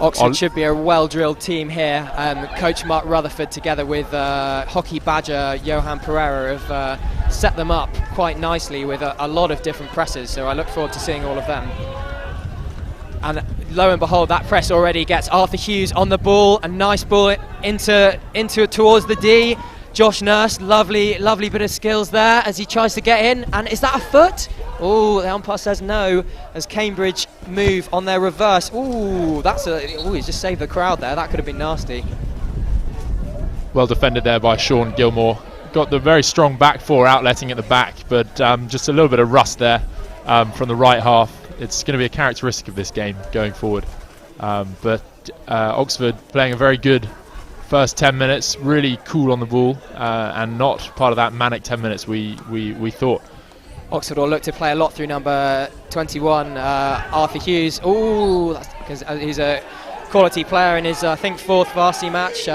Oxford should be a well-drilled team here. Coach Mark Rutherford, together with hockey badger Johan Pereira, have set them up quite nicely with a lot of different presses, so I look forward to seeing all of them. And lo and behold, that press already gets Arthur Hughes on the ball. A nice ball into towards the D. Josh Nurse, lovely bit of skills there as he tries to get in. And is that a foot? Oh, the umpire says no as Cambridge move on their reverse. Ooh, he's just saved the crowd there. That could have been nasty. Well defended there by Sean Gilmore. Got the very strong back four outletting at the back, but just a little bit of rust there from the right half. It's going to be a characteristic of this game going forward. But Oxford playing a very good first 10 minutes, really cool on the ball, and not part of that manic 10 minutes we thought. Oxford will look to play a lot through number 21, Arthur Hughes. Ooh, that's because he's a quality player in his, I think, 4th varsity match.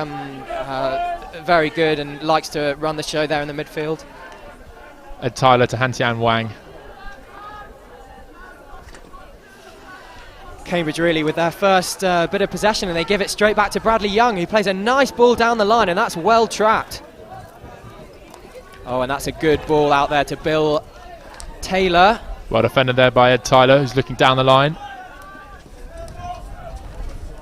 Very good and likes to run the show there in the midfield. Ed Tyler to Han-Tian Wang. Cambridge really with their first bit of possession, and they give it straight back to Bradley Young, who plays a nice ball down the line, and that's well trapped. Oh, and that's a good ball out there to Bill Taylor. Well defended there by Ed Tyler, who's looking down the line.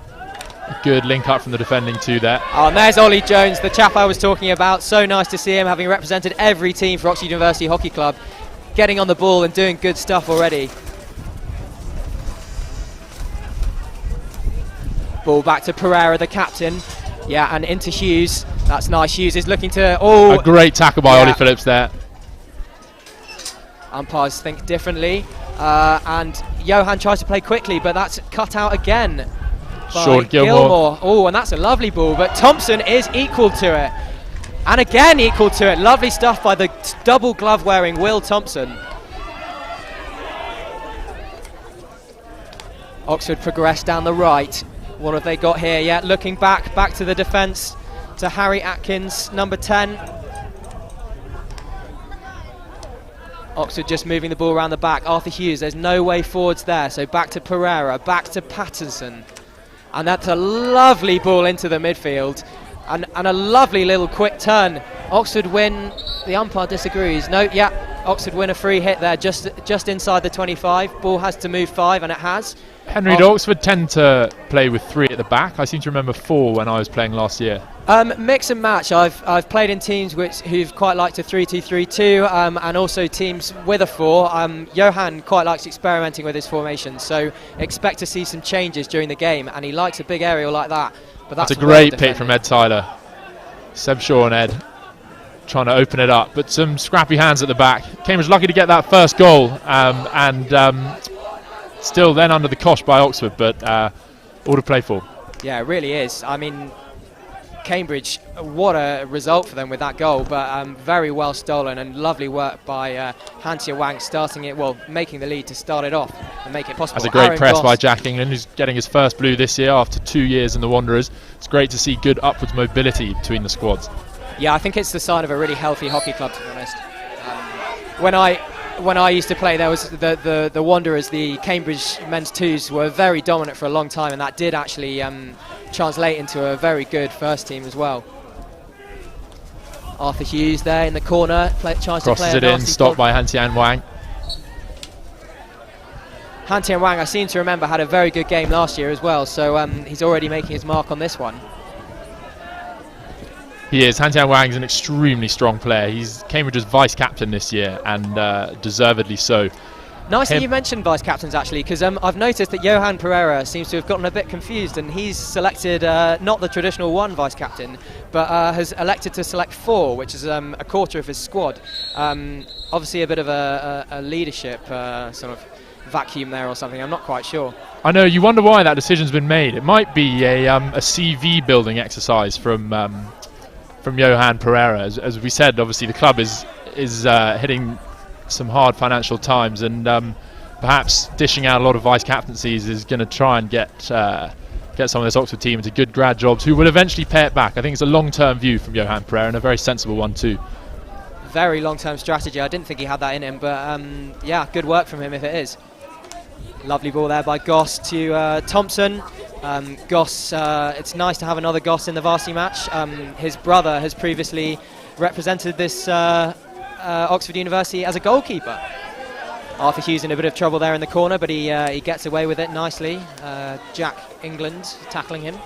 A good link up from the defending two there. Oh, and there's Ollie Jones, the chap I was talking about. So nice to see him, having represented every team for Oxford University Hockey Club, getting on the ball and doing good stuff already. Ball back to Pereira, the captain. Yeah, and into Hughes. That's nice. Hughes is looking to... Oh, a great tackle by Ollie Phillips there. Umpires think differently. And Johan tries to play quickly, but that's cut out again by Sean Gilmore. Oh, and that's a lovely ball, but Thompson is equal to it. And again equal to it. Lovely stuff by the double glove wearing Will Thompson. Oxford progress down the right. What have they got here? Yeah, looking back to the defence, to Harry Atkins, number 10. Oxford just moving the ball around the back. Arthur Hughes, there's no way forwards there, so back to Pereira, back to Patterson. And that's a lovely ball into the midfield. And a lovely little quick turn. Oxford win, the umpire disagrees. No, yeah, Oxford win a free hit there, just inside the 25. Ball has to move 5, and it has. Henry, do Oxford tend to play with 3 at the back? I seem to remember 4 when I was playing last year. Mix and match. I've played in teams who've quite liked a 3-2-3-2, and also teams with a 4. Johan quite likes experimenting with his formation, so expect to see some changes during the game, and he likes a big aerial like that. But that's a great pick from Ed Tyler. Seb Shaw and Ed trying to open it up, but some scrappy hands at the back. Cambridge lucky to get that first goal, and still then under the cosh by Oxford, but all to play for. Yeah, it really is. I mean, Cambridge, what a result for them with that goal, but very well stolen and lovely work by Hantia Wang starting it, well, making the lead to start it off and make it possible. That's a great Aaron press Goss by Jack England, who's getting his first blue this year after 2 years in the Wanderers. It's great to see good upwards mobility between the squads. Yeah, I think it's the sign of a really healthy hockey club, to be honest. When I used to play, there was the Wanderers, the Cambridge men's twos were very dominant for a long time, and that did actually translate into a very good first team as well. Arthur Hughes there in the corner, tries to play crosses it in, stopped by Han-Tian Wang. Han-Tian Wang, I seem to remember, had a very good game last year as well, so he's already making his mark on this one. He is. Han-Tian Wang's an extremely strong player. He's Cambridge's vice-captain this year, and deservedly so. Nice that you mentioned vice-captains, actually, because I've noticed that Johan Pereira seems to have gotten a bit confused, and he's selected not the traditional one vice-captain, but has elected to select 4, which is a quarter of his squad. Obviously a bit of a leadership sort of vacuum there or something, I'm not quite sure. I know, you wonder why that decision's been made. It might be a CV building exercise from Johan Pereira. As we said, obviously the club is hitting some hard financial times, and perhaps dishing out a lot of vice captaincies is going to try and get some of this Oxford team into good grad jobs who will eventually pay it back. I think it's a long-term view from Johan Pereira, and a very sensible one too. Very long-term strategy. I didn't think he had that in him, but yeah, good work from him if it is. Lovely ball there by Goss to Thompson. Goss, it's nice to have another Goss in the Varsity match. His brother has previously represented this Oxford University as a goalkeeper. Arthur Hughes in a bit of trouble there in the corner, but he gets away with it nicely. Jack England tackling him.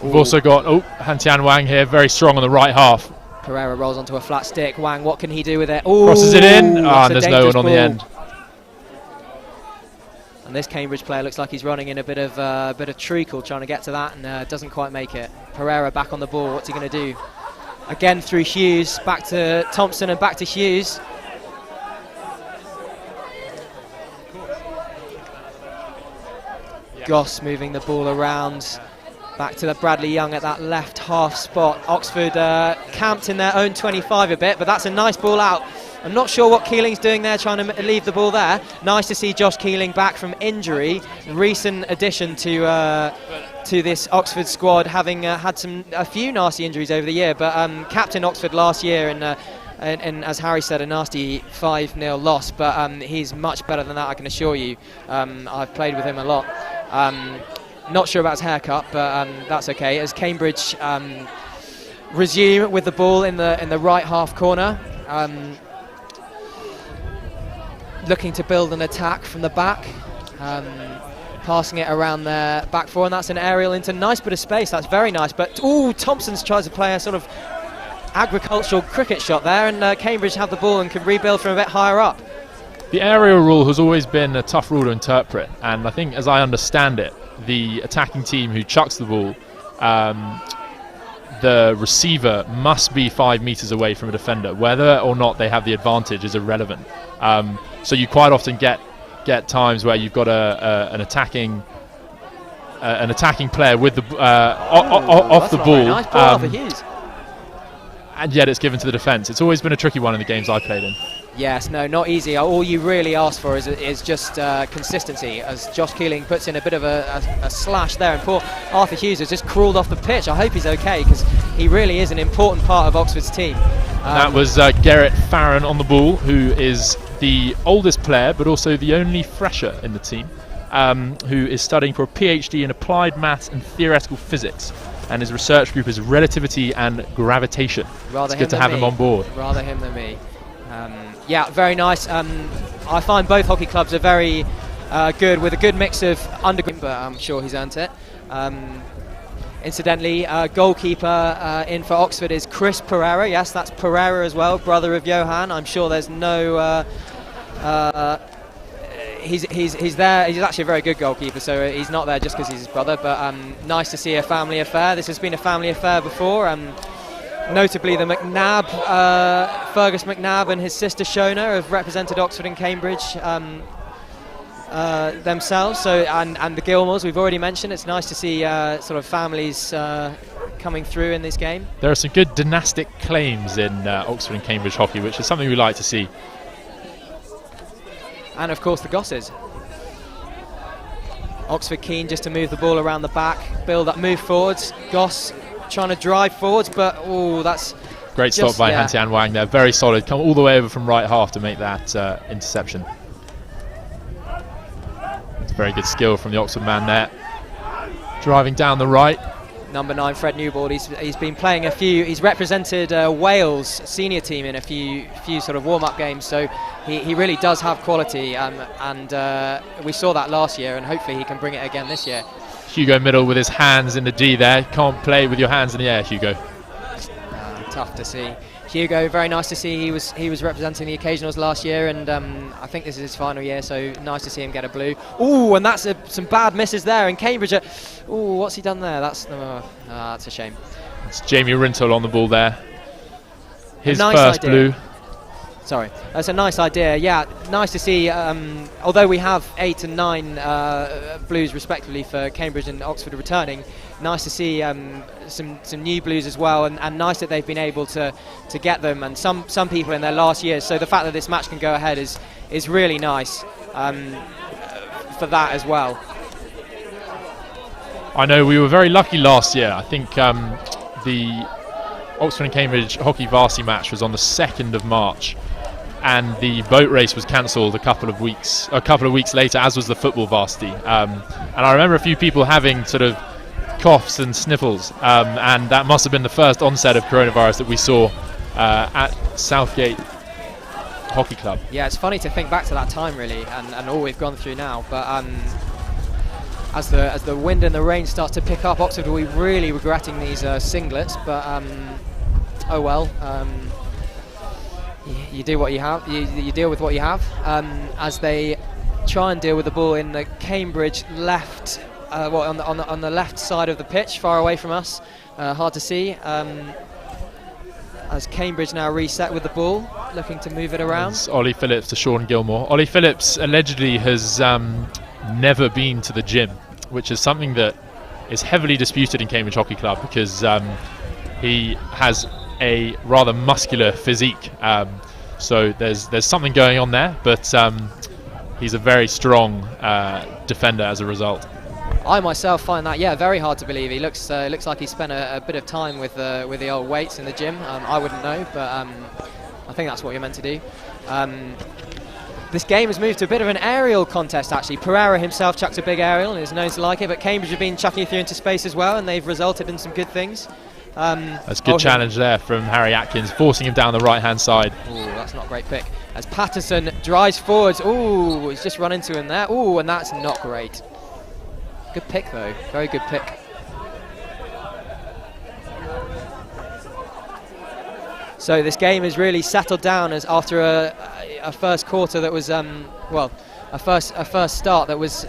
We've also got Han-Tian Wang here, very strong on the right half. Pereira rolls onto a flat stick. Wang, what can he do with it? Ooh, crosses it in, and there's no one on the end. And this Cambridge player looks like he's running in a bit of treacle, trying to get to that, and doesn't quite make it. Pereira back on the ball. What's he going to do? Again through Hughes, back to Thompson and back to Hughes. Goss moving the ball around. Back to the Bradley Young at that left half spot. Oxford camped in their own 25 a bit, but that's a nice ball out. I'm not sure what Keeling's doing there, trying to leave the ball there. Nice to see Josh Keeling back from injury. Recent addition to this Oxford squad, having had a few nasty injuries over the year, but captain Oxford last year, and as Harry said, a nasty 5-0 loss, but he's much better than that, I can assure you. I've played with him a lot. Not sure about his haircut, but that's okay. As Cambridge resume with the ball in the right half corner, looking to build an attack from the back, passing it around their back four, and that's an aerial into nice bit of space. That's very nice. But Thompson's tries to play a sort of agricultural cricket shot there, and Cambridge have the ball and can rebuild from a bit higher up. The aerial rule has always been a tough rule to interpret, and I think, as I understand it, the attacking team who chucks the ball, the receiver must be 5 meters away from a defender. Whether or not they have the advantage is irrelevant. So you quite often get times where you've got an attacking player with the off the ball, nice ball for Hughes. And yet it's given to the defence. It's always been a tricky one in the games I've played in. Yes, no, not easy. All you really ask for is just consistency, as Josh Keeling puts in a bit of a slash there, and poor Arthur Hughes has just crawled off the pitch. I hope he's okay, because he really is an important part of Oxford's team. That was Garrett Farron on the ball, who is the oldest player but also the only fresher in the team, who is studying for a PhD in applied maths and theoretical physics, and his research group is relativity and gravitation. It's good to have him on board. Rather him than me. Yeah, very nice. I find both hockey clubs are very good, with a good mix of underground, but I'm sure he's earned it. Incidentally, goalkeeper in for Oxford is Chris Pereira. Yes, that's Pereira as well, brother of Johan. I'm sure there's no... he's there. He's actually a very good goalkeeper, so he's not there just because he's his brother, but nice to see a family affair. This has been a family affair before. Notably, the McNabb, Fergus McNabb and his sister Shona have represented Oxford and Cambridge themselves. So and the Gilmores we've already mentioned. It's nice to see sort of families coming through in this game. There are some good dynastic claims in Oxford and Cambridge hockey, which is something we like to see. And of course the Gosses. Oxford keen just to move the ball around the back, build up, move forwards. Goss trying to drive forwards, but that's great stop by Han-Tian Wang there. Very solid. Come all the way over from right half to make that interception. It's very good skill from the Oxford man there. Driving down the right. Number 9, Fred Newbold. He's been playing a few. He's represented Wales senior team in a few sort of warm-up games. So he really does have quality, and we saw that last year, and hopefully he can bring it again this year. Hugo Middle with his hands in the D there. Can't play with your hands in the air, Hugo. Tough to see. Hugo, very nice to see. He was representing the Occasionals last year, and I think this is his final year, so nice to see him get a blue. Ooh, and that's some bad misses there. And Cambridge, ooh, what's he done there? That's a shame. It's Jamie Rintoul on the ball there. His nice first idea. blue. Sorry, that's a nice idea. Yeah, nice to see. Although we have 8 and 9 blues respectively for Cambridge and Oxford returning, nice to see some new blues as well, and nice that they've been able to get them. And some people in their last years. So the fact that this match can go ahead is really nice for that as well. I know we were very lucky last year. I think the Oxford and Cambridge hockey varsity match was on the 2nd of March. And the boat race was cancelled a couple of weeks later, as was the football varsity. And I remember a few people having sort of coughs and sniffles, and that must have been the first onset of coronavirus that we saw at Southgate Hockey Club. Yeah, it's funny to think back to that time, really, and all we've gone through now. But as the wind and the rain starts to pick up, Oxford will be really regretting these singlets. But oh well. You do what you have. You deal with what you have. As they try and deal with the ball in the Cambridge left, on the left side of the pitch, far away from us, hard to see. As Cambridge now reset with the ball, looking to move it around. It's Ollie Phillips to Sean Gilmore. Ollie Phillips allegedly has never been to the gym, which is something that is heavily disputed in Cambridge Hockey Club, because he has a rather muscular physique, so there's something going on there, but he's a very strong defender as a result. I myself find that very hard to believe. He looks like he spent a bit of time with the old weights in the gym. I wouldn't know, but I think that's what you're meant to do. This game has moved to a bit of an aerial contest, actually. Pereira himself chucked a big aerial and is known to like it, but Cambridge have been chucking it through into space as well, and they've resulted in some good things. That's a good challenge there from Harry Atkins, forcing him down the right-hand side. Ooh, that's not a great pick. As Patterson drives forwards, ooh, he's just run into him there. Ooh, and that's not great. Good pick, though. Very good pick. So this game has really settled down as after a first quarter that was, a first start that was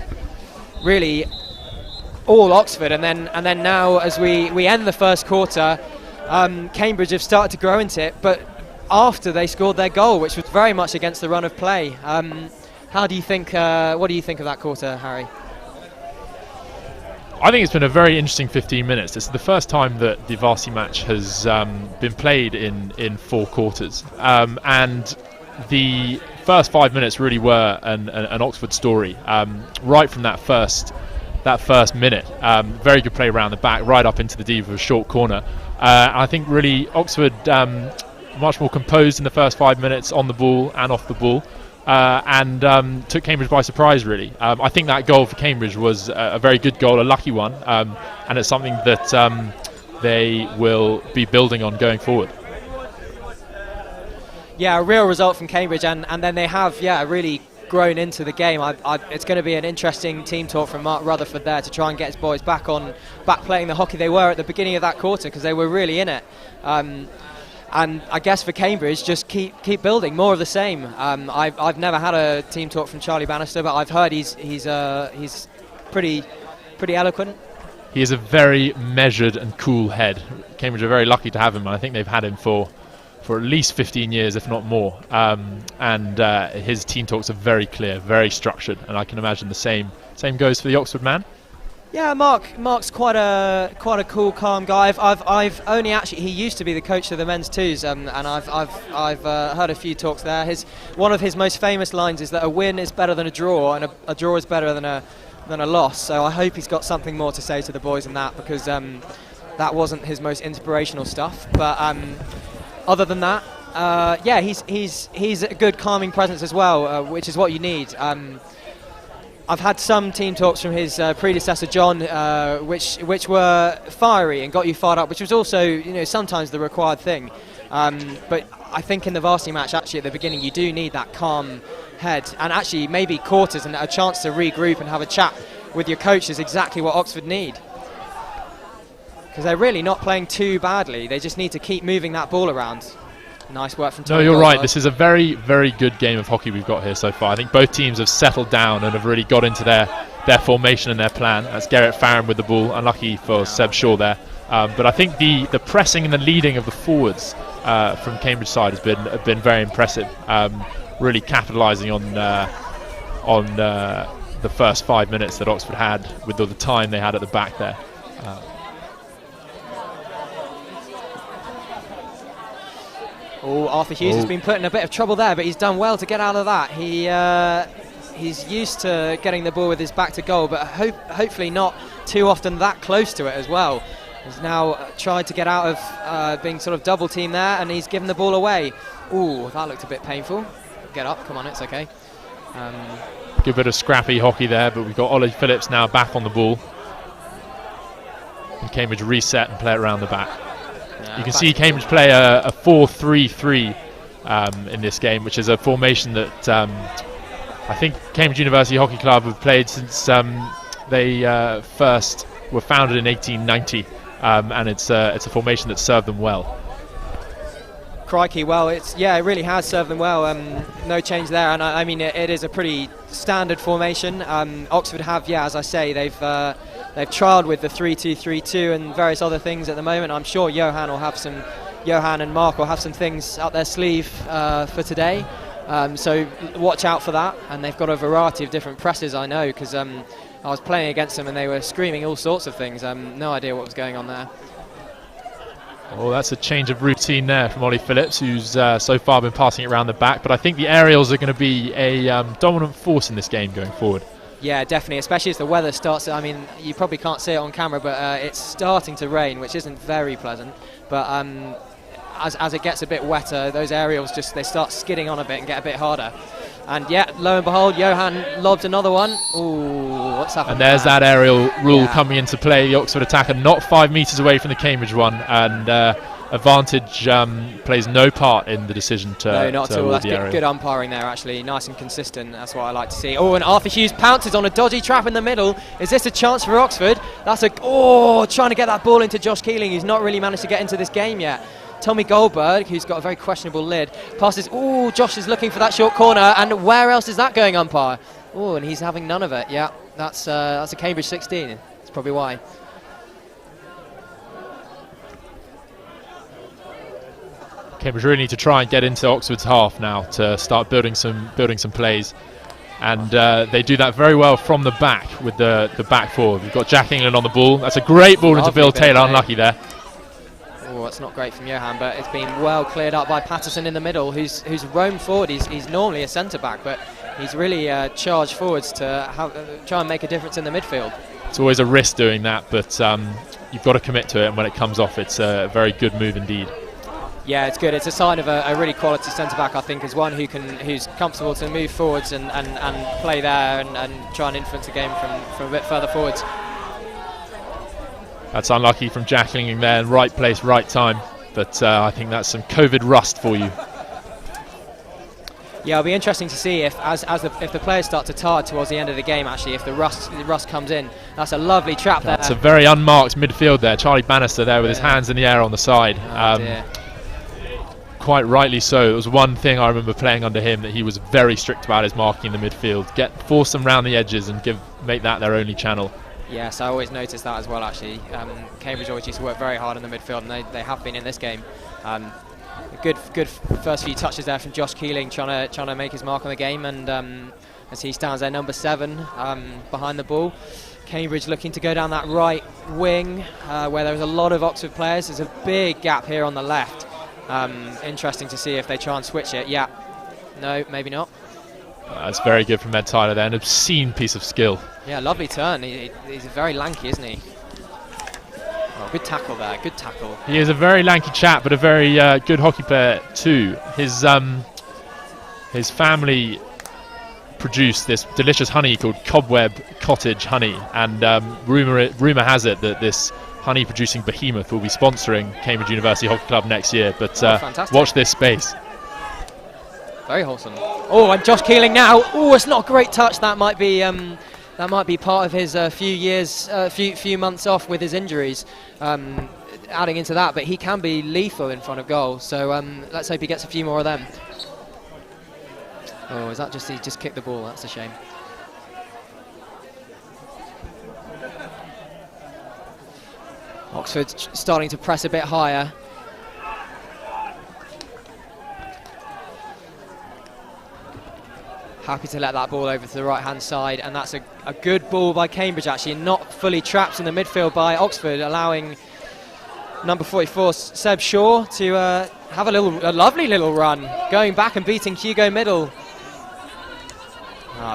really all Oxford, and then now as we end the first quarter, Cambridge have started to grow into it, but after they scored their goal, which was very much against the run of play. How do you think? What do you think of that quarter, Harry? I think it's been a very interesting 15 minutes. This is the first time that the varsity match has been played in 4 quarters, and the first 5 minutes really were an Oxford story. Right from that first minute, very good play around the back, right up into the D with a short corner. I think really Oxford much more composed in the first 5 minutes on the ball and off the ball, and took Cambridge by surprise, really. I think that goal for Cambridge was a very good goal, a lucky one, and it's something that they will be building on going forward. Yeah, a real result from Cambridge, and then they have really grown into the game. It's going to be an interesting team talk from Mark Rutherford there to try and get his boys back playing the hockey they were at the beginning of that quarter, because they were really in it. And I guess for Cambridge, just keep building, more of the same. I've never had a team talk from Charlie Bannister, but I've heard he's pretty eloquent. He is a very measured and cool head. Cambridge are very lucky to have him, and I think they've had him for for at least 15 years, if not more. And his team talks are very clear, very structured, and I can imagine the same goes for the Oxford man. Yeah, Mark's quite a cool, calm guy. I've only actually, he used to be the coach of the men's twos, and I've heard a few talks there. One of his most famous lines is that a win is better than a draw, and a draw is better than a loss. So I hope he's got something more to say to the boys than that, because that wasn't his most inspirational stuff. But other than that, yeah, he's a good calming presence as well, which is what you need. I've had some team talks from his predecessor John, which were fiery and got you fired up, which was also sometimes the required thing. But I think in the Varsity match, actually at the beginning, you do need that calm head, and actually maybe quarters and a chance to regroup and have a chat with your coach is exactly what Oxford need. Because they're really not playing too badly. They just need to keep moving that ball around. Nice work from Tony. No, you're right. This is a very, very good game of hockey we've got here so far. I think both teams have settled down and have really got into their formation and their plan. That's Garrett Farron with the ball. Unlucky for Seb Shaw there. But I think the pressing and the leading of the forwards from Cambridge side has been very impressive. Really capitalising on the first 5 minutes that Oxford had with all the time they had at the back there. Arthur Hughes has been put in a bit of trouble there, but he's done well to get out of that. He's used to getting the ball with his back to goal, but hopefully not too often that close to it as well. He's now tried to get out of being sort of double teamed there, and he's given the ball away. Ooh, that looked a bit painful. Get up, come on, it's okay. Good bit of scrappy hockey there, but we've got Ollie Phillips now back on the ball. And Cambridge reset and play it around the back. You can see Cambridge play a 4-3-3 in this game, which is a formation that I think Cambridge University Hockey Club have played since they first were founded in 1890, and it's a formation that served them well. Crikey, well, it really has served them well. No change there, and I mean it is a pretty standard formation. Oxford have, as I say, they've trialled with the 3-2-3-2 and various other things at the moment. I'm sure Johan and Mark will have some things up their sleeve for today. So watch out for that. And they've got a variety of different presses, I know, because I was playing against them and they were screaming all sorts of things. No idea what was going on there. Oh, that's a change of routine there from Ollie Phillips, who's so far been passing it around the back. But I think the aerials are going to be a dominant force in this game going forward. Yeah, definitely, especially as the weather starts. I mean, you probably can't see it on camera, but it's starting to rain, which isn't very pleasant. But as it gets a bit wetter, those aerials they start skidding on a bit and get a bit harder. And yeah, lo and behold, Johan lobs another one. Ooh, what's happened? And there's that aerial rule coming into play. The Oxford attacker not 5 metres away from the Cambridge one, and advantage plays no part in the decision to no, not at all. That's good umpiring there, actually. Nice and consistent. That's what I like to see. Oh, and Arthur Hughes pounces on a dodgy trap in the middle. Is this a chance for Oxford? That's trying to get that ball into Josh Keeling, who's not really managed to get into this game yet. Tommy Goldberg, who's got a very questionable lid, passes. Oh, Josh is looking for that short corner, and where else is that going, umpire? Oh, and he's having none of it. Yeah, that's a Cambridge 16. That's probably why. Cambridge really need to try and get into Oxford's half now to start building some plays, and they do that very well from the back with the back forward. We've got Jack England on the ball. That's a great ball into Bill Taylor. Unlucky there. Oh, that's not great from Johan, but it's been well cleared up by Patterson in the middle, who's roamed forward. He's normally a centre back, but he's really charged forwards to try and make a difference in the midfield. It's always a risk doing that, but you've got to commit to it, and when it comes off, it's a very good move indeed. Yeah, it's good. It's a sign of a really quality centre-back, I think, as one who's comfortable to move forwards and play there and try and influence the game from a bit further forwards. That's unlucky from Jack England there, right place, right time. But I think that's some COVID rust for you. Yeah, it'll be interesting to see if the players start to tire towards the end of the game, actually, if the rust comes in. That's a lovely trap there. It's a very unmarked midfield there. Charlie Bannister there with his hands in the air on the side. Quite rightly so. It was one thing I remember playing under him, that he was very strict about his marking in the midfield. Force them round the edges and make that their only channel. Yes, I always noticed that as well, actually. Cambridge always used to work very hard in the midfield, and they have been in this game. A good first few touches there from Josh Keeling, trying to make his mark on the game, and as he stands there, number 7 behind the ball. Cambridge looking to go down that right wing where there's a lot of Oxford players. There's a big gap here on the left. Interesting to see if they try and switch it. Yeah, no, maybe not. That's very good from Ed Tyler there, an obscene piece of skill. Yeah, lovely turn. He's very lanky, isn't he? Oh, good tackle there, good tackle. He is a very lanky chap, but a very good hockey player too. His family produced this delicious honey called Cobweb Cottage honey, and rumour has it that this honey producing behemoth will be sponsoring Cambridge University Hockey Club next year, but watch this space. Very wholesome. Oh, and Josh Keeling now. Oh, it's not a great touch. That might be part of his few months off with his injuries, adding into that, but he can be lethal in front of goal, so let's hope he gets a few more of them. Oh, is that just he just kicked the ball? That's a shame. Oxford starting to press a bit higher. Happy to let that ball over to the right-hand side, and that's a good ball by Cambridge, actually, not fully trapped in the midfield by Oxford, allowing number 44, Seb Shaw, to have a lovely little run, going back and beating Hugo Middle.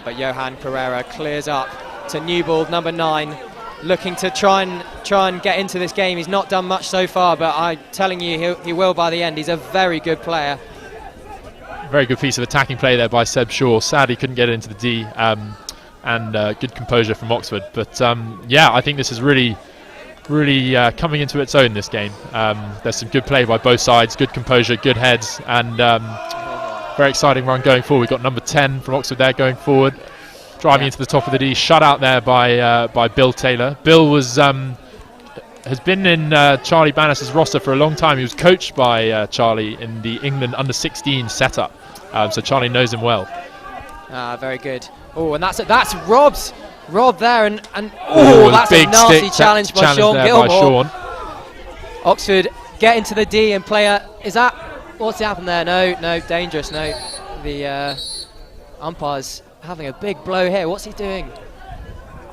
But Johan Pereira clears up to Newbold, number 9, looking to try and get into this game. He's not done much so far, but I'm telling you, he will by the end. He's a very good player. Very good piece of attacking play there by Seb Shaw. Sadly couldn't get it into the D, and good composure from Oxford. But yeah, I think this is really coming into its own, this game. There's some good play by both sides, good composure, good heads, and very exciting run going forward. We've got number 10 from Oxford there going forward, driving into the top of the D, shut out there by Bill Taylor. Bill has been in Charlie Bannis's roster for a long time. He was coached by Charlie in the England under-16 setup, so Charlie knows him well. Very good. Oh, and that's Rob there, and that's a nasty challenge by Sean Gilmore. Oxford get into the D and play what's happened there? No, dangerous. No, the umpire's having a big blow here. What's he doing?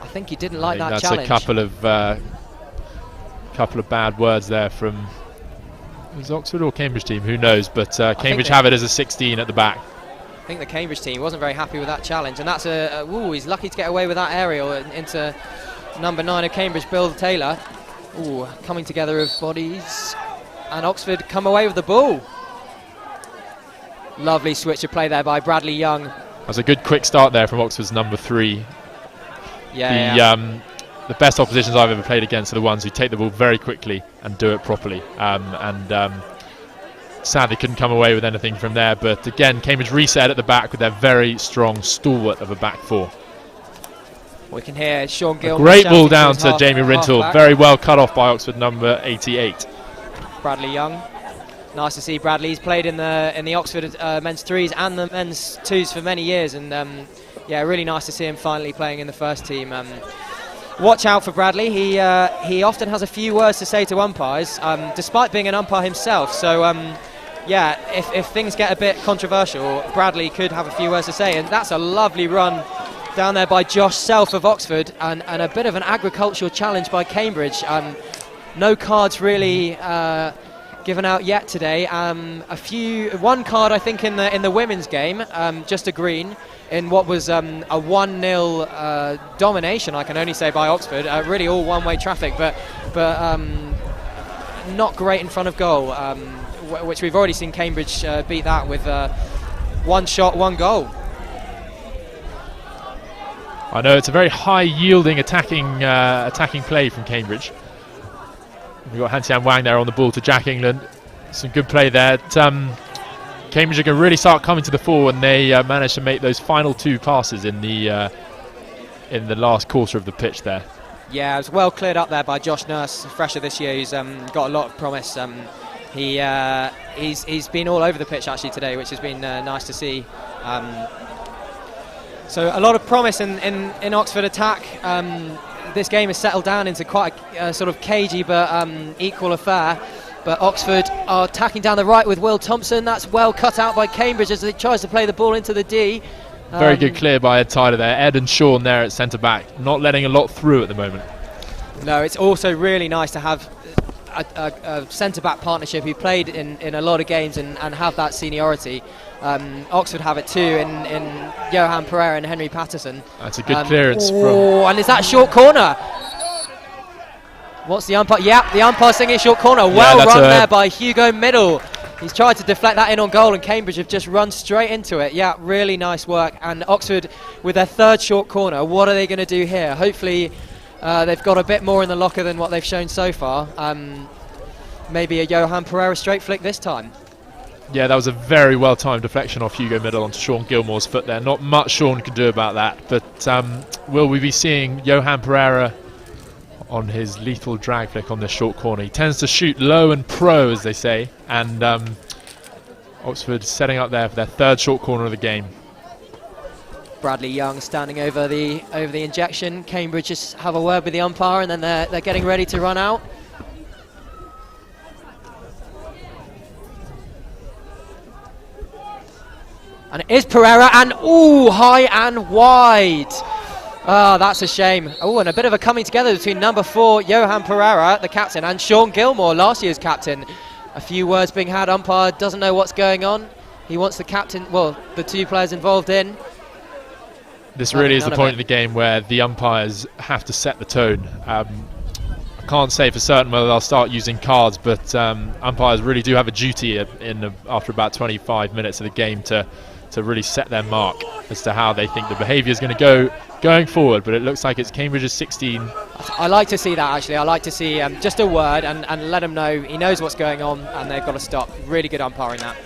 I think he didn't like that challenge. That's a couple of bad words there from was Oxford or Cambridge team, who knows, but Cambridge have it as a 16 at the back. I think the Cambridge team wasn't very happy with that challenge, and that's he's lucky to get away with that aerial into number 9 of Cambridge, Bill Taylor. Coming together of bodies, and Oxford come away with the ball. Lovely switch of play there by Bradley Young. That was a good quick start there from Oxford's number 3. The best oppositions I've ever played against are the ones who take the ball very quickly and do it properly. Sadly couldn't come away with anything from there, but again, Cambridge reset at the back with their very strong stalwart of a back 4. We can hear Sean Gilmore. Great ball down to Jamie Rintle, very well cut off by Oxford number 88. Bradley Young. Nice to see Bradley. He's played in the Oxford men's 3s and the men's 2s for many years, and yeah, really nice to see him finally playing in the first team. Watch out for Bradley. He often has a few words to say to umpires, despite being an umpire himself. So yeah, if things get a bit controversial, Bradley could have a few words to say, and that's a lovely run down there by Josh Self of Oxford, and a bit of an agricultural challenge by Cambridge. No cards really given out yet today. One card I think in the women's game, just a green, in what was a 1-0 domination, I can only say, by Oxford. Really all one-way traffic, but not great in front of goal, which we've already seen Cambridge beat that with 1 shot, 1 goal. I know it's a very high-yielding attacking play from Cambridge. We've got Han-Tian Wang there on the ball to Jack England. Some good play there. Cambridge are going to really start coming to the fore when they manage to make those final 2 passes in the last quarter of the pitch there. Yeah, it was well cleared up there by Josh Nurse, fresher this year, who's got a lot of promise. He's been all over the pitch actually today, which has been nice to see. So a lot of promise in Oxford attack. This game has settled down into quite a sort of cagey but equal affair. but Oxford are attacking down the right with Will Thompson. That's well cut out by Cambridge as he tries to play the ball into the D. Very good clear by Ed Tyler there. Ed and Sean there at centre back, not letting a lot through at the moment. No, it's also really nice to have a centre back partnership who played in a lot of games and have that seniority. Oxford have it too in Johan Pereira and Henry Patterson. That's a good clearance. And is that short corner? What's the umpire? Yeah, the umpire singing short corner. Well run there by Hugo Middle. He's tried to deflect that in on goal, and Cambridge have just run straight into it. Yeah, really nice work. And Oxford with their third short corner. What are they going to do here? Hopefully they've got a bit more in the locker than what they've shown so far. Maybe a Johan Pereira straight flick this time. Yeah, that was a very well-timed deflection off Hugo Middle onto Sean Gilmore's foot there. Not much Sean can do about that. But will we be seeing Johan Pereira on his lethal drag flick on this short corner? He tends to shoot low and pro, as they say, and Oxford setting up there for their third short corner of the game. Bradley Young standing over the injection. Cambridge just have a word with the umpire, and then they're getting ready to run out. And it is Pereira, and high and wide. That's a shame. And a bit of a coming together between number 4, Johan Pereira, the captain, and Sean Gilmore, last year's captain. A few words being had. Umpire doesn't know what's going on. He wants the captain, the two players involved in. This really is the point of the game where the umpires have to set the tone. I can't say for certain whether they'll start using cards, but umpires really do have a duty after about 25 minutes of the game to really set their mark as to how they think the behaviour is going to go going forward. But it looks like it's Cambridge's 16. I like to see that, actually. I like to see just a word and let him know he knows what's going on and they've got to stop. Really good umpiring that.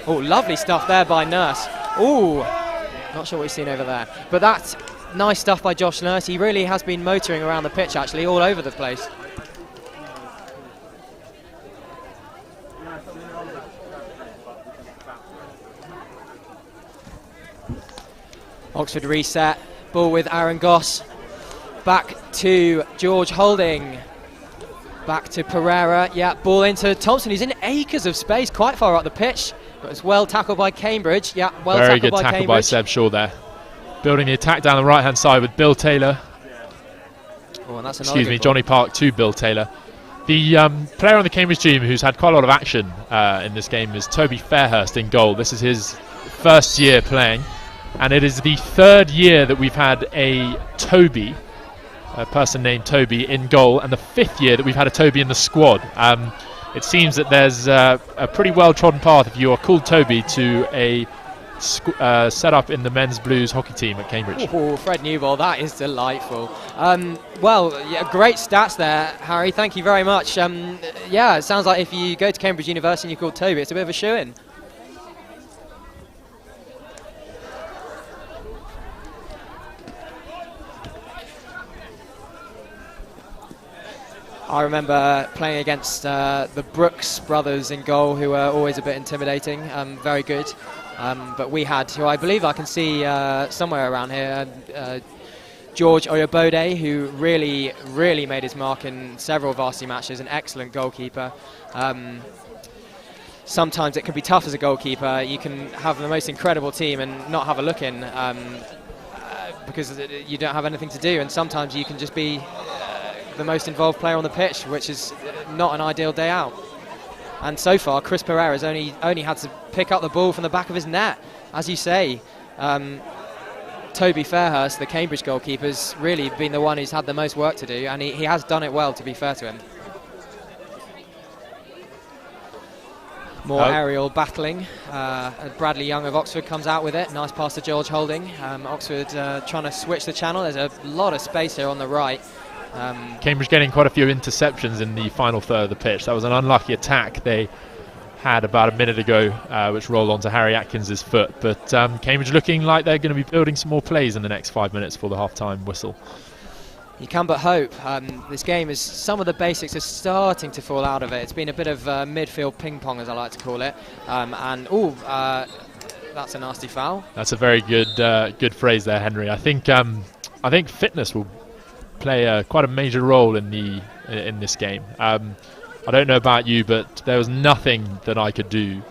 Lovely stuff there by Nurse. Not sure what he's seen over there, but that's nice stuff by Josh Nurse. He really has been motoring around the pitch, actually, all over the place. Oxford reset, ball with Aaron Goss, back to George Holding, back to Pereira, ball into Thompson, who's in acres of space, quite far up the pitch, but it's well tackled by Cambridge, well tackled by Cambridge. Very good tackle by Seb Shaw there, building the attack down the right hand side with Bill Taylor. Johnny Park to Bill Taylor. The player on the Cambridge team who's had quite a lot of action in this game is Toby Fairhurst in goal. This is his first year playing. And it is the third year that we've had a Toby, a person named Toby, in goal, and the 5th year that we've had a Toby in the squad. It seems that there's a pretty well-trodden path if you are called Toby to a set-up in the men's blues hockey team at Cambridge. Fred Newbold, that is delightful. Great stats there, Harry. Thank you very much. It sounds like if you go to Cambridge University and you're called Toby, it's a bit of a shoe-in. I remember playing against the Brooks brothers in goal, who were always a bit intimidating, very good. But we had, who I believe I can see somewhere around here, George Oyobode, who really made his mark in several varsity matches, an excellent goalkeeper. Sometimes it can be tough as a goalkeeper. You can have the most incredible team and not have a look in because you don't have anything to do, and sometimes you can just be the most involved player on the pitch, which is not an ideal day out. And so far, Chris Pereira's only had to pick up the ball from the back of his net. As you say, Toby Fairhurst, the Cambridge goalkeeper's really been the one who's had the most work to do, and he has done it well, to be fair to him. More aerial battling. Bradley Young of Oxford comes out with it. Nice pass to George Holding. Oxford trying to switch the channel. There's a lot of space here on the right. Cambridge getting quite a few interceptions in the final third of the pitch. That was an unlucky attack they had about a minute ago, which rolled onto Harry Atkins's foot. But Cambridge looking like they're going to be building some more plays in the next 5 minutes for the half-time whistle. You can but hope. This game is, some of the basics are starting to fall out of it. It's been a bit of midfield ping-pong, as I like to call it. That's a nasty foul. That's a very good phrase there, Henry. I think fitness will play quite a major role in this game. I don't know about you, but there was nothing that I could do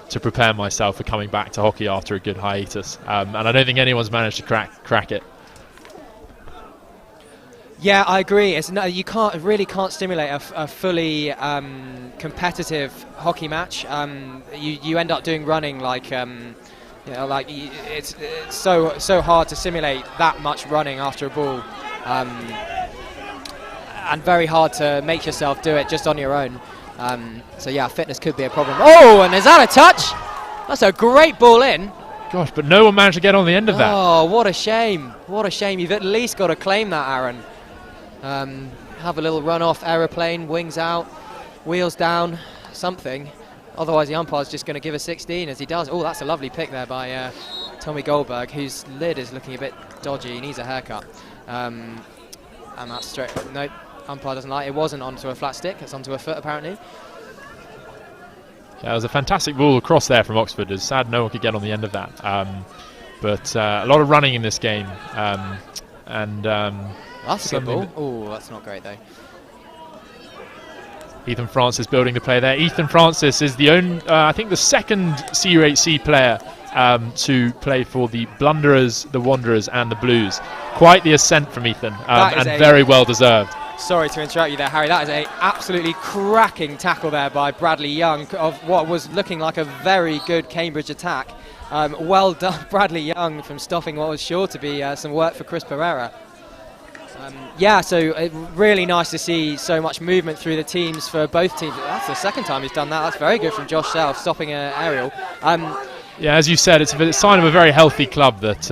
to prepare myself for coming back to hockey after a good hiatus, and I don't think anyone's managed to crack it. Yeah, I agree. You really can't stimulate a fully competitive hockey match. You end up doing running like it's so hard to simulate that much running after a ball, and very hard to make yourself do it just on your own. So yeah, fitness could be a problem. Oh, and is that a touch? That's a great ball in. Gosh, but no one managed to get on the end of that. Oh, what a shame! What a shame. You've at least got to claim that, Aaron. Have a little run-off aeroplane, wings out, wheels down, something. Otherwise, the umpire's just going to give a 16 as he does. Oh, that's a lovely pick there by Tommy Goldberg, whose lid is looking a bit dodgy. He needs a haircut. And that's straight. No, umpire doesn't like it. It wasn't onto a flat stick. It's onto a foot, apparently. Yeah, it was a fantastic ball across there from Oxford. It's sad no one could get on the end of that. But a lot of running in this game. That's a good ball. Oh, that's not great though. Ethan Francis building the play there. Ethan Francis is the I think the second CU8C player to play for the Blunderers, the Wanderers and the Blues. Quite the ascent from Ethan, and very well deserved. Sorry to interrupt you there, Harry. That is a absolutely cracking tackle there by Bradley Young of what was looking like a very good Cambridge attack. Well done, Bradley Young, from stopping what was sure to be some work for Chris Pereira. Yeah, so really nice to see so much movement through the teams for both teams. That's the second time he's done that. That's very good from Josh Self, stopping an aerial. Yeah, as you said, it's a sign of a very healthy club that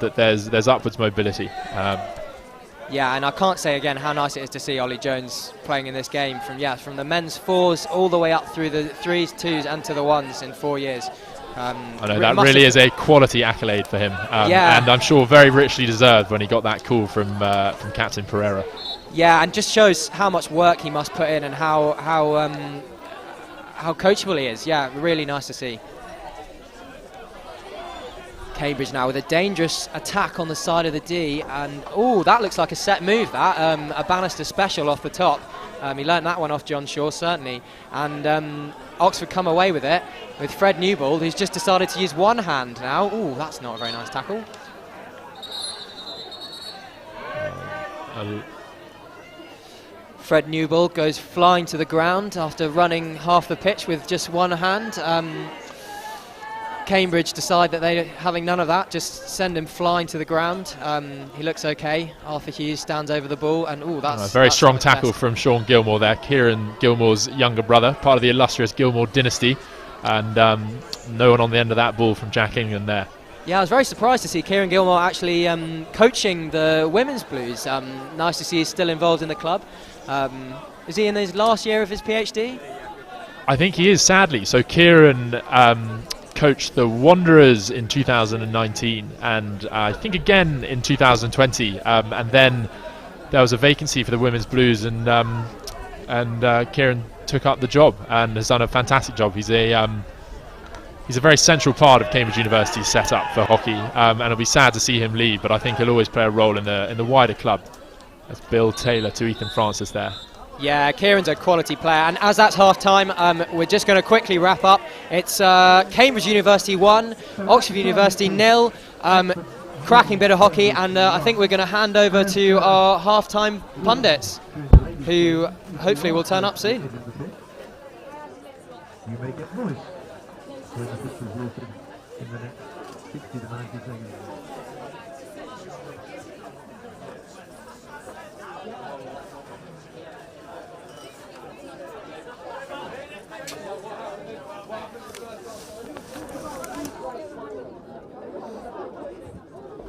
that there's upwards mobility. Yeah, and I can't say again how nice it is to see Ollie Jones playing in this game from the men's fours all the way up through the threes, twos, and to the ones in 4 years. I know that really is a quality accolade for him, yeah. And I'm sure very richly deserved when he got that call from Captain Pereira. Yeah, and just shows how much work he must put in and how coachable he is. Yeah, really nice to see. Cambridge now with a dangerous attack on the side of the D, and oh, that looks like a set move. That a Bannister special off the top. He learnt that one off John Shaw certainly, and Oxford come away with it with Fred Newbold, who's just decided to use one hand now. Oh, that's not a very nice tackle. Fred Newbold goes flying to the ground after running half the pitch with just one hand. Cambridge decide that they're having none of that, just send him flying to the ground. He looks okay. Arthur Hughes stands over the ball, and that's a very strong tackle from Sean Gilmore there. Kieran Gilmore's younger brother, part of the illustrious Gilmore dynasty, and no one on the end of that ball from Jack England there. Yeah, I was very surprised to see Kieran Gilmore actually coaching the women's Blues. Nice to see he's still involved in the club. Is he in his last year of his PhD? I think he is, sadly. So Kieran coached the Wanderers in 2019 and I think again in 2020, and then there was a vacancy for the women's Blues, and Kieran took up the job and has done a fantastic job. He's a very central part of Cambridge University's setup for hockey, and it'll be sad to see him leave, but I think he'll always play a role in the wider club. That's Bill Taylor to Ethan Francis there. Yeah, Kieran's a quality player, and as that's half-time, we're just going to quickly wrap up. It's Cambridge University 1, Oxford University 0. Cracking bit of hockey, and I think we're going to hand over to our half-time pundits, who hopefully will turn up soon. You may get noise when the pitch is open in the next 60 to 90 seconds.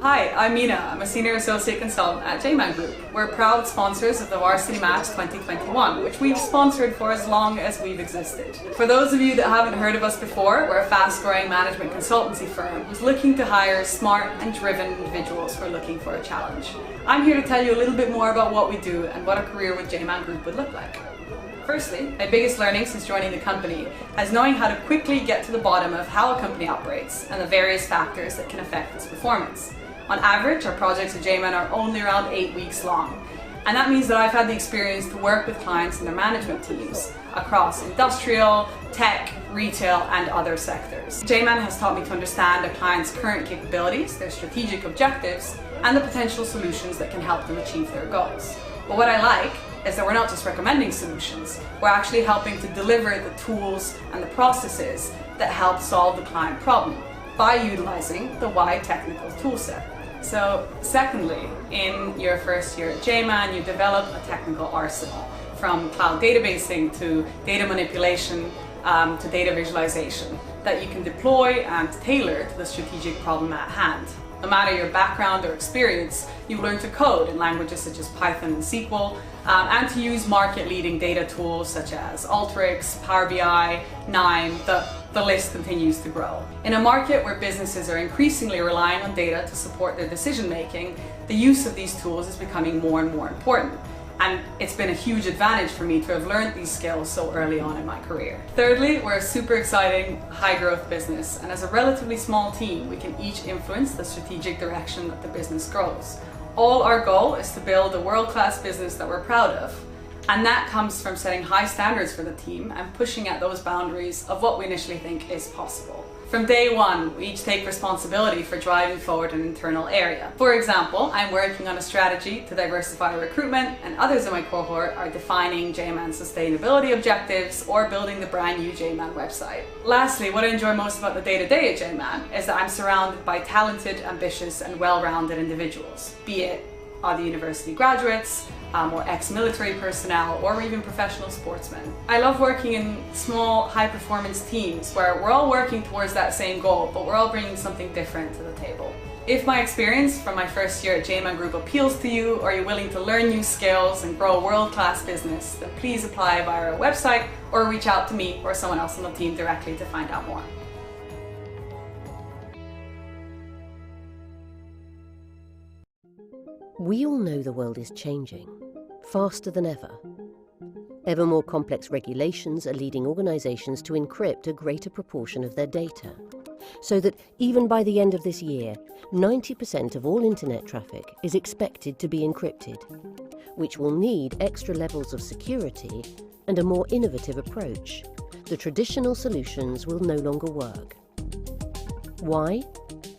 Hi, I'm Mina. I'm a Senior Associate Consultant at JMAN Group. We're proud sponsors of the Varsity Match 2021, which we've sponsored for as long as we've existed. For those of you that haven't heard of us before, we're a fast-growing management consultancy firm who's looking to hire smart and driven individuals who are looking for a challenge. I'm here to tell you a little bit more about what we do and what a career with JMAN Group would look like. Firstly, my biggest learning since joining the company is knowing how to quickly get to the bottom of how a company operates and the various factors that can affect its performance. On average, our projects at JMAN are only around 8 weeks long. And that means that I've had the experience to work with clients and their management teams across industrial, tech, retail, and other sectors. JMAN has taught me to understand a client's current capabilities, their strategic objectives, and the potential solutions that can help them achieve their goals. But what I like is that we're not just recommending solutions, we're actually helping to deliver the tools and the processes that help solve the client problem by utilizing the wide technical toolset. So secondly, in your first year at JMAN, you develop a technical arsenal, from cloud databasing to data manipulation to data visualization, that you can deploy and tailor to the strategic problem at hand. No matter your background or experience, you learn to code in languages such as Python and SQL, and to use market-leading data tools such as Alteryx, Power BI, KNIME. The list continues to grow. In a market where businesses are increasingly relying on data to support their decision-making, the use of these tools is becoming more and more important. And it's been a huge advantage for me to have learned these skills so early on in my career. Thirdly, we're a super exciting, high-growth business, and as a relatively small team, we can each influence the strategic direction that the business grows. All our goal is to build a world-class business that we're proud of. And that comes from setting high standards for the team and pushing at those boundaries of what we initially think is possible. From day one, we each take responsibility for driving forward an internal area. For example, I'm working on a strategy to diversify recruitment, and others in my cohort are defining JMAN sustainability objectives or building the brand new JMAN website. Lastly, what I enjoy most about the day-to-day at JMAN is that I'm surrounded by talented, ambitious, and well-rounded individuals, be it other university graduates, or ex-military personnel, or even professional sportsmen. I love working in small, high-performance teams where we're all working towards that same goal, but we're all bringing something different to the table. If my experience from my first year at JMAN Group appeals to you, or you're willing to learn new skills and grow a world-class business, then please apply via our website or reach out to me or someone else on the team directly to find out more. We all know the world is changing, faster than ever. Ever more complex regulations are leading organisations to encrypt a greater proportion of their data, so that even by the end of this year, 90% of all internet traffic is expected to be encrypted, which will need extra levels of security and a more innovative approach. The traditional solutions will no longer work. Why?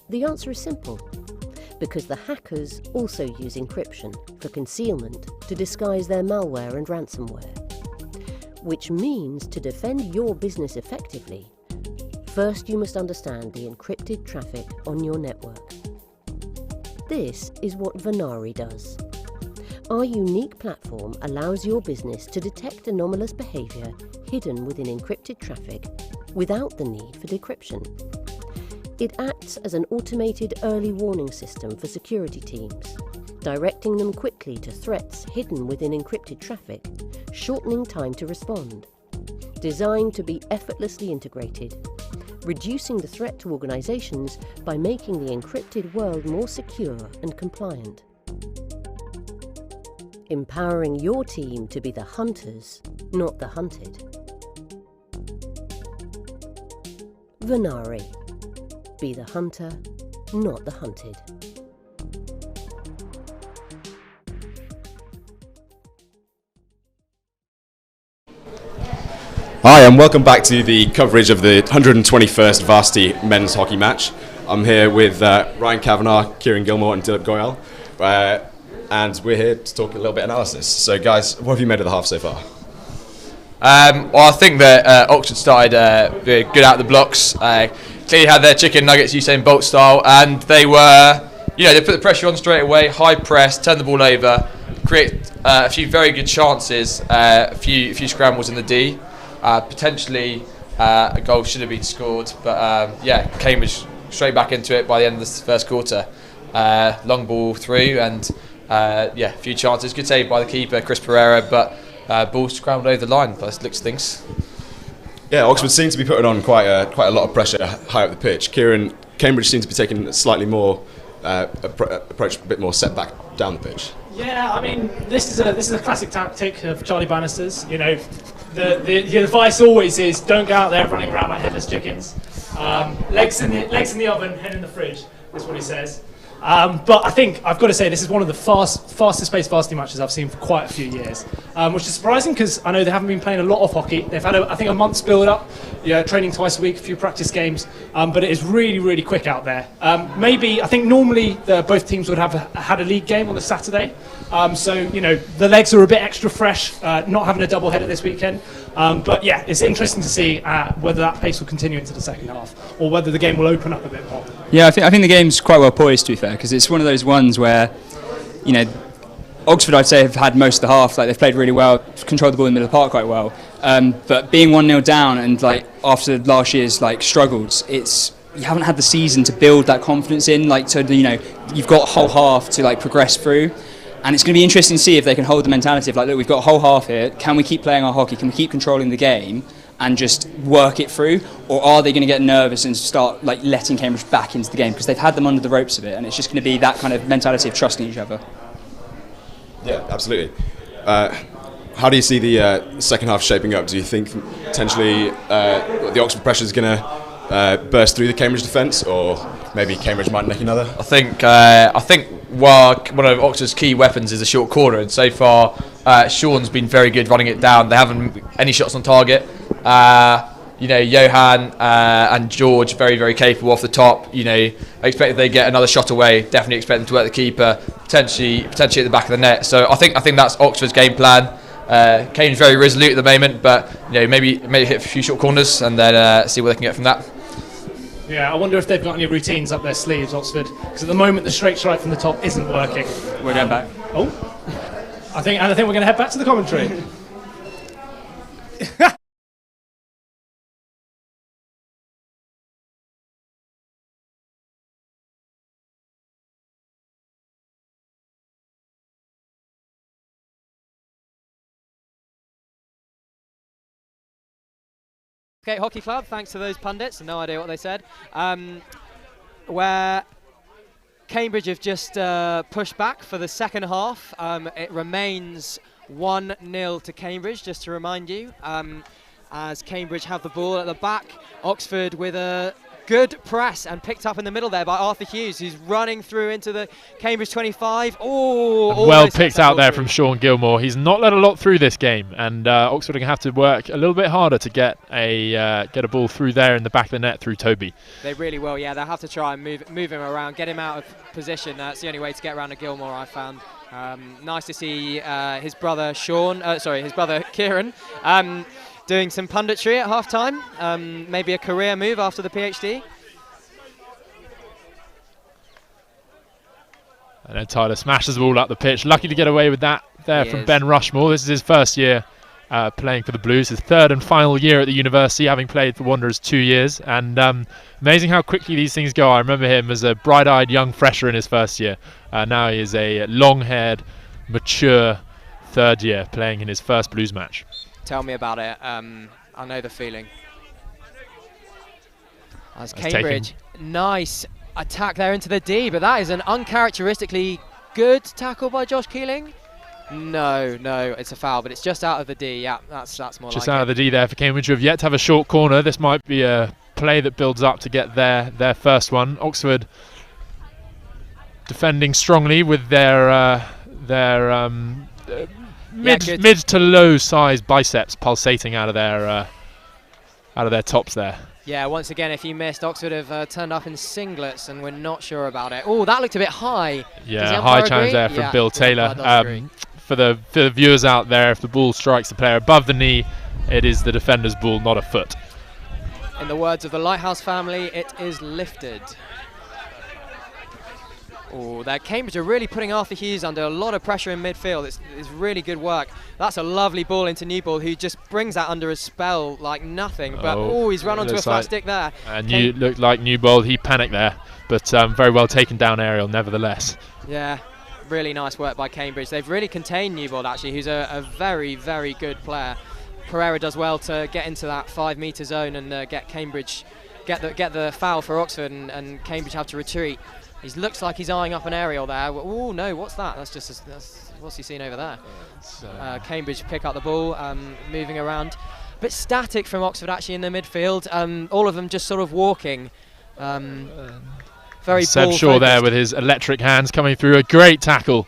The answer is simple. Because the hackers also use encryption for concealment to disguise their malware and ransomware. Which means to defend your business effectively, first you must understand the encrypted traffic on your network. This is what Varsity does. Our unique platform allows your business to detect anomalous behaviour hidden within encrypted traffic without the need for decryption. It acts as an automated early warning system for security teams, directing them quickly to threats hidden within encrypted traffic, shortening time to respond. Designed to be effortlessly integrated, reducing the threat to organisations by making the encrypted world more secure and compliant. Empowering your team to be the hunters, not the hunted. Varsity. Be the hunter, not the hunted. Hi, and welcome back to the coverage of the 121st Varsity men's hockey match. I'm here with Ryan Kavanagh, Kieran Gilmore and Dilip Goyal, and we're here to talk a little bit analysis. So guys, what have you made of the half so far? Well, I think that Oxford started good out of the blocks. Clearly had their chicken nuggets Usain Bolt style, and they were, they put the pressure on straight away, high press, turn the ball over, create a few very good chances, a few scrambles in the D. Potentially a goal should have been scored, but Cambridge straight back into it by the end of the first quarter. Long ball through, and a few chances. Good save by the keeper, Chris Pereira, but ball scrambled over the line. But looks things. Yeah, Oxford seems to be putting on quite a lot of pressure high up the pitch. Kieran, Cambridge seems to be taking a slightly more approach, a bit more set back down the pitch. Yeah, I mean, this is a classic tactic of Charlie Bannister's. The advice always is don't go out there running around like headless chickens. Legs in the oven, head in the fridge. That's what he says. But I think I've got to say this is one of the fastest paced varsity matches I've seen for quite a few years, which is surprising because I know they haven't been playing a lot of hockey. They've had, I think, a month's build up, training twice a week, a few practice games, but it is really, really quick out there. Maybe I think normally both teams would have had a league game on the Saturday, so the legs are a bit extra fresh, not having a double header this weekend. But yeah, it's interesting to see whether that pace will continue into the second half or whether the game will open up a bit more. Yeah, I think the game's quite well poised, to be fair, because it's one of those ones where, Oxford, I'd say, have had most of the half. Like, they've played really well, controlled the ball in the middle of the park quite well. But being 1-0 down and after last year's struggles, you haven't had the season to build that confidence in. You've got a whole half to progress through. And it's going to be interesting to see if they can hold the mentality of look, we've got a whole half here. Can we keep playing our hockey? Can we keep controlling the game and just work it through? Or are they going to get nervous and start letting Cambridge back into the game? Because they've had them under the ropes of it, and it's just going to be that kind of mentality of trusting each other. Yeah, absolutely. How do you see the second half shaping up? Do you think potentially the Oxford pressure is going to burst through the Cambridge defence, or maybe Cambridge might nick another? I think one of Oxford's key weapons is a short corner, and so far Sean's been very good running it down. They haven't any shots on target. Johan and George very, very capable off the top. I expect if they get another shot away, definitely expect them to work the keeper, potentially at the back of the net. So I think that's Oxford's game plan. Cambridge very resolute at the moment, but maybe hit a few short corners and then see what they can get from that. Yeah, I wonder if they've got any routines up their sleeves, Oxford, because at the moment the straight strike from the top isn't working. We're going back. Oh, I think we're going to head back to the commentary. Okay, Hockey Club, thanks to those pundits, no idea what they said, where Cambridge have just pushed back for the second half. It remains 1-0 to Cambridge, just to remind you, as Cambridge have the ball at the back. Oxford with a good press and picked up in the middle there by Arthur Hughes, who's running through into the Cambridge 25. Well picked out there from Sean Gilmore. He's not let a lot through this game, and Oxford are going to have to work a little bit harder to get a ball through there in the back of the net through Toby. They really will, yeah. They'll have to try and move him around, get him out of position. That's the only way to get around to Gilmore, I found. Nice to see his brother Kieran doing some punditry at half-time, maybe a career move after the PhD. And then Tyler smashes the ball up the pitch. Lucky to get away with that there from Ben Rushmore. This is his first year playing for the Blues, his third and final year at the university, having played for Wanderers 2 years. And amazing how quickly these things go. I remember him as a bright-eyed young fresher in his first year. Now he is a long-haired, mature third year playing in his first Blues match. Tell me about it. I know the feeling. As Cambridge, nice attack there into the D, but that is an uncharacteristically good tackle by Josh Keeling. No, it's a foul, but it's just out of the D. Yeah, that's more just like out of the D there for Cambridge, who have yet to have a short corner. This might be a play that builds up to get their first one. Oxford defending strongly with their mid to low size biceps pulsating out of their tops there. Yeah, once again, if you missed, Oxford have turned up in singlets and we're not sure about it. Oh, that looked a bit high. Yeah, high challenge there from Bill Taylor. For the viewers out there, if the ball strikes the player above the knee, it is the defender's ball, not a foot. In the words of the Lighthouse family, it is lifted. Oh, that Cambridge are really putting Arthur Hughes under a lot of pressure in midfield. It's really good work. That's a lovely ball into Newball, who just brings that under a spell like nothing. But he's run onto a flat stick there. And you looked like Newball. He panicked there, but very well taken down aerial nevertheless. Yeah, really nice work by Cambridge. They've really contained Newball, actually, who's a very, very good player. Pereira does well to get into that 5 metre zone and get Cambridge, get the foul for Oxford, and Cambridge have to retreat. He looks like he's eyeing up an aerial there. Oh no, what's that? What's he seen over there? Cambridge pick up the ball, moving around. A bit static from Oxford actually in the midfield. All of them just sort of walking. very Seb ball Shaw there focused. with his electric hands coming through. A great tackle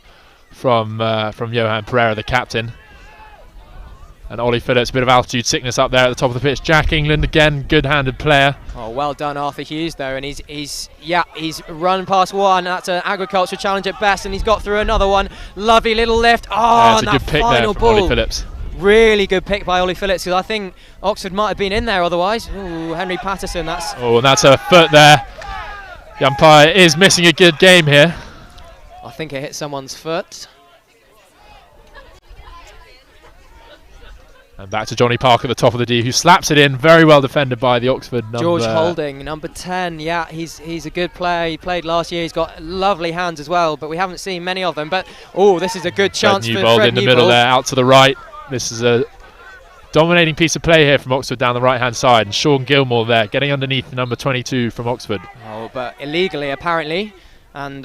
from Johan Pereira, the captain. And Ollie Phillips, a bit of altitude sickness up there at the top of the pitch. Jack England, again, good-handed player. Oh, well done, Arthur Hughes, though, and he's run past one. That's an agriculture challenge at best, and he's got through another one. Lovely little lift. Oh, it's and a good that pick there final from ball. Ollie Phillips. Really good pick by Ollie Phillips, because I think Oxford might have been in there otherwise. Ooh, Henry Patterson, that's... Oh, and that's a foot there. The umpire is missing a good game here. I think it hit someone's foot. And back to Johnny Park at the top of the D, who slaps it in. Very well defended by the Oxford number. George Holding, number 10. Yeah, he's a good player. He played last year. He's got lovely hands as well, but we haven't seen many of them. But, oh, this is a good chance for Fred in the middle there, out to the right. This is a dominating piece of play here from Oxford down the right-hand side. And Sean Gilmore there, getting underneath number 22 from Oxford. Oh, but illegally, apparently. And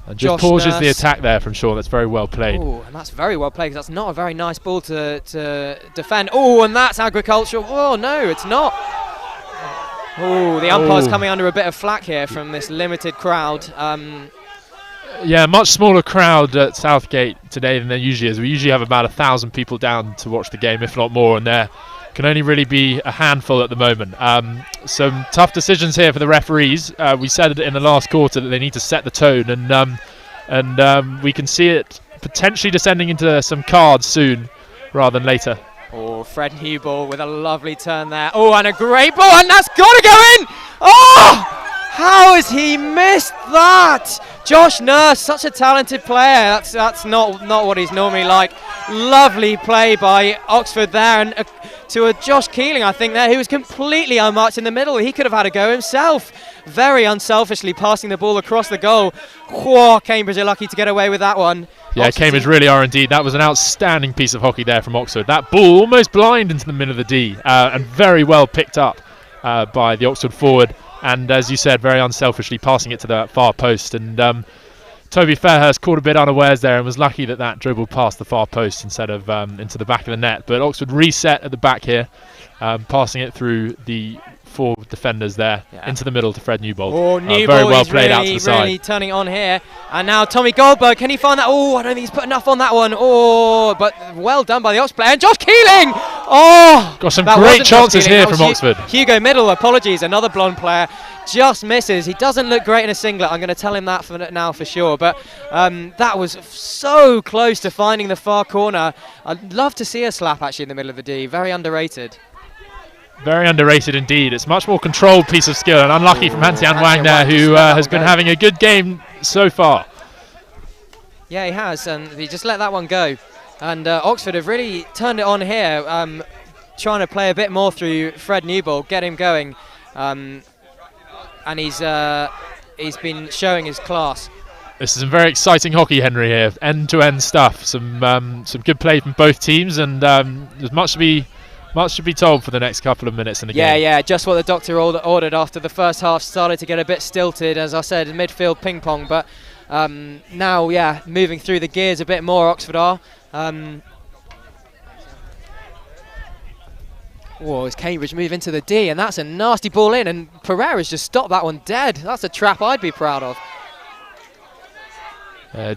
just Josh pauses Nurse. the attack there from Sean. That's very well played. Oh, and that's very well played, because that's not a very nice ball to defend. Oh, and that's agricultural. Oh, no, it's not. Oh, the umpire's coming under a bit of flack here from this limited crowd. Yeah, much smaller crowd at Southgate today than there usually is. We usually have about 1,000 people down to watch the game, if not more, and there can only really be a handful at the moment. Some tough decisions here for the referees. We said in the last quarter that they need to set the tone, and we can see it potentially descending into some cards soon rather than later. Oh, Fred Newball with a lovely turn there. Oh, and a great ball, and that's got to go in! Oh! How has he missed that? Josh Nurse, such a talented player. That's not what he's normally like. Lovely play by Oxford there, and to a Josh Keeling, I think, there, who was completely unmarked in the middle. He could have had a go himself. Very unselfishly passing the ball across the goal. Whoa, Cambridge are lucky to get away with that one. Yeah, Cambridge really are indeed. That was an outstanding piece of hockey there from Oxford. That ball almost blind into the middle of the D, and very well picked up by the Oxford forward. And as you said, very unselfishly passing it to the far post. And Toby Fairhurst caught a bit unawares there and was lucky that dribbled past the far post instead of into the back of the net. But Oxford reset at the back here, passing it through the four defenders there into the middle to Fred Newbold. Oh, Newbold, very well played out to the side. Really turning on here. And now Tommy Goldberg, can he find that? Oh, I don't think he's put enough on that one. Oh, but well done by the Oxford player. And Josh Keeling! Oh! Got some great chances here from Oxford. Hugo Middle, apologies, another blonde player. Just misses. He doesn't look great in a singlet. I'm going to tell him that now for sure. But that was so close to finding the far corner. I'd love to see a slap actually in the middle of the D. Very underrated. Very underrated indeed. It's a much more controlled piece of skill, and unlucky from Han-Tian Wang there, who has been having a good game so far. Yeah, he has, and he just let that one go. And Oxford have really turned it on here, trying to play a bit more through Fred Newbold, get him going. And he's been showing his class. This is some very exciting hockey, Henry, here. End-to-end stuff. Some good play from both teams, and there's much to be told for the next couple of minutes in the game. Yeah, just what the doctor ordered after the first half started to get a bit stilted, as I said, midfield ping-pong. But now, yeah, moving through the gears a bit more, Oxford are. As Cambridge move into the D, and that's a nasty ball in, and Pereira's just stopped that one dead. That's a trap I'd be proud of.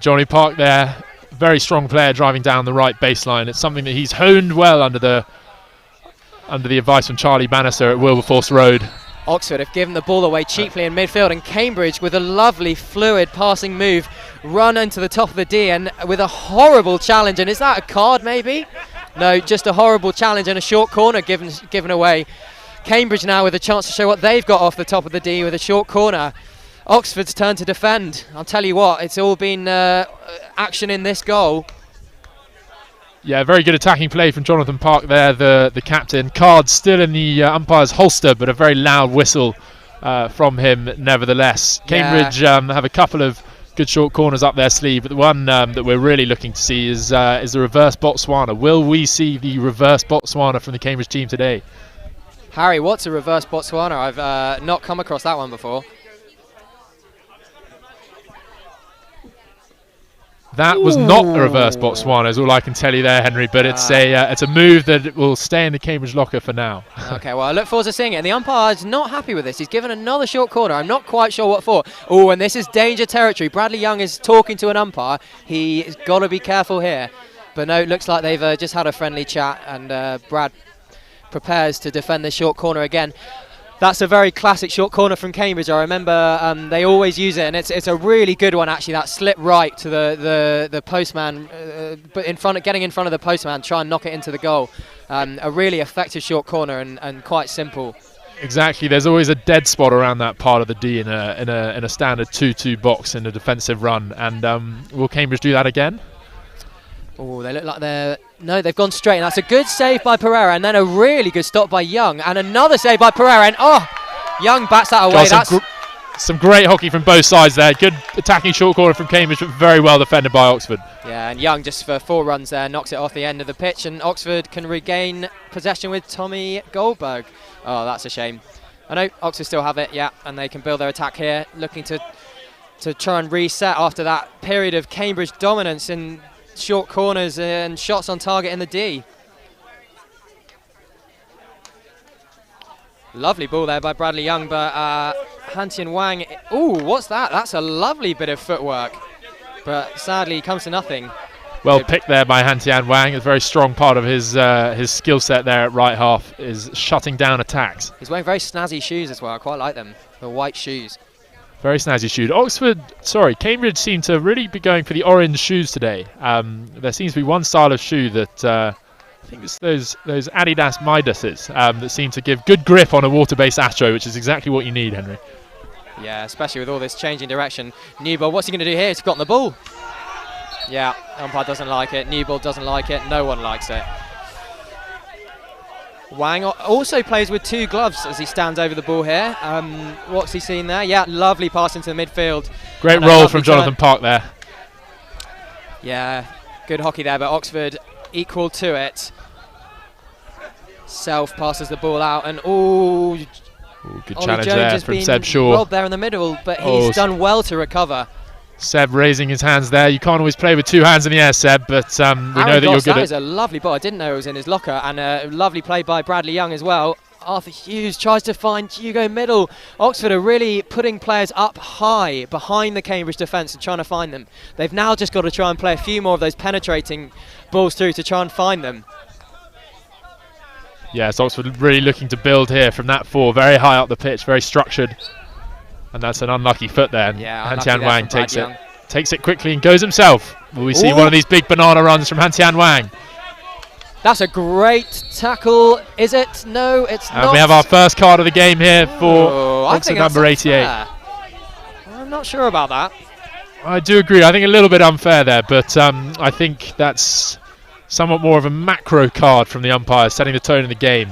Johnny Park there, very strong player driving down the right baseline. It's something that he's honed well under the advice from Charlie Bannister at Wilberforce Road. Oxford have given the ball away cheaply in midfield, and Cambridge, with a lovely fluid passing move, run into the top of the D, and with a horrible challenge. And is that a card maybe? No, just a horrible challenge and a short corner given away. Cambridge now with a chance to show what they've got off the top of the D with a short corner. Oxford's turn to defend. I'll tell you what, it's all been action in this goal. Yeah, very good attacking play from Jonathan Park there, the captain. Card still in the umpire's holster, but a very loud whistle from him nevertheless. Cambridge have a couple of good short corners up their sleeve, but the one that we're really looking to see is the reverse Botswana. Will we see the reverse Botswana from the Cambridge team today? Harry, what's a reverse Botswana? I've not come across that one before. That was not a reverse Botswana, is all I can tell you there, Henry. But it's a move that will stay in the Cambridge locker for now. Okay, well, I look forward to seeing it. And the umpire is not happy with this. He's given another short corner. I'm not quite sure what for. Oh, and this is danger territory. Bradley Young is talking to an umpire. He's got to be careful here. But no, it looks like they've just had a friendly chat, and Brad prepares to defend the short corner again. That's a very classic short corner from Cambridge. I remember they always use it, and it's a really good one actually. That slip right to the postman, but getting in front of the postman, try and knock it into the goal. A really effective short corner and quite simple. Exactly. There's always a dead spot around that part of the D in a standard 2-2 box in a defensive run, and will Cambridge do that again? Oh, they look like they've gone straight, and that's a good save by Pereira, and then a really good stop by Young, and another save by Pereira, and Young bats that away. Some great hockey from both sides there. Good attacking short corner from Cambridge, but very well defended by Oxford. Yeah, and Young just for 4 runs there knocks it off the end of the pitch, and Oxford can regain possession with Tommy Goldberg. Oh, that's a shame. I know Oxford still have it, yeah, and they can build their attack here, looking to try and reset after that period of Cambridge dominance in short corners and shots on target in the D. Lovely ball there by Bradley Young, but Han-Tien Wang, ooh, what's that? That's a lovely bit of footwork, but sadly comes to nothing. Well picked there by Han-Tien Wang. A very strong part of his skill set there at right half is shutting down attacks. He's wearing very snazzy shoes as well. I quite like them, the white shoes. Very snazzy shoe. Cambridge seem to really be going for the orange shoes today. There seems to be one style of shoe that I think it's those Adidas Midases that seem to give good grip on a water-based Astro, which is exactly what you need, Henry. Yeah, especially with all this changing direction. Newbold, what's he going to do here? He's gotten the ball. Yeah, umpire doesn't like it. Newbold doesn't like it. No one likes it. Wang also plays with 2 gloves as he stands over the ball here. What's he seen there? Yeah, lovely pass into the midfield. Great roll from Jonathan Park there. Yeah, good hockey there, but Oxford equal to it. Self passes the ball out, and good Ollie challenge Jones there has from been Seb Shaw. robbed there in the middle, but he's done well to recover. Seb raising his hands there. You can't always play with 2 hands in the air, Seb, but we know that you're good that at... is a lovely ball. I didn't know it was in his locker, and a lovely play by Bradley Young as well. Arthur Hughes tries to find Hugo Middle. Oxford are really putting players up high behind the Cambridge defence and trying to find them. They've now just got to try and play a few more of those penetrating balls through to try and find them. Yes, Oxford really looking to build here from that 4, very high up the pitch, very structured. And that's an unlucky foot there. Yeah, Han-Tien Wang takes it quickly and goes himself. Will we see one of these big banana runs from Han-Tien Wang? That's a great tackle. Is it? No, it's not. And we have our first card of the game here for Oxford number 88. I'm not sure about that. I do agree. I think a little bit unfair there, but I think that's somewhat more of a macro card from the umpire, setting the tone in the game,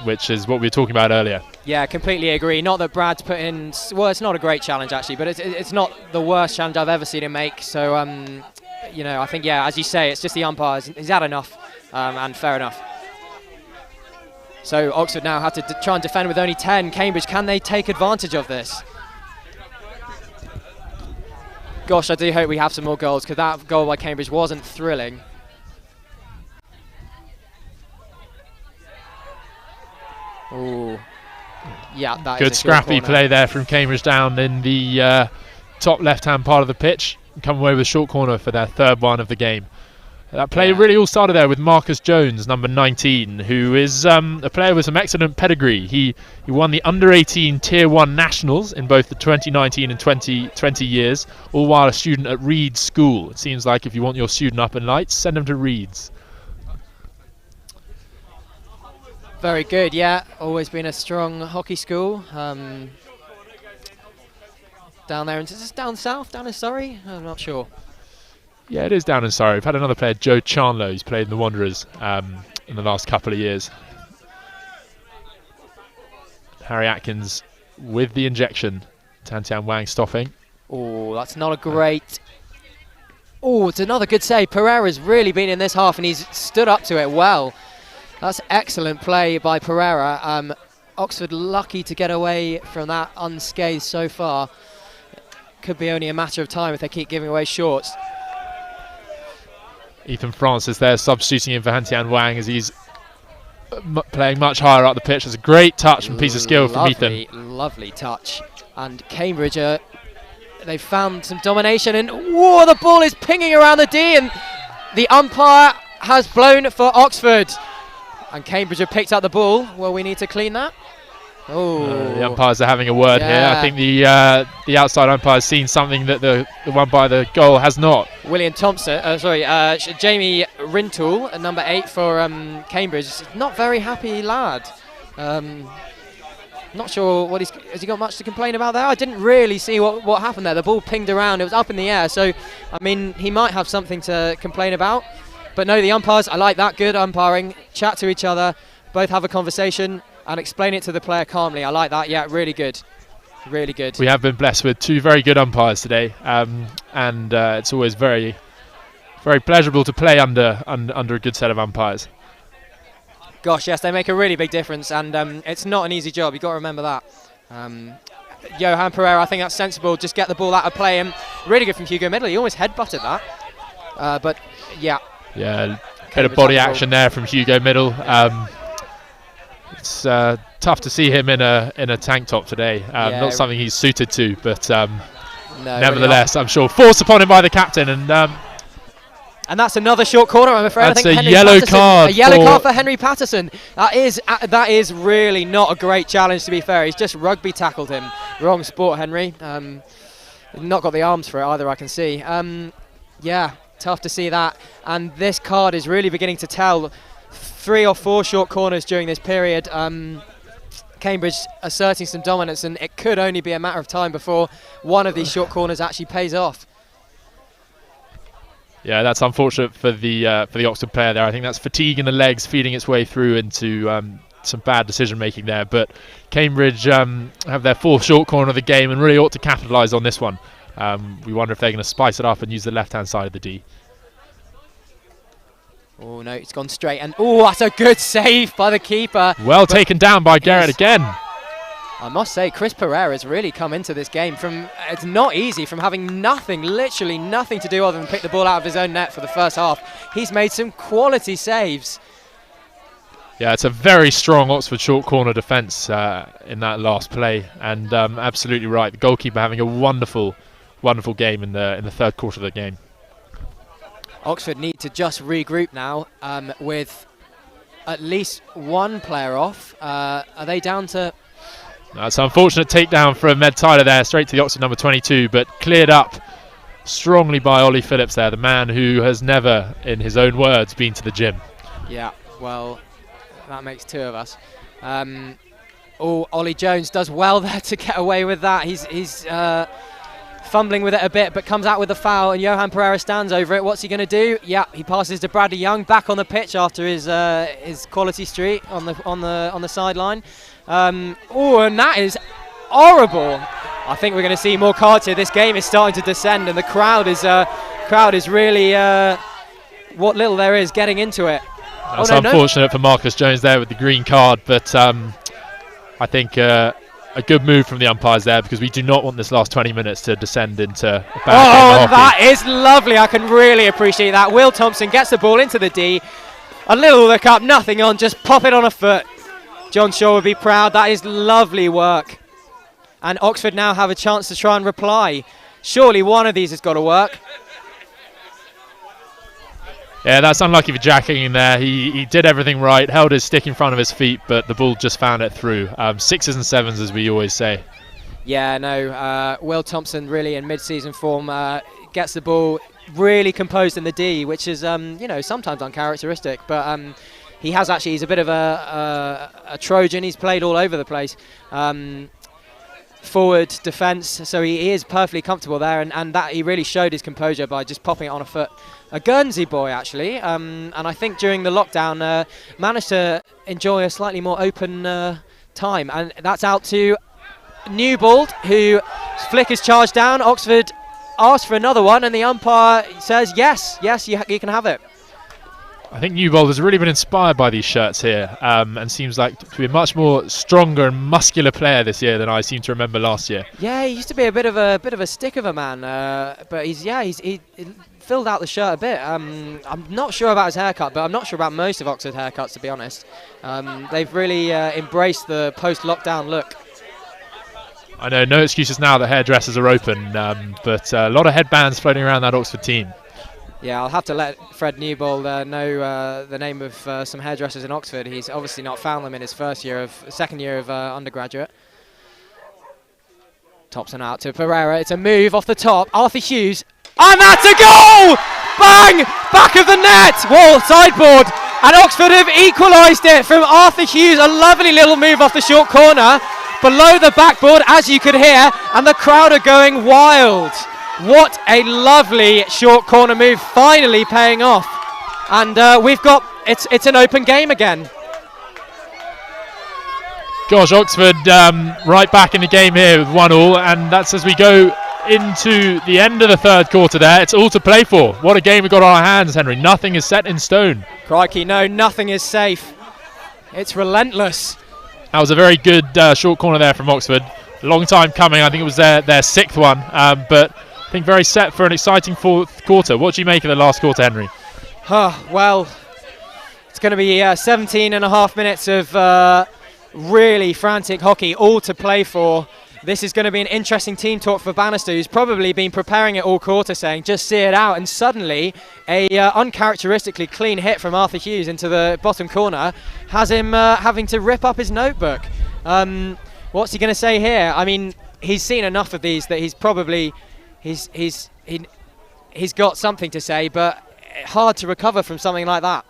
which is what we were talking about earlier. Yeah, completely agree. Not that Brad's put in... Well, it's not a great challenge, actually, but it's not the worst challenge I've ever seen him make. So, I think, as you say, it's just the umpires. He's had enough, and fair enough. So, Oxford now have to try and defend with only 10. Cambridge, can they take advantage of this? Gosh, I do hope we have some more goals, because that goal by Cambridge wasn't thrilling. Ooh. Yeah, that good is a scrappy play there from Cambridge down in the top left-hand part of the pitch. Come away with a short corner for their 3rd one of the game. That play really all started there with Marcus Jones, number 19, who is a player with some excellent pedigree. He won the under-18 Tier 1 Nationals in both the 2019 and 2020 years, all while a student at Reeds School. It seems like if you want your student up in lights, send them to Reeds. Very good, yeah. Always been a strong hockey school. Down there, is this down south, down in Surrey? I'm not sure. Yeah, it is down in Surrey. We've had another player, Joe Chandler, who's played in the Wanderers in the last couple of years. Harry Atkins with the injection. Han-Tien Wang stopping. Oh, that's not a great... Oh, it's another good save. Pereira's really been in this half, and he's stood up to it well. That's excellent play by Pereira. Oxford lucky to get away from that unscathed so far. Could be only a matter of time if they keep giving away shorts. Ethan Francis there substituting in for Han-Tian Wang as he's playing much higher up the pitch. It's a great touch and piece of skill from Ethan. Lovely touch. And Cambridge, they've found some domination, and whoa, the ball is pinging around the D, and the umpire has blown for Oxford. And Cambridge have picked up the ball. Well, we need to clean that. Oh, the umpires are having a word here. I think the outside umpire has seen something that the one by the goal has not. Jamie Rintoul, number 8 for Cambridge. Not very happy lad. Not sure what has he got much to complain about there. I didn't really see what happened there. The ball pinged around. It was up in the air. So, I mean, he might have something to complain about. But no, the umpires, I like that. Good umpiring. Chat to each other. Both have a conversation and explain it to the player calmly. I like that. Yeah, really good. Really good. We have been blessed with 2 very good umpires today. And it's always very, very pleasurable to play under a good set of umpires. Gosh, yes, they make a really big difference, and it's not an easy job. You've got to remember that. Johan Pereira, I think that's sensible. Just get the ball out of play. And really good from Hugo Middle. He almost headbutted that. But, yeah. Yeah, bit of body action there from Hugo Middle. It's tough to see him in a tank top today. Not something he's suited to, but nevertheless, I'm sure forced upon him by the captain. And that's another short corner, I'm afraid. That's I think a yellow card. A yellow card for Henry Patterson. That is really not a great challenge, to be fair. He's just rugby tackled him. Wrong sport, Henry. Not got the arms for it either, I can see. Yeah, tough to see that. And this card is really beginning to tell. 3 or 4 short corners during this period. Cambridge asserting some dominance, and it could only be a matter of time before one of these short corners actually pays off. Yeah, that's unfortunate for the Oxford player there. I think that's fatigue in the legs feeding its way through into some bad decision making there. But Cambridge have their 4th short corner of the game and really ought to capitalise on this one. We wonder if they're going to spice it up and use the left-hand side of the D. Oh no, it's gone straight, and oh, that's a good save by the keeper. Well taken down by Garrett again. I must say, Chris Pereira's really come into this game it's not easy, from having literally nothing to do other than pick the ball out of his own net for the first half. He's made some quality saves. Yeah, it's a very strong Oxford short corner defence in that last play, and absolutely right. The goalkeeper having a wonderful, wonderful game in the 3rd quarter of the game. Oxford need to just regroup now with at least one player off. Are they down to... That's an unfortunate takedown from Med Tyler there, straight to the Oxford number 22, but cleared up strongly by Ollie Phillips there, the man who has never, in his own words, been to the gym. Yeah, well, that makes 2 of us. Ollie Jones does well there to get away with that. He's fumbling with it a bit, but comes out with a foul, and Johan Pereira stands over it. What's he going to do? Yeah, he passes to Bradley Young, back on the pitch after his quality streak on the sideline. And that is horrible. I think we're going to see more cards here. This game is starting to descend, and the crowd is really what little there is getting into it. That's unfortunate for Marcus Jones there with the green card, but I think a good move from the umpires there, because we do not want this last 20 minutes to descend into a bad game of hockey. That is lovely. I can really appreciate that. Will Thompson gets the ball into the D. A little look up, nothing on, just pop it on a foot. John Shaw would be proud. That is lovely work. And Oxford now have a chance to try and reply. Surely one of these has got to work. Yeah, that's unlucky for Jacking in there. He did everything right, held his stick in front of his feet, but the ball just found it through. 6s and 7s, as we always say. Yeah, no, Will Thompson really in mid-season form gets the ball really composed in the D, which is, sometimes uncharacteristic, but he's a bit of a Trojan. He's played all over the place. Forward, defence, so he is perfectly comfortable there, and that he really showed his composure by just popping it on a foot. A Guernsey boy, actually, and I think during the lockdown managed to enjoy a slightly more open time, and that's out to Newbold, who flick is charged down. Oxford asked for another one, and the umpire says yes, you can have it. I think Newbold has really been inspired by these shirts here, and seems like to be a much more stronger and muscular player this year than I seem to remember last year. Yeah, he used to be a bit of a stick of a man, but he filled out the shirt a bit. I'm not sure about his haircut, but I'm not sure about most of Oxford haircuts, to be honest. They've really embraced the post-lockdown look. I know, no excuses now that hairdressers are open, but a lot of headbands floating around that Oxford team. Yeah, I'll have to let Fred Newbold know the name of some hairdressers in Oxford. He's obviously not found them in his second year of undergraduate. Thompson out to Pereira. It's a move off the top. Arthur Hughes. And that's a goal! Bang! Back of the net! Wall, sideboard. And Oxford have equalised it from Arthur Hughes. A lovely little move off the short corner. Below the backboard, as you could hear. And the crowd are going wild. What a lovely short corner move, finally paying off. And it's an open game again. Gosh, Oxford right back in the game here with 1-1, and that's as we go into the end of the third quarter there. It's all to play for. What a game we've got on our hands, Henry. Nothing is set in stone. Crikey, no, nothing is safe. It's relentless. That was a very good short corner there from Oxford. A long time coming. I think it was their sixth one, but I think very set for an exciting fourth quarter. What do you make of the last quarter, Henry? Well, it's going to be 17 and a half minutes of really frantic hockey, all to play for. This is going to be an interesting team talk for Bannister, who's probably been preparing it all quarter, saying just see it out, and suddenly a uncharacteristically clean hit from Arthur Hughes into the bottom corner has him having to rip up his notebook. What's he going to say here? I mean, he's seen enough of these that he's probably he's got something to say, but hard to recover from something like that.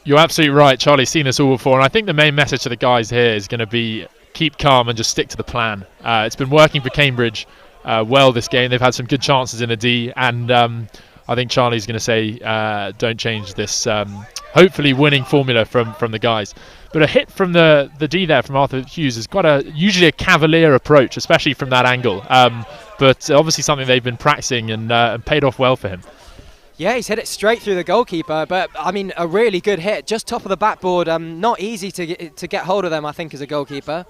You're absolutely right. Charlie's seen this all before, and I think the main message to the guys here is going to be keep calm and just stick to the plan. It's been working for Cambridge well this game. They've had some good chances in the D, and I think Charlie's going to say don't change this hopefully winning formula from the guys. But a hit from the D there from Arthur Hughes is usually a cavalier approach, especially from that angle. But obviously something they've been practicing and paid off well for him. Yeah, he's hit it straight through the goalkeeper, but I mean a really good hit, just top of the backboard. Not easy to get hold of them, I think, as a goalkeeper.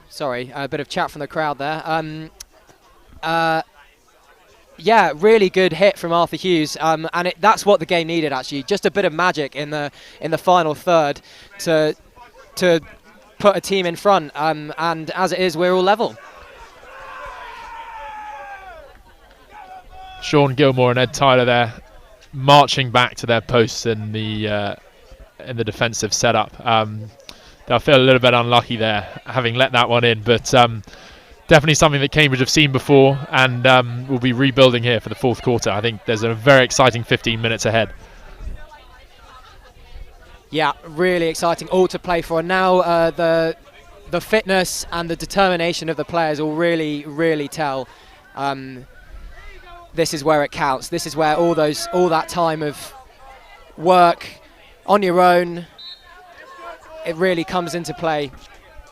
Sorry, a bit of chat from the crowd there. Yeah, really good hit from Arthur Hughes, and that's what the game needed, actually. Just a bit of magic in the final third to put a team in front, and as it is, we're all level. Sean Gilmore and Ed Tyler there, marching back to their posts in the defensive setup. They'll feel a little bit unlucky there, having let that one in, but definitely something that Cambridge have seen before, and will be rebuilding here for the fourth quarter. I think there's a very exciting 15 minutes ahead. Yeah, really exciting, all to play for. And now the fitness and the determination of the players will really tell. This is where it counts. This is where all that time of work on your own, it really comes into play.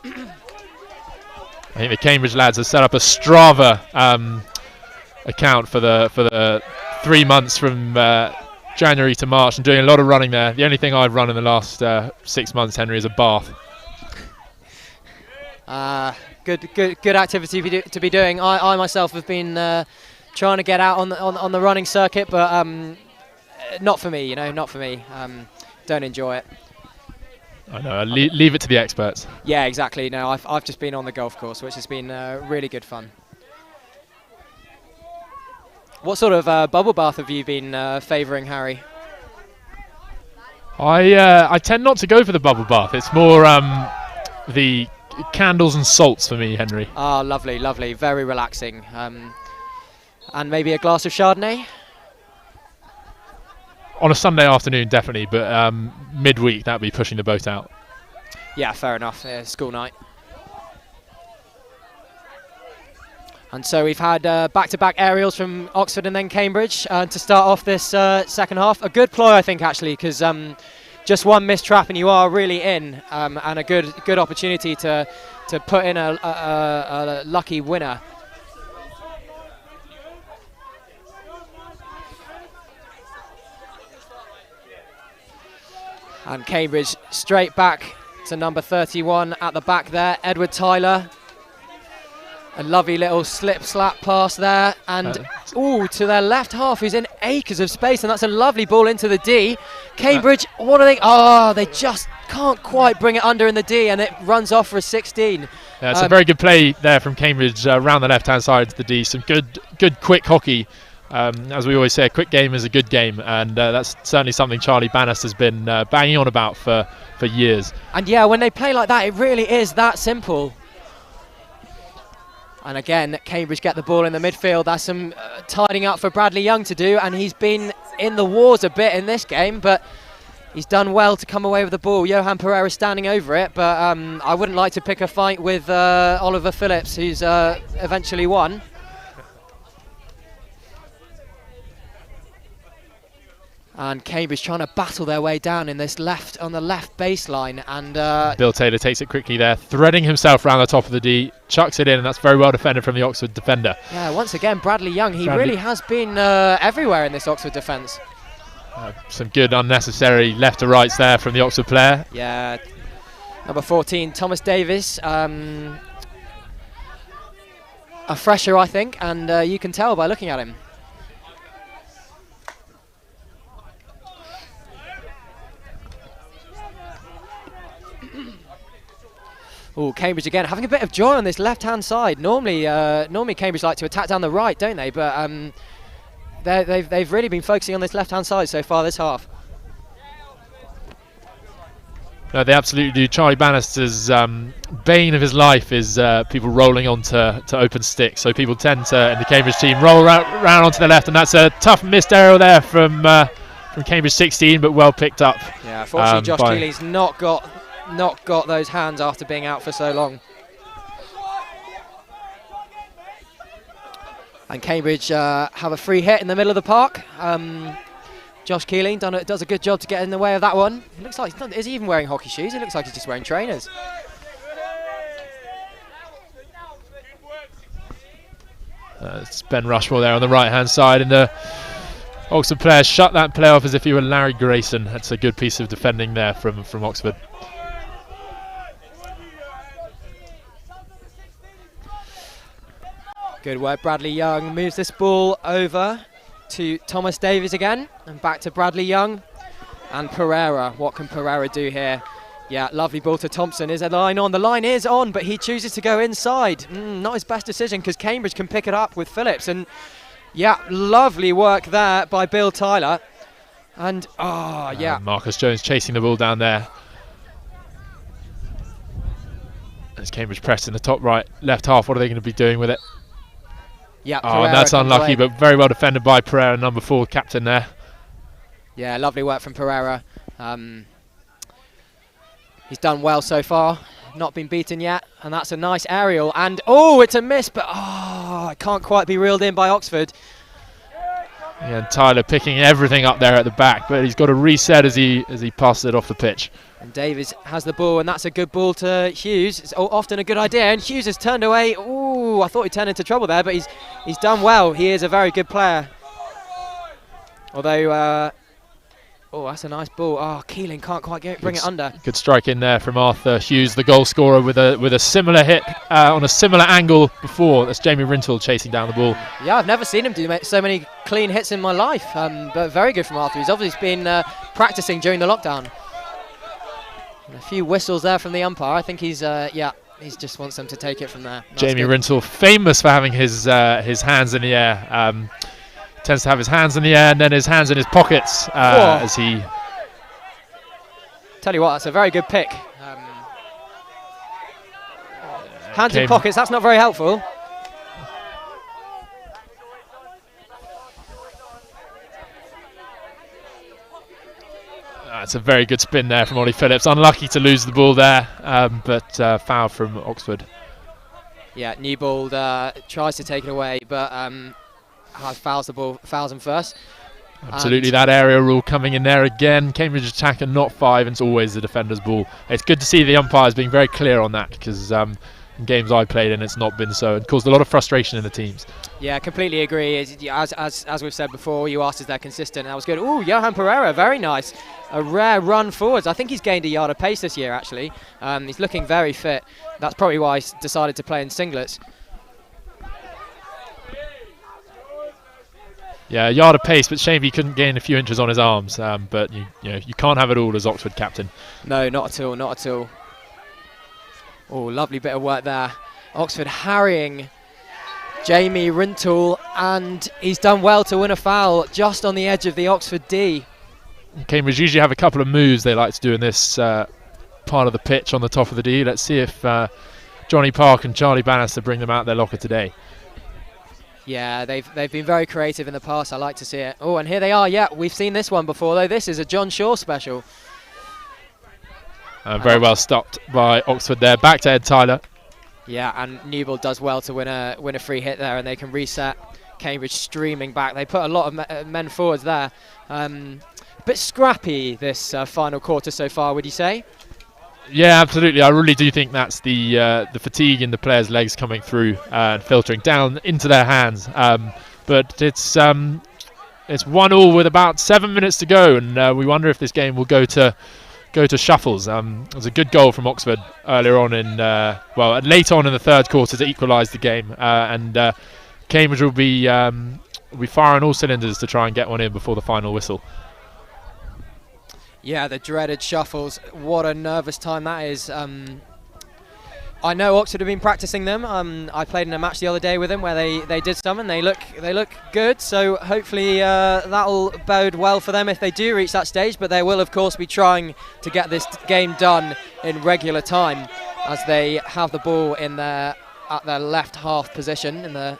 I think the Cambridge lads have set up a Strava account for the 3 months from January to March, and doing a lot of running there. The only thing I've run in the last 6 months, Henry, is a bath. Good activity to be doing. I myself have been trying to get out on the running circuit, but not for me. Not for me. Don't enjoy it. I know. Leave it to the experts. Yeah, exactly. No, I've just been on the golf course, which has been really good fun. What sort of bubble bath have you been favouring, Harry? I tend not to go for the bubble bath. It's more the candles and salts for me, Henry. Ah, lovely, lovely. Very relaxing. And maybe a glass of Chardonnay? On a Sunday afternoon, definitely, but midweek, that'd be pushing the boat out. Yeah, fair enough. School night. And so we've had back-to-back aerials from Oxford and then Cambridge to start off this second half. A good ploy, I think, actually, because just one missed trap and you are really in, and a good opportunity to put in a lucky winner. And Cambridge straight back to number 31 at the back there, Edward Tyler. A lovely little slip-slap pass there, and to their left half, who's in acres of space, and that's a lovely ball into the D. Cambridge, what are they? Oh, they just can't quite bring it under in the D, and it runs off for a 16. Yeah, it's a very good play there from Cambridge around the left-hand side of the D. Some good quick hockey. As we always say, a quick game is a good game, and that's certainly something Charlie Bannister has been banging on about for years. And yeah, when they play like that, it really is that simple. And again, Cambridge get the ball in the midfield. That's some tidying up for Bradley Young to do, and he's been in the wars a bit in this game, but he's done well to come away with the ball. Johan Pereira standing over it, but I wouldn't like to pick a fight with Oliver Phillips, who's eventually won. And Cambridge trying to battle their way down in this on the left baseline, and Bill Taylor takes it quickly there, threading himself around the top of the D, chucks it in, and that's very well defended from the Oxford defender. Yeah, once again, Bradley Young, he really has been everywhere in this Oxford defence. Some good unnecessary left to rights there from the Oxford player. Yeah, number 14, Thomas Davis, a fresher, I think, and you can tell by looking at him. Oh, Cambridge again having a bit of joy on this left-hand side. Normally Cambridge like to attack down the right, don't they? But they've really been focusing on this left-hand side so far this half. No, they absolutely do. Charlie Bannister's bane of his life is people rolling onto open sticks. So people tend to, in the Cambridge team, roll round onto the left, and that's a tough missed aerial there from Cambridge 16, but well picked up. Yeah, unfortunately Josh Keeley's not got those hands after being out for so long. And Cambridge have a free hit in the middle of the park. Josh Keeling does a good job to get in the way of that one. It looks like is he even wearing hockey shoes? It looks like he's just wearing trainers. It's Ben Rushmore there on the right-hand side, and the Oxford players shut that play off as if he were Larry Grayson. That's a good piece of defending there from Oxford. Good work, Bradley Young moves this ball over to Thomas Davies again, and back to Bradley Young and Pereira. What can Pereira do here? Yeah, lovely ball to Thompson. Is a line on? The line is on, but he chooses to go inside. Not his best decision, because Cambridge can pick it up with Phillips. And yeah, lovely work there by Bill Tyler. And yeah, Marcus Jones chasing the ball down there. As Cambridge pressed in the top right, left half. What are they going to be doing with it? Yeah, and that's unlucky, but very well defended by Pereira, number 4 captain there. Yeah, lovely work from Pereira. He's done well so far, not been beaten yet, and that's a nice aerial. And it's a miss, but it can't quite be reeled in by Oxford. Yeah, and Tyler picking everything up there at the back, but he's got to reset as he passes it off the pitch. And Davies has the ball, and that's a good ball to Hughes. It's often a good idea, and Hughes has turned away. Ooh, I thought he turned into trouble there, but he's done well. He is a very good player. Although, that's a nice ball. Keeling can't quite bring it under. Good strike in there from Arthur Hughes, the goal scorer, with a similar hit on a similar angle before. That's Jamie Rintoul chasing down the ball. Yeah, I've never seen him do so many clean hits in my life, but very good from Arthur. He's obviously been practicing during the lockdown. And a few whistles there from the umpire. I think he's just wants them to take it from there. That's Jamie good. Rintoul, famous for having his hands in the air. Tends to have his hands in the air and then his hands in his pockets as he... Tell you what, that's a very good pick. Hands in pockets, that's not very helpful. It's a very good spin there from Ollie Phillips. Unlucky to lose the ball there, but foul from Oxford. Yeah, Newbold tries to take it away, but fouls him first. Absolutely, that area rule coming in there again. Cambridge attacker, not 5, and it's always the defender's ball. It's good to see the umpires being very clear on that, because in games I played in, it's not been so. It caused a lot of frustration in the teams. Yeah, completely agree. As we've said before, you asked is they're consistent. That was good. Ooh, Johan Pereira, very nice. A rare run forwards. I think he's gained a yard of pace this year, actually. He's looking very fit. That's probably why he's decided to play in singlets. Yeah, a yard of pace, but shame he couldn't gain a few inches on his arms. But you know, you can't have it all as Oxford captain. No, not at all, not at all. Oh, lovely bit of work there. Oxford harrying Jamie Rintoul, and he's done well to win a foul just on the edge of the Oxford D. Cambridge usually have a couple of moves they like to do in this part of the pitch on the top of the D. Let's see if Johnny Park and Charlie Bannister bring them out their locker today. Yeah, they've been very creative in the past. I like to see it. Oh, and here they are. Yeah, we've seen this one before, though. This is a John Shaw special. Very well stopped by Oxford there. Back to Ed Tyler. Yeah, and Newbold does well to win a free hit there, and they can reset. Cambridge streaming back. They put a lot of men forwards there. Bit scrappy this final quarter so far, would you say? Yeah, absolutely. I really do think that's the fatigue in the players' legs coming through and filtering down into their hands. But it's 1-1 with about 7 minutes to go, and we wonder if this game will go to shuffles. It was a good goal from Oxford earlier on late on in the third quarter to equalise the game, and Cambridge will be firing all cylinders to try and get one in before the final whistle. Yeah, the dreaded shuffles. What a nervous time that is. I know Oxford have been practicing them. I played in a match the other day with them where they did some, and they look good. So hopefully that'll bode well for them if they do reach that stage. But they will, of course, be trying to get this game done in regular time, as they have the ball at their left half position in the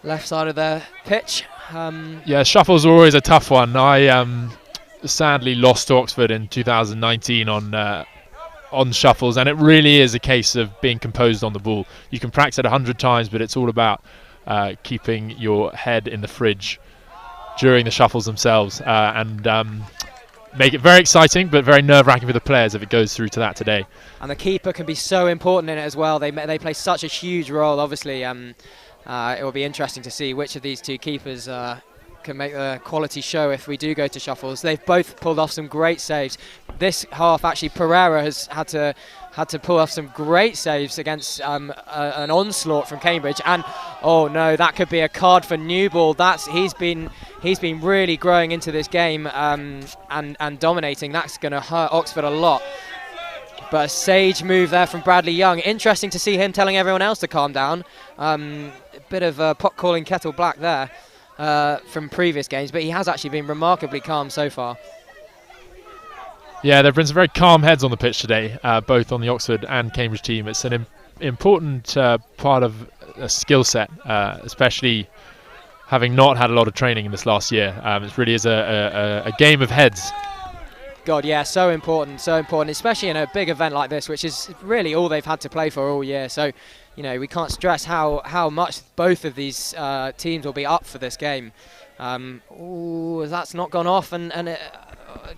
left side of the pitch. Yeah, shuffles are always a tough one. I sadly lost to Oxford in 2019 on shuffles, and it really is a case of being composed on the ball. You can practice it 100 times, but it's all about keeping your head in the fridge during the shuffles themselves, and make it very exciting but very nerve-wracking for the players if it goes through to that today. And the keeper can be so important in it as well. They play such a huge role. Obviously, it will be interesting to see which of these two keepers can make the quality show if we do go to shuffles. They've both pulled off some great saves. This half, actually, Pereira has had to pull off some great saves against an onslaught from Cambridge. And oh no, that could be a card for Newbold. He's been really growing into this game and dominating. That's going to hurt Oxford a lot. But a sage move there from Bradley Young. Interesting to see him telling everyone else to calm down. A bit of pot calling kettle black there. From previous games, but he has actually been remarkably calm so far. Yeah, there have been some very calm heads on the pitch today, both on the Oxford and Cambridge team. It's an important part of a skill set, especially having not had a lot of training in this last year. It really is a game of heads. God, yeah, so important, especially in a big event like this, which is really all they've had to play for all year. So, you know, we can't stress how much both of these teams will be up for this game. Ooh, that's not gone off, and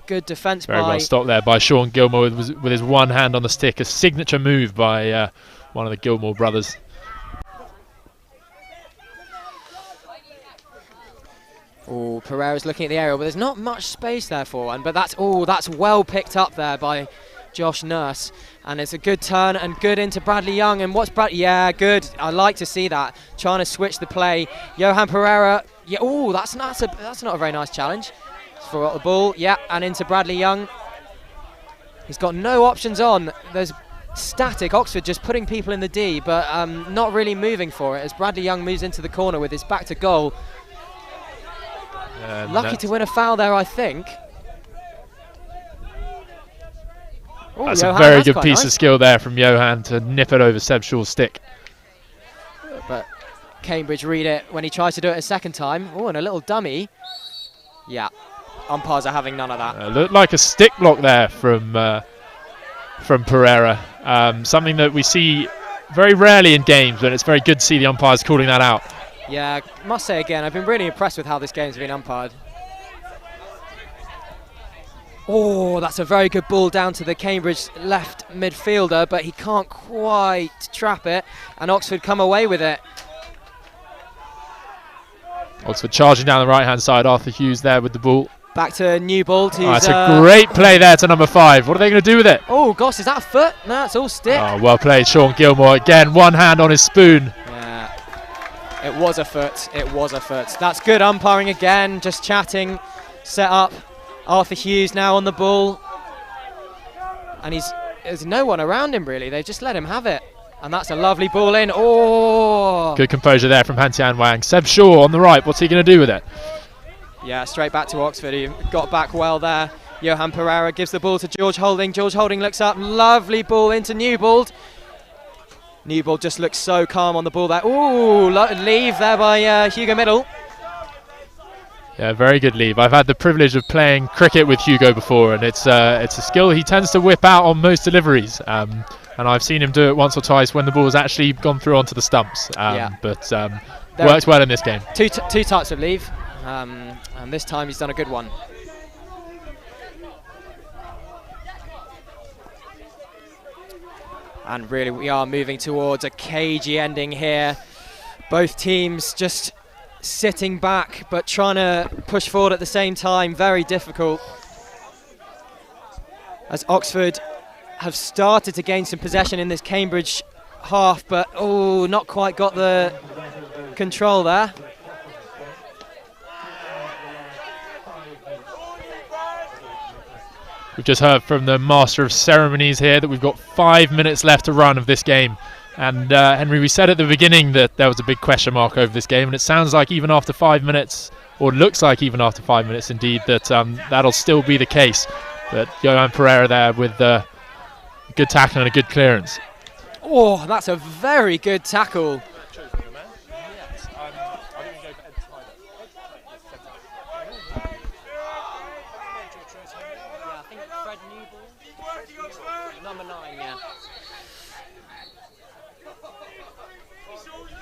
good defence by... Very well stopped there by Sean Gilmore with his one hand on the stick. A signature move by one of the Gilmore brothers. Oh, Pereira's looking at the aerial, but there's not much space there for one. But that's well picked up there by Josh Nurse, and it's a good turn and good into Bradley Young. And what's Bradley? Yeah, good. I like to see that, trying to switch the play. Johan Pereira. Yeah. Oh, that's not a very nice challenge. For the ball. Yeah, and into Bradley Young. He's got no options on. There's static Oxford just putting people in the D, but not really moving for it as Bradley Young moves into the corner with his back to goal. Lucky to win a foul there, I think. Ooh, that's Johan, a very good quite piece nice. of skill there from Johan to nip it over Seb Shaw's stick. But Cambridge read it when he tries to do it a second time. Oh, and a little dummy. Yeah, umpires are having none of that. Looked like a stick block there from Pereira. Something that we see very rarely in games, but it's very good to see the umpires calling that out. Yeah, must say again, I've been really impressed with how this game's been umpired. Oh, that's a very good ball down to the Cambridge left midfielder, but he can't quite trap it, and Oxford come away with it. Oxford charging down the right-hand side. Arthur Hughes there with the ball. Back to Newbold. That's a great play there to number 5. What are they going to do with it? Oh, gosh, is that a foot? No, it's all stick. Oh, well played, Sean Gilmore. Again, one hand on his spoon. Yeah, it was a foot. It was a foot. That's good umpiring again, just chatting, set up. Arthur Hughes now on the ball. And there's no one around him, really. They've just let him have it. And that's a lovely ball in. Oh! Good composure there from Han Tian Wang. Seb Shaw on the right. What's he going to do with it? Yeah, straight back to Oxford. He got back well there. Johan Pereira gives the ball to George Holding. George Holding looks up. Lovely ball into Newbold. Newbold just looks so calm on the ball there. Ooh, leave there by Hugo Middle. Yeah, very good leave. I've had the privilege of playing cricket with Hugo before, and it's a skill he tends to whip out on most deliveries. And I've seen him do it once or twice when the ball has actually gone through onto the stumps. But works well in this game. Two types of leave, and this time he's done a good one. And really, we are moving towards a cagey ending here. Both teams just sitting back, but trying to push forward at the same time. Very difficult. As Oxford have started to gain some possession in this Cambridge half, but not quite got the control there. We've just heard from the Master of Ceremonies here that we've got 5 minutes left to run of this game. And Henry, we said at the beginning that there was a big question mark over this game, and it sounds like even after 5 minutes, or looks like even after 5 minutes indeed, that that'll still be the case. But Johan Pereira there with a good tackle and a good clearance. Oh, that's a very good tackle.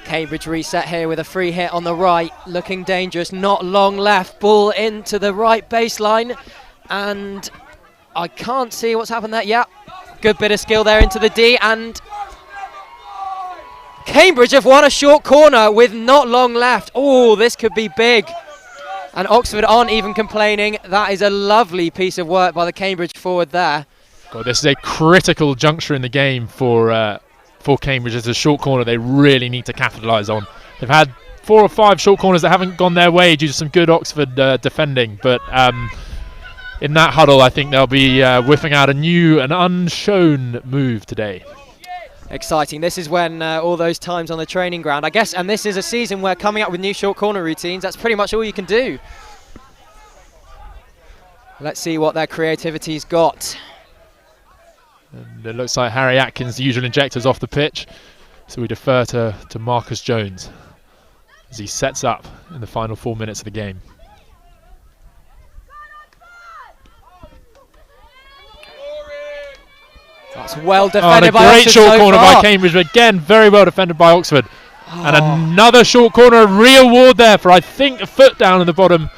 Cambridge reset here with a free hit on the right, looking dangerous, not long left, ball into the right baseline, and I can't see what's happened there. Yeah, good bit of skill there into the D, and Cambridge have won a short corner with not long left. Oh, this could be big. And Oxford aren't even complaining. That is a lovely piece of work by the Cambridge forward there. God, this is a critical juncture in the game for Cambridge. It's a short corner they really need to capitalise on. They've had 4 or 5 short corners that haven't gone their way due to some good Oxford defending, but in that huddle I think they'll be whipping out a new and unshown move today. Exciting. This is when all those times on the training ground, I guess, and this is a season where coming up with new short corner routines, that's pretty much all you can do. Let's see what their creativity's got. And it looks like Harry Atkins, the usual injector's off the pitch, so we defer to Marcus Jones as he sets up in the final 4 minutes of the game. That's well defended by Oxford. Oxford. Great short so corner far by Cambridge, but again, very well defended by Oxford. And another short corner, a real award there for, I think, a foot down in the bottom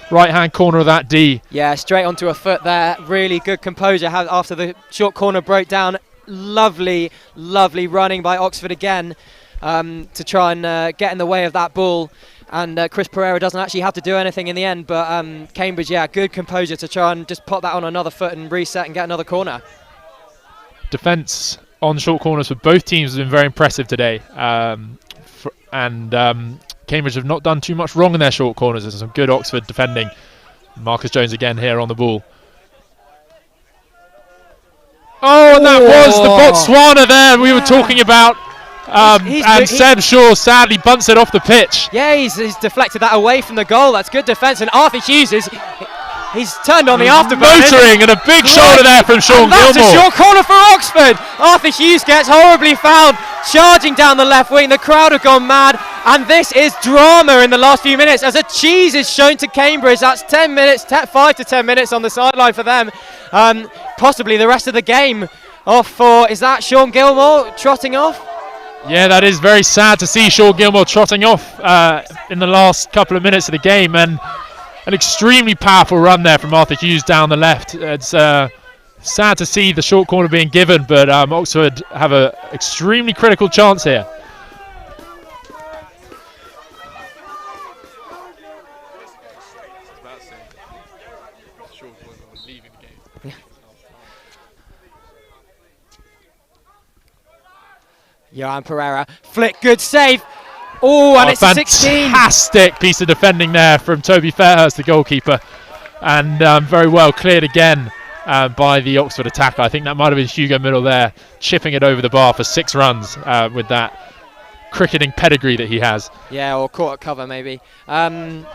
right-hand corner of that D. Yeah, straight onto a foot there. Really good composure after the short corner broke down. Lovely, lovely running by Oxford again to try and get in the way of that ball. And Chris Pereira doesn't actually have to do anything in the end, but Cambridge, yeah, good composure to try and just pop that on another foot and reset and get another corner. Defence on short corners for both teams has been very impressive today. Cambridge have not done too much wrong in their short corners. There's some good Oxford defending. Marcus Jones again here on the ball. Oh, and that was the Botswana there we were talking about. And Seb Shaw sadly bunts it off the pitch. Yeah, he's deflected that away from the goal. That's good defence. And Arthur Hughes he's turned on the afterburner. Motoring, and a big shoulder there from Sean Gilmore. That's a short corner for Oxford. Arthur Hughes gets horribly fouled, charging down the left wing. The crowd have gone mad, and this is drama in the last few minutes as a cheese is shown to Cambridge. That's 10 minutes, 5 to 10 minutes on the sideline for them. Possibly the rest of the game off for, is that Sean Gilmore trotting off? Yeah, that is very sad to see Sean Gilmore trotting off in the last couple of minutes of the game, and an extremely powerful run there from Arthur Hughes down the left. It's sad to see the short corner being given, but Oxford have an extremely critical chance here. Johan Pereira, flick, good save. Oh, and it's a 16. Fantastic piece of defending there from Toby Fairhurst, the goalkeeper. And very well cleared again by the Oxford attacker. I think that might have been Hugo Middle there, chipping it over the bar for 6 runs with that cricketing pedigree that he has. Yeah, or caught at cover maybe. Yeah,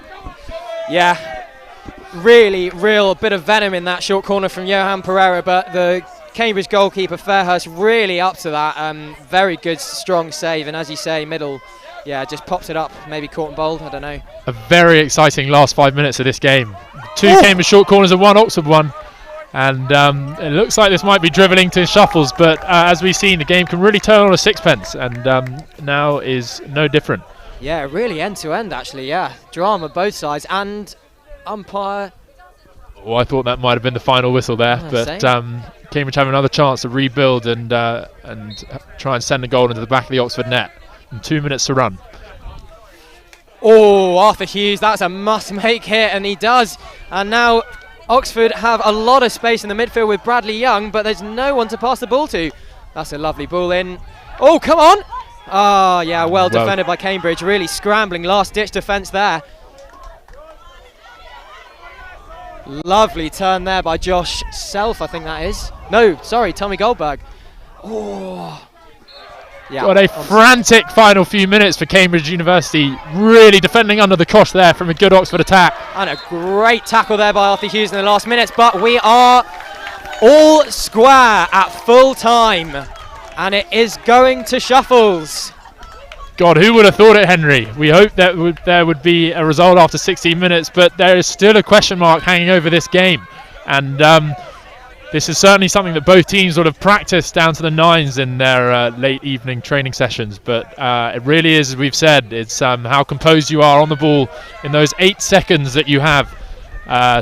really real bit of venom in that short corner from Johan Pereira, but the Cambridge goalkeeper Fairhurst really up to that. Very good, strong save, and as you say, Middle, yeah, just pops it up, maybe caught and bowled, I don't know. A very exciting last 5 minutes of this game. 2 Cambridge short corners and 1 Oxford one. And it looks like this might be drivelling to shuffles, but as we've seen, the game can really turn on a sixpence, and now is no different. Yeah, really end to end actually, yeah. Drama both sides, and umpire. Oh, I thought that might have been the final whistle there, but Cambridge have another chance to rebuild and try and send a goal into the back of the Oxford net. And 2 minutes to run. Oh, Arthur Hughes, that's a must-make hit, and he does. And now Oxford have a lot of space in the midfield with Bradley Young, but there's no one to pass the ball to. That's a lovely ball in. Oh, come on! Ah, yeah, well defended by Cambridge. Really scrambling, last-ditch defence there. Lovely turn there by Josh Self, I think that is. No, sorry, Tommy Goldberg. Oh. Yeah, what a frantic final few minutes for Cambridge University. Really defending under the cosh there from a good Oxford attack. And a great tackle there by Arthur Hughes in the last minutes, but we are all square at full time. And it is going to shuffles. God, who would have thought it, Henry? We hoped that there would be a result after 16 minutes, but there is still a question mark hanging over this game. And this is certainly something that both teams would have practiced down to the nines in their late evening training sessions. But it really is, as we've said, it's how composed you are on the ball in those 8 seconds that you have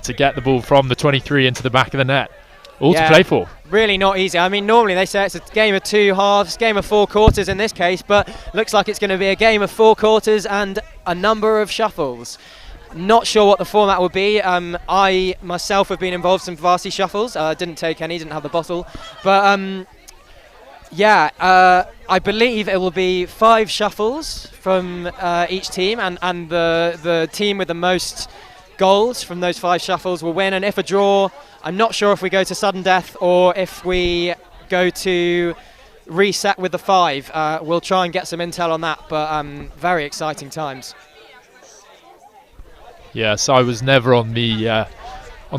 to get the ball from the 23 into the back of the net. All to play for. Really not easy. I mean, normally they say it's a game of 2 halves, game of 4 quarters in this case, but looks like it's going to be a game of 4 quarters and a number of shuffles. Not sure what the format will be. I myself have been involved in varsity shuffles. Didn't take any, didn't have the bottle. But I believe it will be 5 shuffles from each team, and the team with the most goals from those 5 shuffles will win. And if a draw, I'm not sure if we go to sudden death or if we go to reset with the 5. We'll try and get some intel on that, but very exciting times. Yes, I was never on the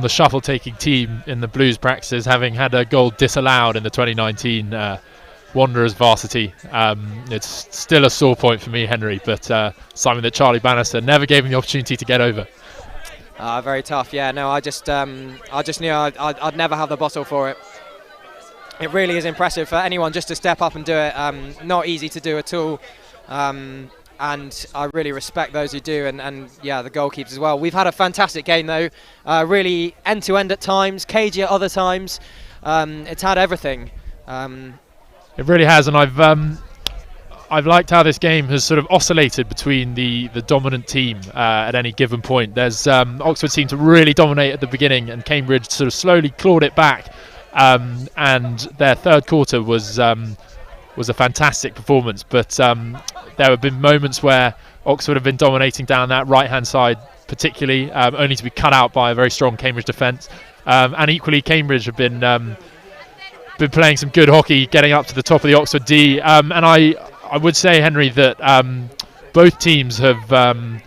shuffle-taking team in the Blues practices, having had a goal disallowed in the 2019 Wanderers varsity. It's still a sore point for me, Henry, but something that Charlie Bannister never gave him the opportunity to get over. Very tough, yeah. No, I just knew I'd never have the bottle for it. It really is impressive for anyone just to step up and do it. Not easy to do at all. And I really respect those who do, and yeah, the goalkeepers as well. We've had a fantastic game though, really end-to-end at times, cagey at other times. It's had everything. It really has, and I've liked how this game has sort of oscillated between the dominant team at any given point. There's Oxford seemed to really dominate at the beginning, and Cambridge sort of slowly clawed it back, and their third quarter was a fantastic performance, but there have been moments where Oxford have been dominating down that right-hand side particularly, only to be cut out by a very strong Cambridge defence. And equally, Cambridge have been playing some good hockey, getting up to the top of the Oxford D. And I would say, Henry, that both teams have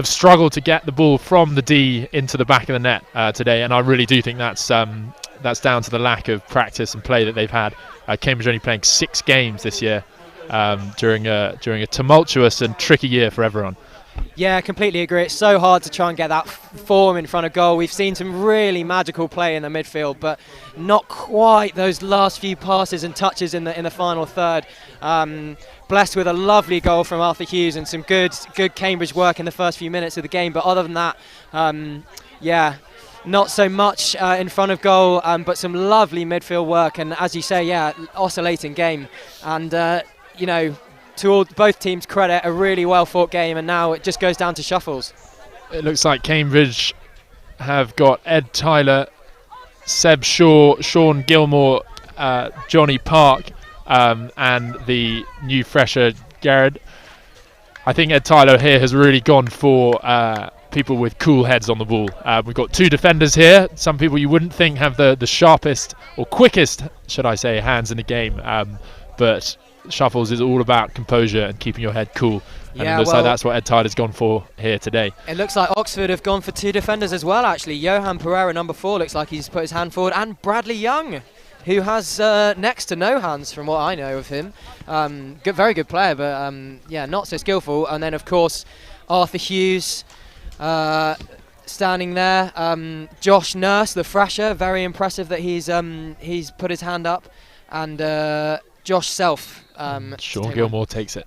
struggled to get the ball from the D into the back of the net today, and I really do think that's down to the lack of practice and play that they've had. Cambridge only playing 6 games this year during a tumultuous and tricky year for everyone. Yeah, completely agree. It's so hard to try and get that form in front of goal. We've seen some really magical play in the midfield, but not quite those last few passes and touches in the final third. Blessed with a lovely goal from Arthur Hughes and some good Cambridge work in the first few minutes of the game. But other than that, yeah, not so much in front of goal, but some lovely midfield work. And as you say, yeah, oscillating game. And, you know, to both teams' credit, a really well-fought game, and now it just goes down to shuffles. It looks like Cambridge have got Ed Tyler Seb Shaw, Sean Gilmore, Johnny Park, and the new fresher Garrett. I think Ed Tyler here has really gone for people with cool heads on the ball. We've got 2 defenders here, some people you wouldn't think have the sharpest or quickest, should I say, hands in the game, but Shuffles is all about composure and keeping your head cool. And it looks like that's what Ed Tyler's gone for here today. It looks like Oxford have gone for 2 defenders as well, actually. Johan Pereira, number 4, looks like he's put his hand forward, and Bradley Young, who has next to no hands from what I know of him. Very good player, but yeah, not so skillful. And then, of course, Arthur Hughes standing there. Josh Nurse, the fresher, very impressive that he's put his hand up. And Josh Self. Sean Gilmore takes it.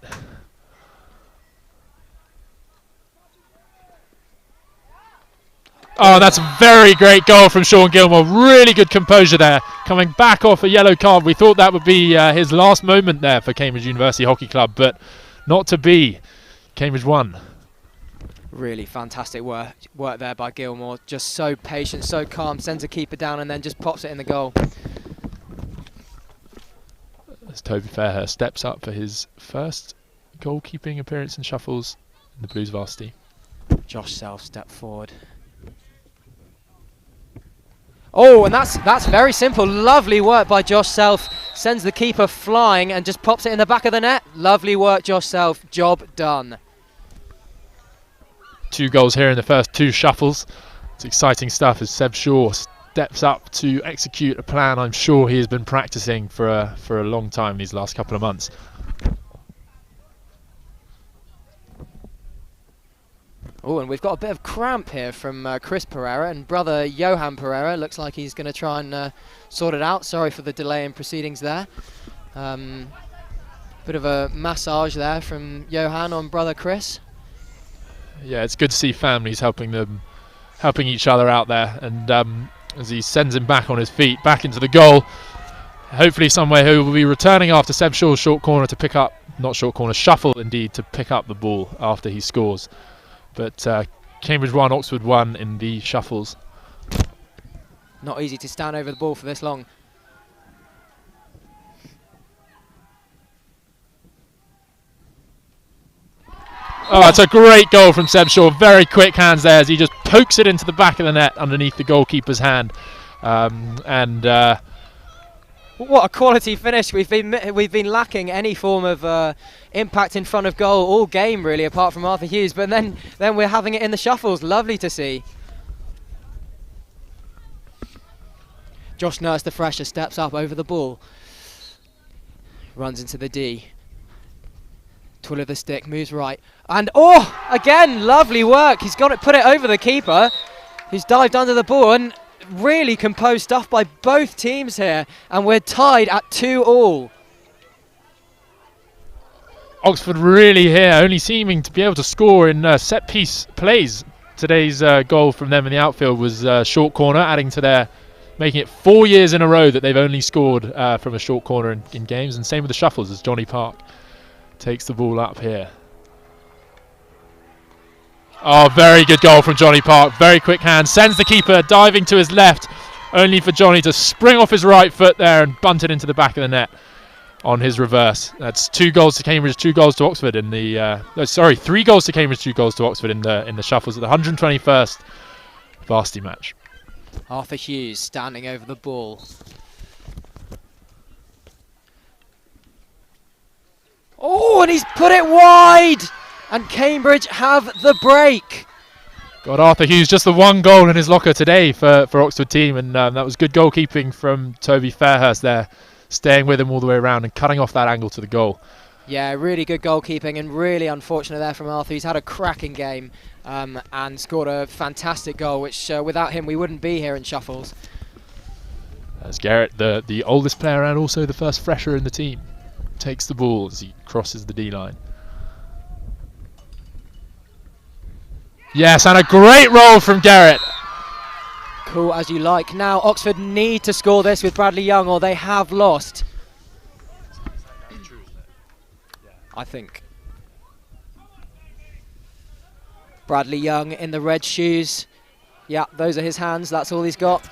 Oh, that's a very great goal from Sean Gilmore. Really good composure there. Coming back off a yellow card. We thought that would be his last moment there for Cambridge University Hockey Club, but not to be. Cambridge won. Really fantastic work there by Gilmore. Just so patient, so calm. Sends a keeper down and then just pops it in the goal. As Toby Fairhurst steps up for his first goalkeeping appearance in Shuffles in the Blues Varsity. Josh Self step forward. Oh, and that's very simple. Lovely work by Josh Self. Sends the keeper flying and just pops it in the back of the net. Lovely work, Josh Self. Job done. 2 goals here in the first 2 Shuffles. It's exciting stuff as Seb Shaw steps up to execute a plan I'm sure he has been practicing for a long time these last couple of months. Oh, and we've got a bit of cramp here from Chris Pereira, and brother Johan Pereira looks like he's going to try and sort it out. Sorry for the delay in proceedings there. Bit of a massage there from Johan on brother Chris. Yeah, it's good to see families helping each other out there, and as he sends him back on his feet, back into the goal, hopefully somewhere he will be returning after Seb Shaw's short corner to pick up, not short corner, shuffle indeed, to pick up the ball after he scores. But Cambridge 1, Oxford 1 in the Shuffles. Not easy to stand over the ball for this long. Oh, it's a great goal from Seb Shaw. Very quick hands there as he just pokes it into the back of the net underneath the goalkeeper's hand. What a quality finish. We've been lacking any form of impact in front of goal all game, really, apart from Arthur Hughes. But then we're having it in the Shuffles. Lovely to see. Josh Nurse, the fresher, steps up over the ball. Runs into the D. Twirl of the stick, moves right. And again, lovely work. He's got it, put it over the keeper. He's dived under the ball, and really composed stuff by both teams here, and we're tied at 2-2. Oxford really here, only seeming to be able to score in set piece plays. Today's goal from them in the outfield was short corner, adding to their, making it 4 years in a row that they've only scored from a short corner in games, and same with the Shuffles as Johnny Park takes the ball up here. Oh, very good goal from Johnny Park. Very quick hand. Sends the keeper diving to his left, only for Johnny to spring off his right foot there and bunt it into the back of the net on his reverse. That's 2 goals to Cambridge, 2 goals to Oxford in the... 3 goals to Cambridge, 2 goals to Oxford in the Shuffles at the 121st Varsity match. Arthur Hughes standing over the ball. Oh, and he's put it wide! And Cambridge have the break. Got Arthur Hughes just the 1 goal in his locker today for Oxford team, and that was good goalkeeping from Toby Fairhurst there, staying with him all the way around and cutting off that angle to the goal. Yeah, really good goalkeeping, and really unfortunate there from Arthur. He's had a cracking game and scored a fantastic goal, which without him we wouldn't be here in Shuffles. As Garrett, the oldest player and also the first fresher in the team, takes the ball as he crosses the D-line. Yes, and a great roll from Garrett. Cool as you like. Now Oxford need to score this with Bradley Young, or they have lost. I think. Bradley Young in the red shoes. Yeah, those are his hands. That's all he's got.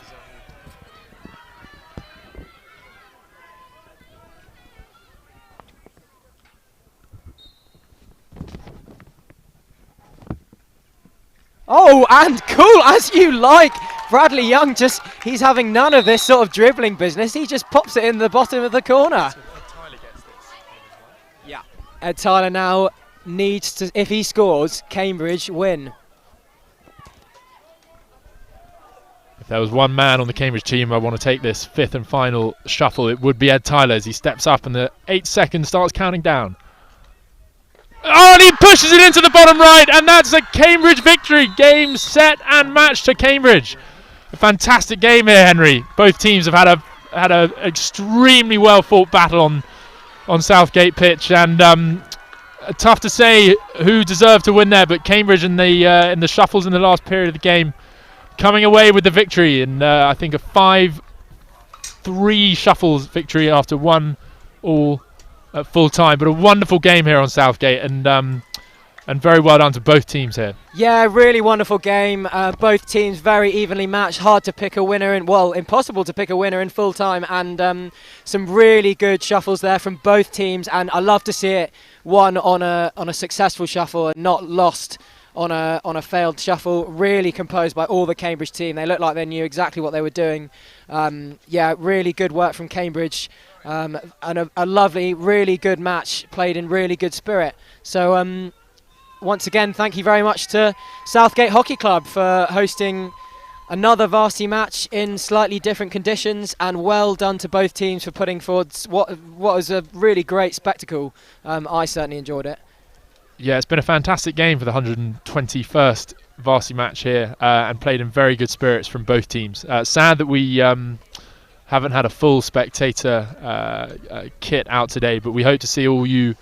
Oh, and cool as you like. Bradley Young he's having none of this sort of dribbling business. He just pops it in the bottom of the corner. Yeah. Ed Tyler now needs to, if he scores, Cambridge win. If there was one man on the Cambridge team I want to take this fifth and final shuffle, it would be Ed Tyler as he steps up and the 8 seconds starts counting down. Oh, and he pushes it into the bottom right, and that's a Cambridge victory. Game, set, and match to Cambridge. A fantastic game here, Henry. Both teams have had a extremely well fought battle on Southgate pitch, and tough to say who deserved to win there, but Cambridge in the shuffles in the last period of the game coming away with the victory in I think a 5-3 shuffles victory after 1-all at full time. But a wonderful game here on Southgate, and very well done to both teams here. Yeah, really wonderful game. Both teams very evenly matched. Hard to pick a winner, impossible to pick a winner in full time, and some really good shuffles there from both teams. And I love to see it won on a successful shuffle and not lost on a failed shuffle. Really composed by all the Cambridge team. They looked like they knew exactly what they were doing. Yeah, really good work from Cambridge. And a lovely, really good match played in really good spirit. So once again, thank you very much to Southgate Hockey Club for hosting another varsity match in slightly different conditions, and well done to both teams for putting forward what was a really great spectacle. I certainly enjoyed it. Yeah, it's been a fantastic game for the 121st varsity match here, and played in very good spirits from both teams. Sad that we haven't had a full spectator kit out today, but we hope to see all you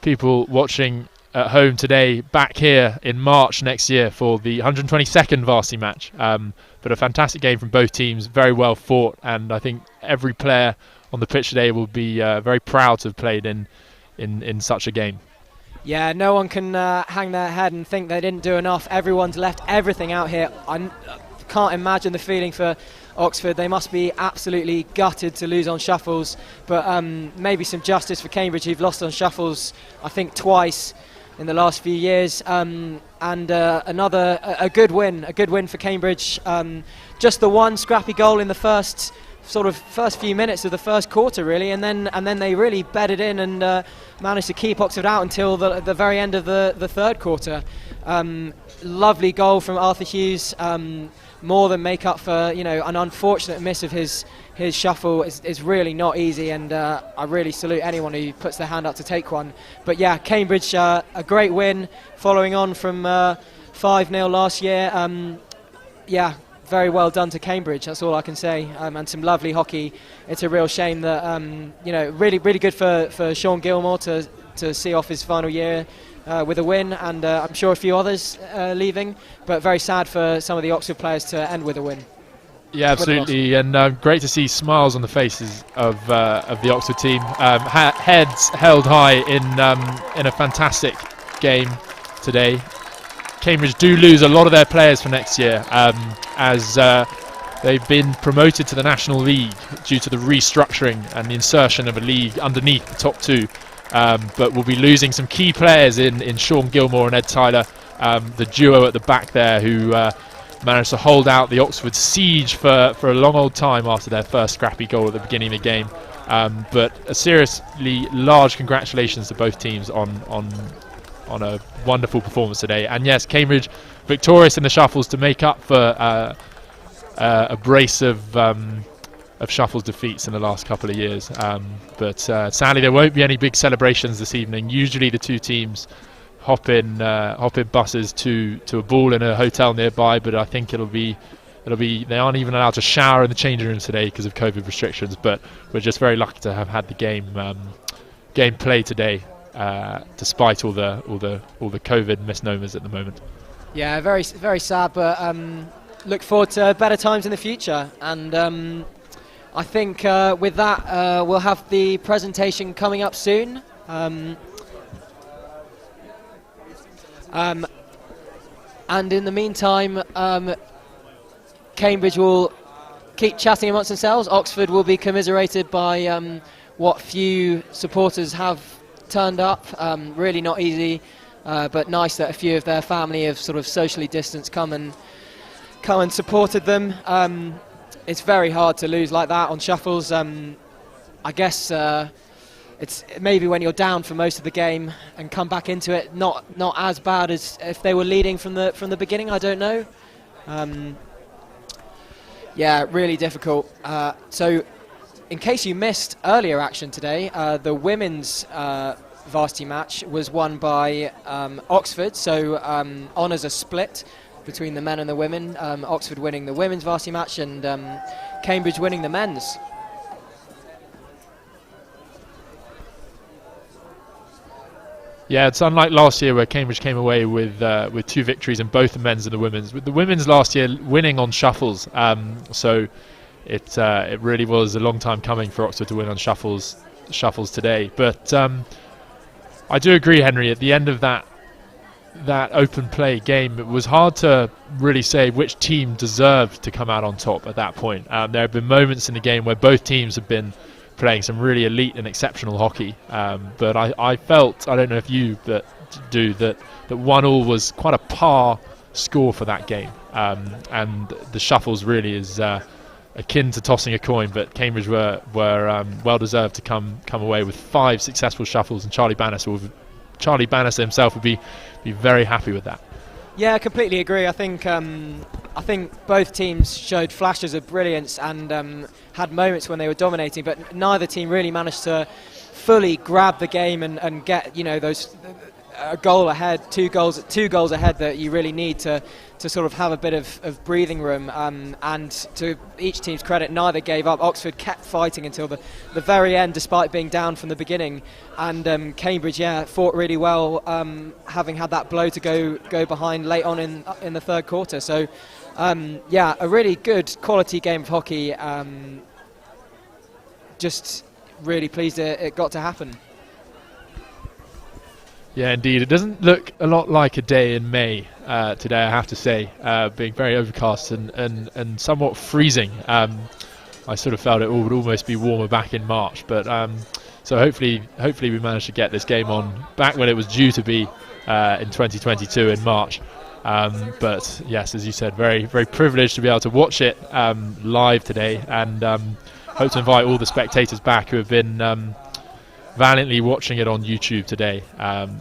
people watching at home today back here in March next year for the 122nd varsity match. But a fantastic game from both teams, very well fought, and I think every player on the pitch today will be very proud to have played in such a game. Yeah, no one can hang their head and think they didn't do enough. Everyone's left everything out here. I can't imagine the feeling for Oxford. They must be absolutely gutted to lose on shuffles, but maybe some justice for Cambridge, who've lost on shuffles I think twice in the last few years, and a good win for Cambridge. Just the one scrappy goal in the first few minutes of the first quarter, really, and then they really bedded in and managed to keep Oxford out until the very end of the third quarter. Lovely goal from Arthur Hughes, more than make up for an unfortunate miss of his shuffle. Is really not easy, and I really salute anyone who puts their hand up to take one. But yeah, Cambridge, a great win following on from 5-0 last year. Yeah, very well done to Cambridge, that's all I can say, and some lovely hockey. It's a real shame that really good for Sean Gilmore to see off his final year with a win, and I'm sure a few others leaving, but very sad for some of the Oxford players to end with a win. Yeah, absolutely, and great to see smiles on the faces of the Oxford team. Heads held high in a fantastic game today. Cambridge do lose a lot of their players for next year, as they've been promoted to the National League due to the restructuring and the insertion of a league underneath the top two. But we'll be losing some key players in Sean Gilmore and Ed Tyler, the duo at the back there, who managed to hold out the Oxford siege for a long old time after their first scrappy goal at the beginning of the game. But a seriously large congratulations to both teams on a wonderful performance today. And yes, Cambridge victorious in the shuffles to make up for a brace of shuffles defeats in the last couple of years. But sadly there won't be any big celebrations this evening. Usually the two teams hop in buses to a ball in a hotel nearby, but I think it'll be they aren't even allowed to shower in the changing rooms today because of COVID restrictions. But we're just very lucky to have had the game played today, despite all the COVID misnomers at the moment. Yeah, very very sad, but look forward to better times in the future. And I think with that we'll have the presentation coming up soon. And in the meantime, Cambridge will keep chatting amongst themselves. Oxford will be commiserated by what few supporters have turned up. Really not easy but nice that a few of their family have sort of socially distanced come and supported them. It's very hard to lose like that on shuffles. I guess it's maybe when you're down for most of the game and come back into it, not as bad as if they were leading from the beginning. I don't know. Yeah, really difficult. So, in case you missed earlier action today, the women's varsity match was won by Oxford. So honours are split between the men and the women. Oxford winning the women's varsity match and Cambridge winning the men's. Yeah, it's unlike last year where Cambridge came away with 2 victories in both the men's and the women's. With the women's last year winning on shuffles, so it really was a long time coming for Oxford to win on shuffles today. But I do agree, Henry. At the end of that open play game, it was hard to really say which team deserved to come out on top at that point. There have been moments in the game where both teams have been playing some really elite and exceptional hockey, but I felt, I don't know if you do, that 1-1 was quite a par score for that game, and the shuffles really is akin to tossing a coin, but Cambridge were well deserved to come away with 5 successful shuffles, and Charlie Bannister himself would be very happy with that. Yeah, I completely agree. I think both teams showed flashes of brilliance and had moments when they were dominating, but neither team really managed to fully grab the game and get those a goal ahead, two goals ahead that you really need to sort of have a bit of breathing room. And to each team's credit, neither gave up. Oxford kept fighting until the very end, despite being down from the beginning. And Cambridge, fought really well, having had that blow to go behind late on in the third quarter. So, a really good quality game of hockey. Just really pleased it got to happen. Yeah, indeed. It doesn't look a lot like a day in May today, I have to say, being very overcast and somewhat freezing. I sort of felt it would almost be warmer back in March, but so hopefully we managed to get this game on back when it was due to be in 2022 in March. But yes, as you said, very, very privileged to be able to watch it live today, and hope to invite all the spectators back who have been valiantly watching it on YouTube today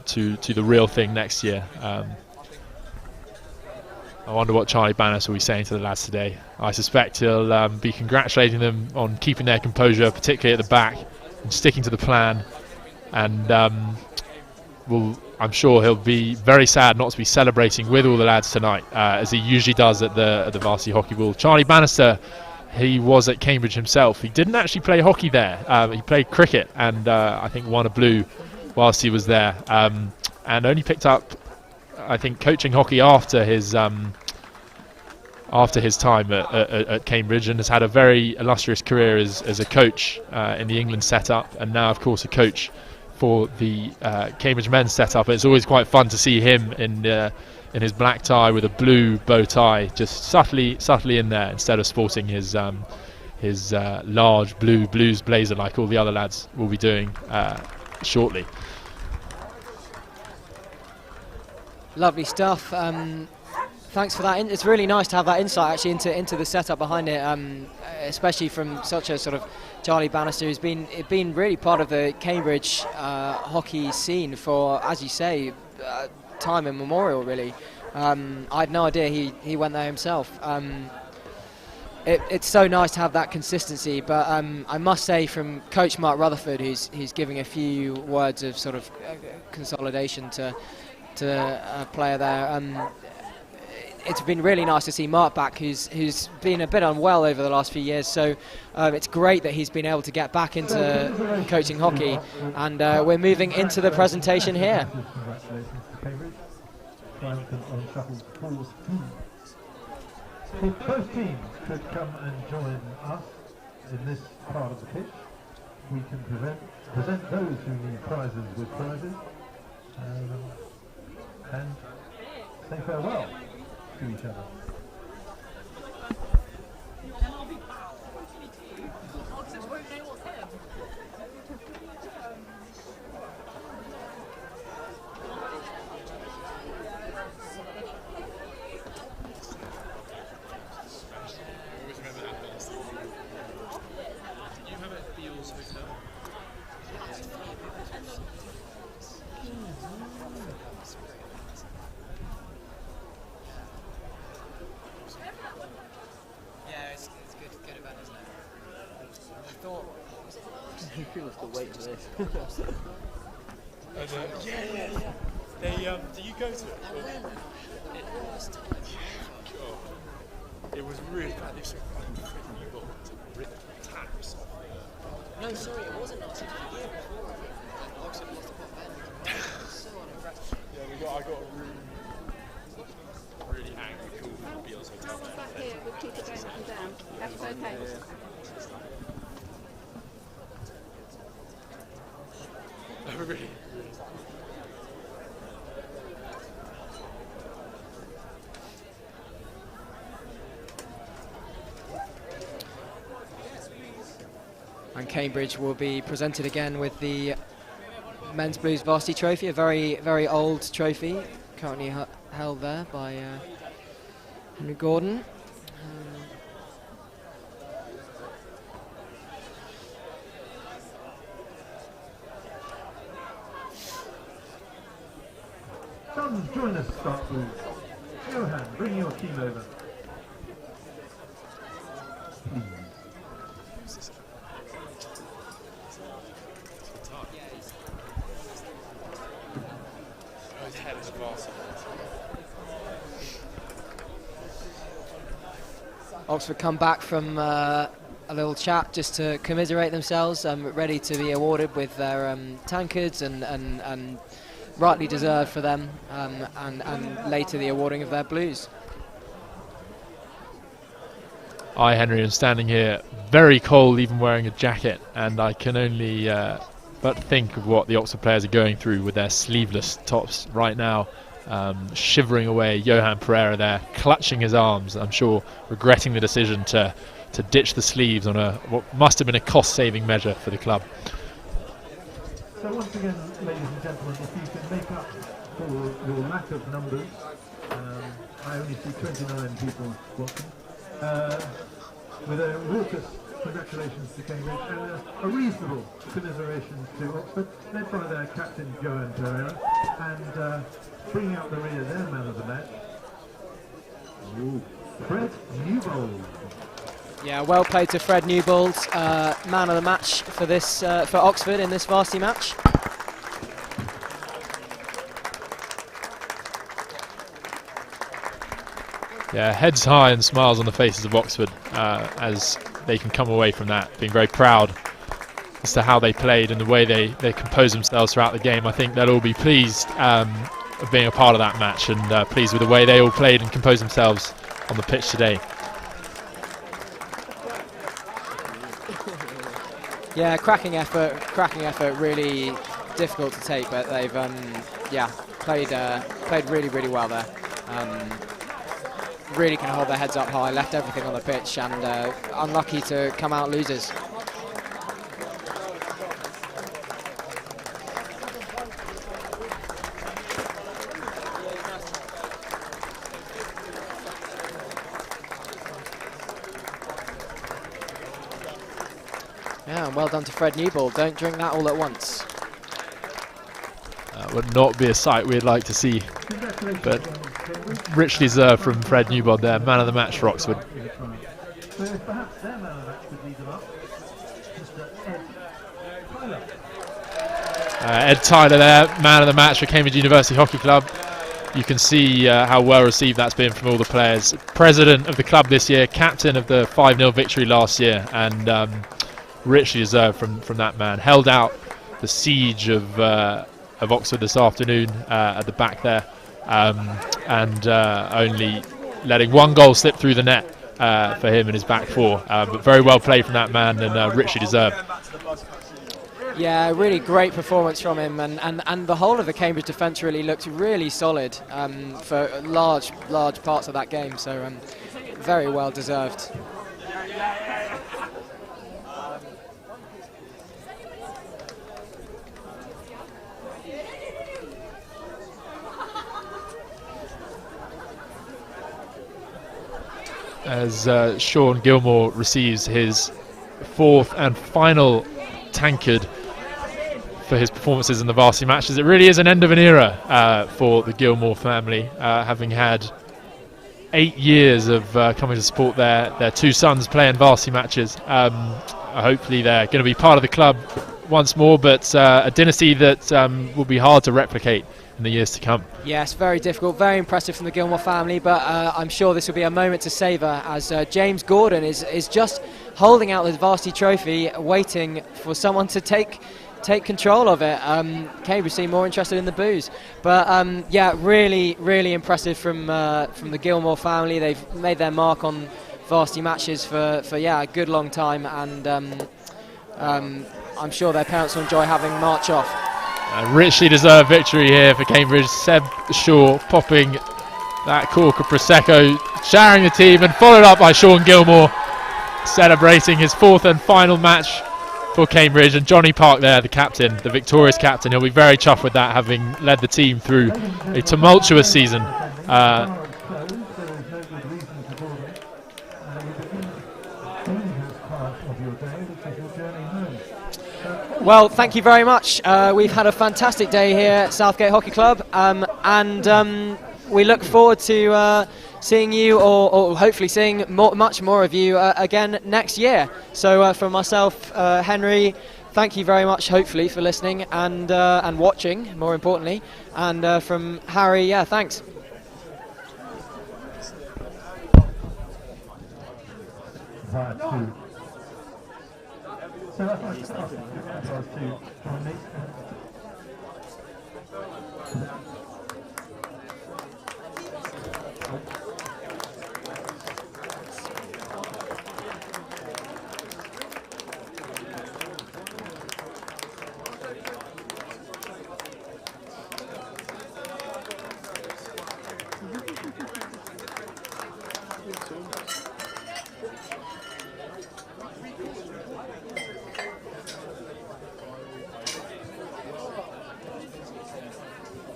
to the real thing next year. I wonder what Charlie Bannister will be saying to the lads today. I suspect he'll be congratulating them on keeping their composure, particularly at the back, and sticking to the plan. And I'm sure he'll be very sad not to be celebrating with all the lads tonight, as he usually does at the Varsity Hockey Ball. Charlie Bannister, he was at Cambridge himself. He didn't actually play hockey there. He played cricket and I think won a blue whilst he was there. And only picked up, I think, coaching hockey after his time at Cambridge, and has had a very illustrious career as a coach in the England setup, and now, of course, a coach for the Cambridge men's setup. It's always quite fun to see him in his black tie with a blue bow tie, just subtly in there, instead of sporting his large blue blues blazer like all the other lads will be doing shortly. Lovely stuff. Thanks for that. It's really nice to have that insight actually into the setup behind it, especially from such a sort of Charlie Bannister, who's been really part of the Cambridge hockey scene for, as you say, time immemorial, really. I had no idea he went there himself. It's so nice to have that consistency, but I must say, from Coach Mark Rutherford, who's giving a few words of sort of consolidation to a player there. It's been really nice to see Mark back, who's been a bit unwell over the last few years. So it's great that he's been able to get back into coaching hockey, and we're moving into the presentation here. If both teams could come and join us in this part of the pitch, we can present those who need prizes with prizes, and say farewell to each other. People are still waiting for this. Yeah. They, do you go to it? It was really bad. This taps. No, sorry, it wasn't us. It was the year before. Oxford lost the pot then. So unimpressive. Yeah, I got a really angry call from Beals Hotel. Back here, we'll keep it going up and down. That's okay. Oh, really? And Cambridge will be presented again with the Men's Blues Varsity Trophy, a very, very old trophy, currently held there by Henry Gordon. Come join us, start please. Johan, bring your team over. Oxford come back from a little chat just to commiserate themselves, ready to be awarded with their tankards and rightly deserved for them, and later the awarding of their blues. I, Henry, am standing here very cold, even wearing a jacket, and I can only but think of what the Oxford players are going through with their sleeveless tops right now. Shivering away. Johan Pereira there, clutching his arms, I'm sure regretting the decision to ditch the sleeves on what must have been a cost-saving measure for the club. So once again, ladies and gentlemen, if you can make up for your lack of numbers, I only see 29 people watching, with a raucous congratulations to Cambridge and a reasonable commiseration to Oxford, led by their captain Johan Pereira, and bringing out the rear, their man of the match, Fred Newbold. Yeah, well played to Fred Newbold, man of the match for this for Oxford in this varsity match. Yeah, heads high and smiles on the faces of Oxford as they can come away from that being very proud as to how they played and the way they composed themselves throughout the game. I think they'll all be pleased of being a part of that match and pleased with the way they all played and composed themselves on the pitch today. Yeah, cracking effort, really difficult to take, but they've played really well there. Really can hold their heads up high, left everything on the pitch, and unlucky to come out losers. Yeah, and well done to Fred Newbold. Don't drink that all at once. That would not be a sight we'd like to see, but richly deserved from Fred Newbold there, man of the match for Oxford. Ed Tyler there, man of the match for Cambridge University Hockey Club. You can see how well received that's been from all the players. President of the club this year, captain of the 5-0 victory last year, and richly deserved from that man. Held out the siege of Oxford this afternoon at the back there, and only letting one goal slip through the net for him and his back four. But very well played from that man, and richly deserved. Yeah, really great performance from him, and the whole of the Cambridge defence really looked really solid for large parts of that game. So very well deserved. As Sean Gilmore receives his fourth and final tankard for his performances in the varsity matches. It really is an end of an era for the Gilmore family, having had 8 years of coming to support their two sons playing varsity matches. Hopefully they're going to be part of the club once more, but a dynasty that will be hard to replicate in the years to come. Yes, very difficult, very impressive from the Gilmore family, but I'm sure this will be a moment to savour as James Gordon is just holding out the Varsity trophy, waiting for someone to take control of it. Cambridge seem more interested in the booze, but yeah, really impressive from the Gilmore family. They've made their mark on Varsity matches for a good long time, and I'm sure their parents will enjoy having March off. A richly deserved victory here for Cambridge. Seb Shaw popping that cork of Prosecco, showering the team, and followed up by Sean Gilmore celebrating his fourth and final match for Cambridge. And Johnny Park there, the captain, the victorious captain, he'll be very chuffed with that, having led the team through a tumultuous season. Well, thank you very much. We've had a fantastic day here at Southgate Hockey Club, and we look forward to seeing you, or hopefully seeing much more of you again next year. So from myself, Henry, thank you very much, hopefully, for listening and watching, more importantly. And from Harry, yeah, thanks.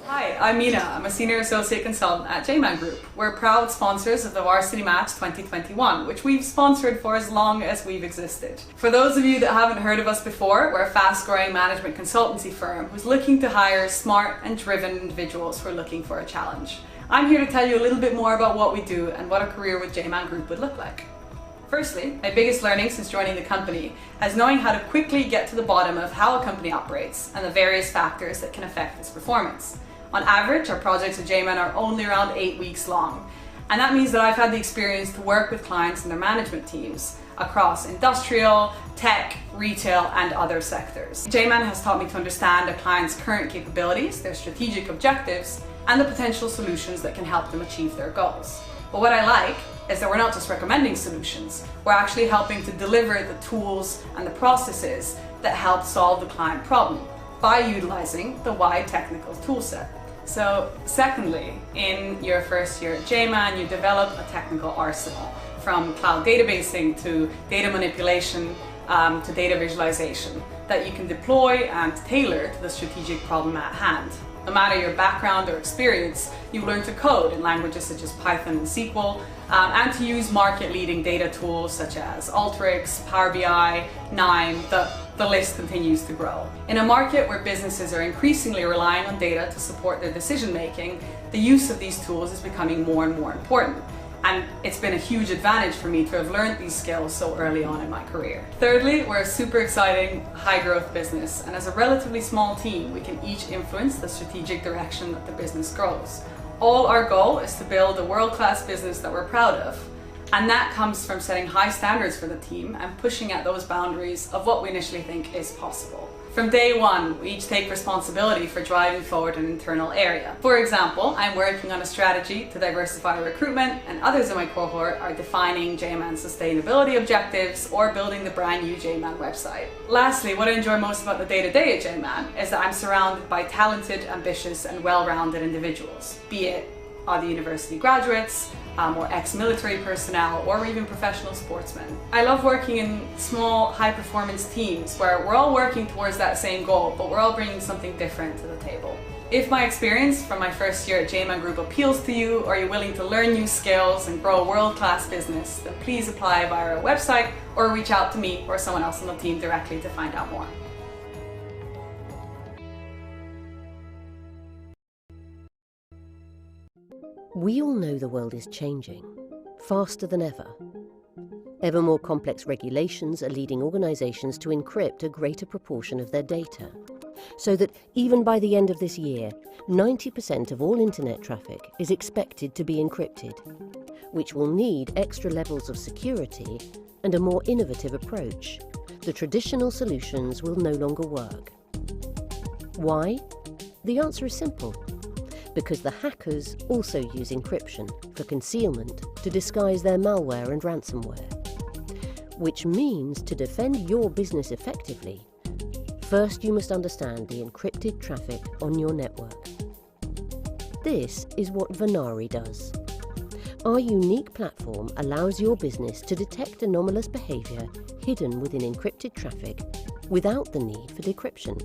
Hi, I'm Mina. I'm a Senior Associate Consultant at JMAN Group. We're proud sponsors of the Varsity Match 2021, which we've sponsored for as long as we've existed. For those of you that haven't heard of us before, we're a fast-growing management consultancy firm who's looking to hire smart and driven individuals who are looking for a challenge. I'm here to tell you a little bit more about what we do and what a career with JMAN Group would look like. Firstly, my biggest learning since joining the company is knowing how to quickly get to the bottom of how a company operates and the various factors that can affect its performance. On average, our projects at JMAN are only around 8 weeks long, and that means that I've had the experience to work with clients and their management teams across industrial, tech, retail, and other sectors. JMAN has taught me to understand a client's current capabilities, their strategic objectives, and the potential solutions that can help them achieve their goals. But what I like is that we're not just recommending solutions, we're actually helping to deliver the tools and the processes that help solve the client problem by utilizing the wide technical toolset. So secondly, in your first year at JMAN, you develop a technical arsenal, from cloud databasing to data manipulation to data visualization, that you can deploy and tailor to the strategic problem at hand. No matter your background or experience, you learn to code in languages such as Python and SQL, and to use market-leading data tools such as Alteryx, Power BI, Nine. The list continues to grow. In a market where businesses are increasingly relying on data to support their decision-making, the use of these tools is becoming more and more important. And it's been a huge advantage for me to have learned these skills so early on in my career. Thirdly, we're a super exciting, high-growth business, and as a relatively small team, we can each influence the strategic direction that the business grows. All our goal is to build a world-class business that we're proud of. And that comes from setting high standards for the team and pushing at those boundaries of what we initially think is possible. From day one, we each take responsibility for driving forward an internal area. For example, I'm working on a strategy to diversify recruitment, and others in my cohort are defining JMAN sustainability objectives or building the brand new JMAN website. Lastly, what I enjoy most about the day-to-day at JMAN is that I'm surrounded by talented, ambitious, and well-rounded individuals, be it other university graduates, or ex-military personnel, or even professional sportsmen. I love working in small, high-performance teams where we're all working towards that same goal, but we're all bringing something different to the table. If my experience from my first year at JMAN Group appeals to you, or you're willing to learn new skills and grow a world-class business, then please apply via our website or reach out to me or someone else on the team directly to find out more. We all know the world is changing, faster than ever. Ever more complex regulations are leading organisations to encrypt a greater proportion of their data, so that even by the end of this year, 90% of all internet traffic is expected to be encrypted, which will need extra levels of security and a more innovative approach. The traditional solutions will no longer work. Why? The answer is simple. Because the hackers also use encryption for concealment to disguise their malware and ransomware. Which means to defend your business effectively, first you must understand the encrypted traffic on your network. This is what Varsity does. Our unique platform allows your business to detect anomalous behaviour hidden within encrypted traffic without the need for decryption.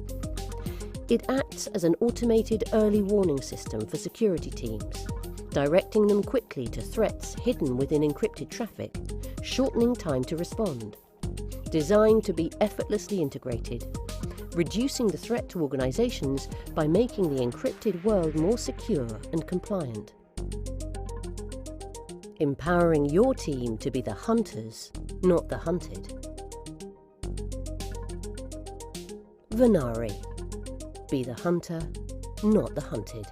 It acts as an automated early warning system for security teams, directing them quickly to threats hidden within encrypted traffic, shortening time to respond. Designed to be effortlessly integrated, reducing the threat to organisations by making the encrypted world more secure and compliant. Empowering your team to be the hunters, not the hunted. Varsity. Be the hunter, not the hunted.